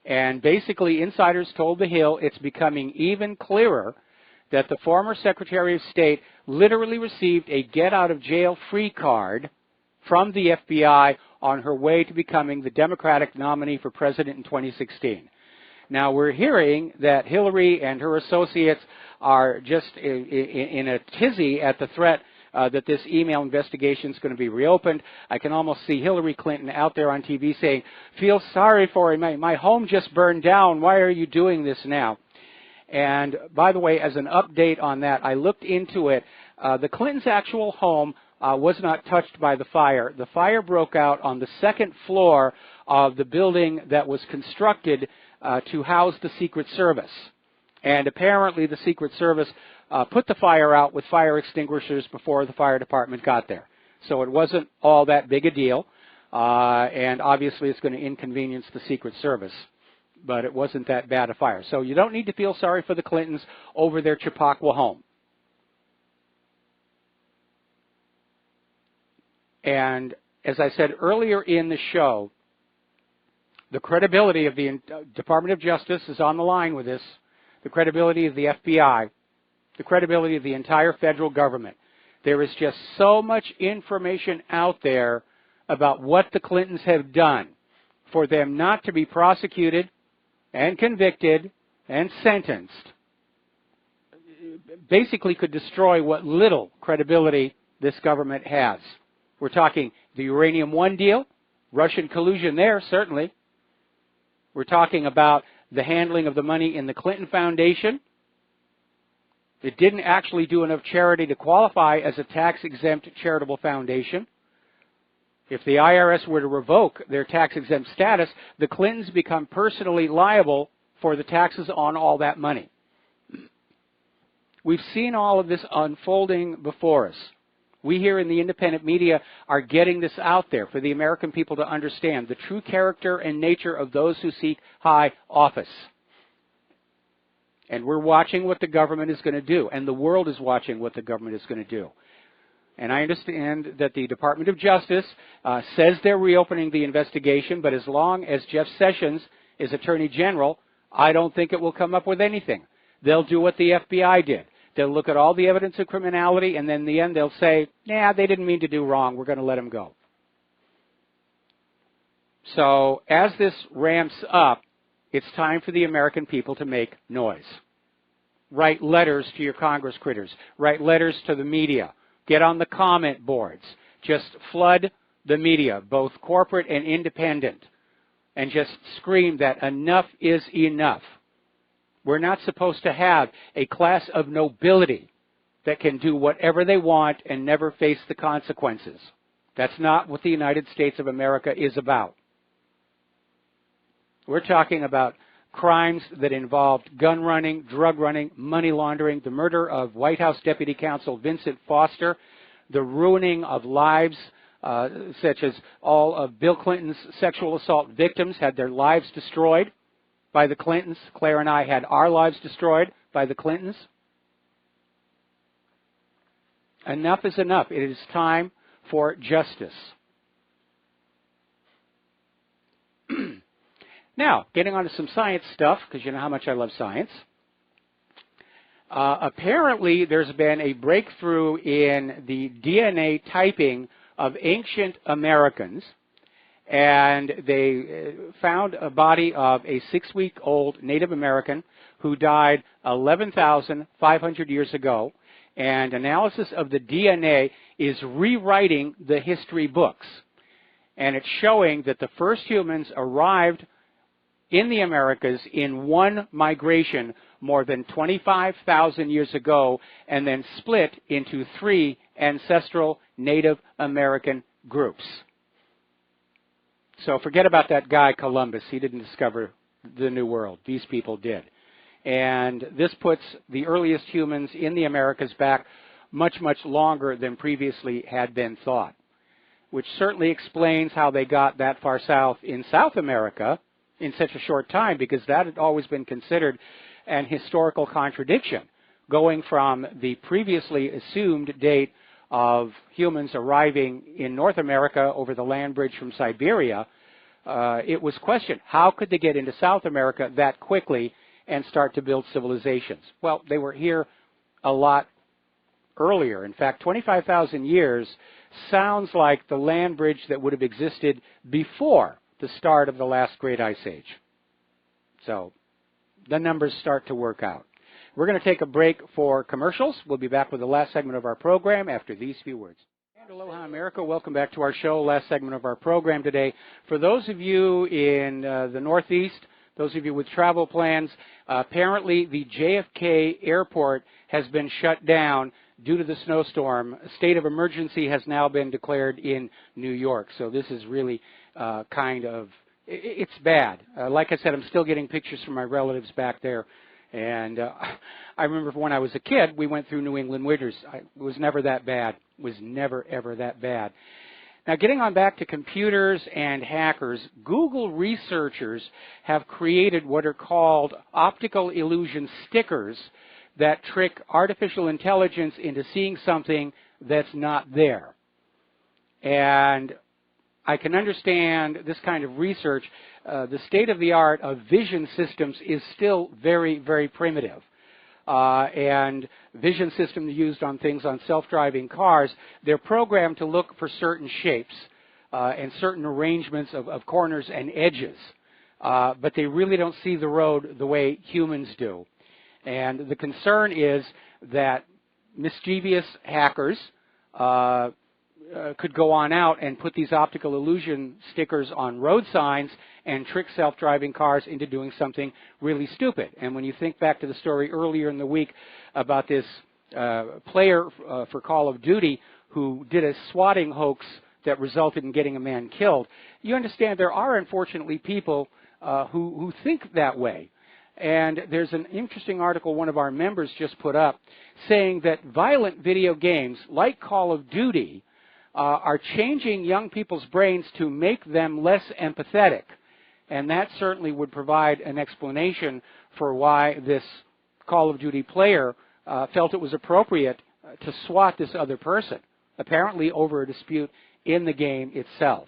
And basically, insiders told The Hill it's becoming even clearer that the former Secretary of State literally received a get-out-of-jail-free card from the FBI on her way to becoming the Democratic nominee for president in 2016. Now, we're hearing that Hillary and her associates are just in a tizzy at the threat that this email investigation is going to be reopened. I can almost see Hillary Clinton out there on TV saying, "Feel sorry for me. My home just burned down. Why are you doing this now?" And by the way, as an update on that, I looked into it. The Clintons' actual home was not touched by the fire. The fire broke out on the second floor of the building that was constructed to house the Secret Service. And apparently the Secret Service put the fire out with fire extinguishers before the fire department got there. So it wasn't all that big a deal. And obviously it's going to inconvenience the Secret Service. But it wasn't that bad a fire. So you don't need to feel sorry for the Clintons over their Chappaqua home. And as I said earlier in the show, the credibility of the Department of Justice is on the line with this, the credibility of the FBI, the credibility of the entire federal government. There is just so much information out there about what the Clintons have done for them not to be prosecuted and convicted and sentenced. Basically could destroy what little credibility this government has. We're talking the Uranium One deal, Russian collusion there, certainly. We're talking about the handling of the money in the Clinton Foundation. It didn't actually do enough charity to qualify as a tax-exempt charitable foundation. If the IRS were to revoke their tax-exempt status, the Clintons become personally liable for the taxes on all that money. We've seen all of this unfolding before us. We here in the independent media are getting this out there for the American people to understand the true character and nature of those who seek high office. And we're watching what the government is going to do, and the world is watching what the government is going to do. And I understand that the Department of Justice says they're reopening the investigation, but as long as Jeff Sessions is Attorney General, I don't think it will come up with anything. They'll do what the FBI did. They'll look at all the evidence of criminality, and then in the end they'll say, nah, they didn't mean to do wrong. We're going to let them go. So as this ramps up, it's time for the American people to make noise. Write letters to your Congress critters. Write letters to the media. Get on the comment boards. Just flood the media, both corporate and independent, and just scream that enough is enough. We're not supposed to have a class of nobility that can do whatever they want and never face the consequences. That's not what the United States of America is about. We're talking about crimes that involved gun running, drug running, money laundering, the murder of White House Deputy Counsel Vincent Foster, the ruining of lives, such as all of Bill Clinton's sexual assault victims had their lives destroyed by the Clintons. Claire and I had our lives destroyed by the Clintons. Enough is enough. It is time for justice. Now, getting on to some science stuff, because you know how much I love science. Apparently, there's been a breakthrough in the DNA typing of ancient Americans, and they found a body of a 6-week-old Native American who died 11,500 years ago, and analysis of the DNA is rewriting the history books. And it's showing that the first humans arrived in the Americas in one migration more than 25,000 years ago, and then split into 3 ancestral Native American groups. So forget about that guy Columbus. He didn't discover the New World. These people did. And this puts the earliest humans in the Americas back much, much longer than previously had been thought, which certainly explains how they got that far south in South America in such a short time, because that had always been considered an historical contradiction, going from the previously assumed date of humans arriving in North America over the land bridge from Siberia. It was questioned, how could they get into South America that quickly and start to build civilizations? Well, they were here a lot earlier. In fact, 25,000 years sounds like the land bridge that would have existed before the start of the last great ice age. So the numbers start to work out. We're going to take a break for commercials. We'll be back with the last segment of our program after these few words. And aloha, America. Welcome back to our show, last segment of our program today. For those of you in the Northeast, those of you with travel plans, apparently the JFK airport has been shut down due to the snowstorm. A state of emergency has now been declared in New York. So this is really it's bad. Like I said, I'm still getting pictures from my relatives back there. And I remember when I was a kid, we went through New England winters. It was never that bad. It was never, ever that bad. Now, getting on back to computers and hackers, Google researchers have created what are called optical illusion stickers that trick artificial intelligence into seeing something that's not there. And I can understand this kind of research. The state-of-the-art of vision systems is still very, very primitive. And vision systems used on things on self-driving cars, they're programmed to look for certain shapes and certain arrangements of corners and edges. But they really don't see the road the way humans do. And the concern is that mischievous hackers could go on out and put these optical illusion stickers on road signs and trick self-driving cars into doing something really stupid. And when you think back to the story earlier in the week about this player for Call of Duty who did a swatting hoax that resulted in getting a man killed, you understand there are unfortunately people who think that way. And there's an interesting article one of our members just put up saying that violent video games like Call of Duty are changing young people's brains to make them less empathetic. And that certainly would provide an explanation for why this Call of Duty player felt it was appropriate to swat this other person, apparently over a dispute in the game itself.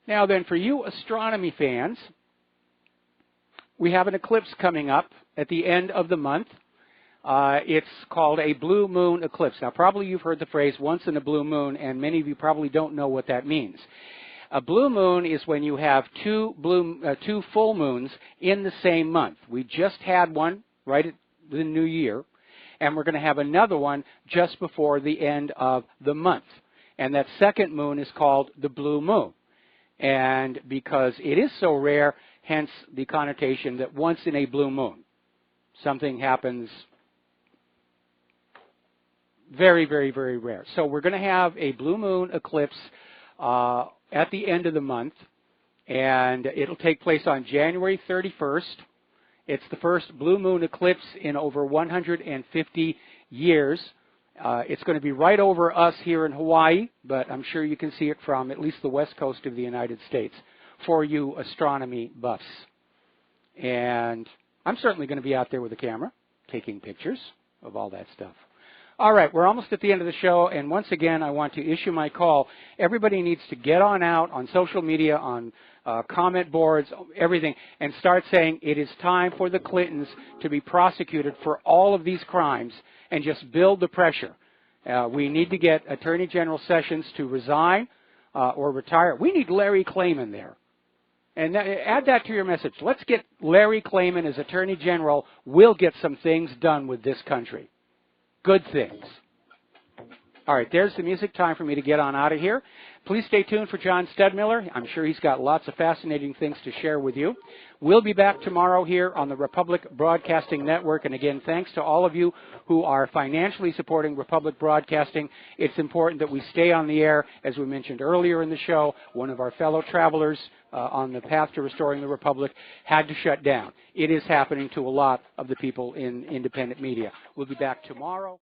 Now then, for you astronomy fans, we have an eclipse coming up at the end of the month. It's called a blue moon eclipse. Now, probably you've heard the phrase once in a blue moon, and many of you probably don't know what that means. A blue moon is when you have two full moons in the same month. We just had one right at the new year, and we're going to have another one just before the end of the month. And that second moon is called the blue moon. And because it is so rare, hence the connotation that once in a blue moon, something happens very, very, very rare. So we're going to have a blue moon eclipse at the end of the month. and it'll take place on January 31st. It's the first blue moon eclipse in over 150 years. It's going to be right over us here in Hawaii, but I'm sure you can see it from at least the west coast of the United States for you astronomy buffs. And I'm certainly going to be out there with a camera taking pictures of all that stuff. All right, we're almost at the end of the show, and once again, I want to issue my call. Everybody needs to get on out on social media, on comment boards, everything, and start saying it is time for the Clintons to be prosecuted for all of these crimes and just build the pressure. We need to get Attorney General Sessions to resign or retire. We need Larry Klayman there. And add that to your message. Let's get Larry Klayman as Attorney General. We'll get some things done with this country. Good things. All right, there's the music. Time for me to get on out of here. Please stay tuned for John Stedmiller. I'm sure he's got lots of fascinating things to share with you. We'll be back tomorrow here on the Republic Broadcasting Network. And again, thanks to all of you who are financially supporting Republic Broadcasting. It's important that we stay on the air. As we mentioned earlier in the show, one of our fellow travelers on the path to restoring the Republic had to shut down. It is happening to a lot of the people in independent media. We'll be back tomorrow.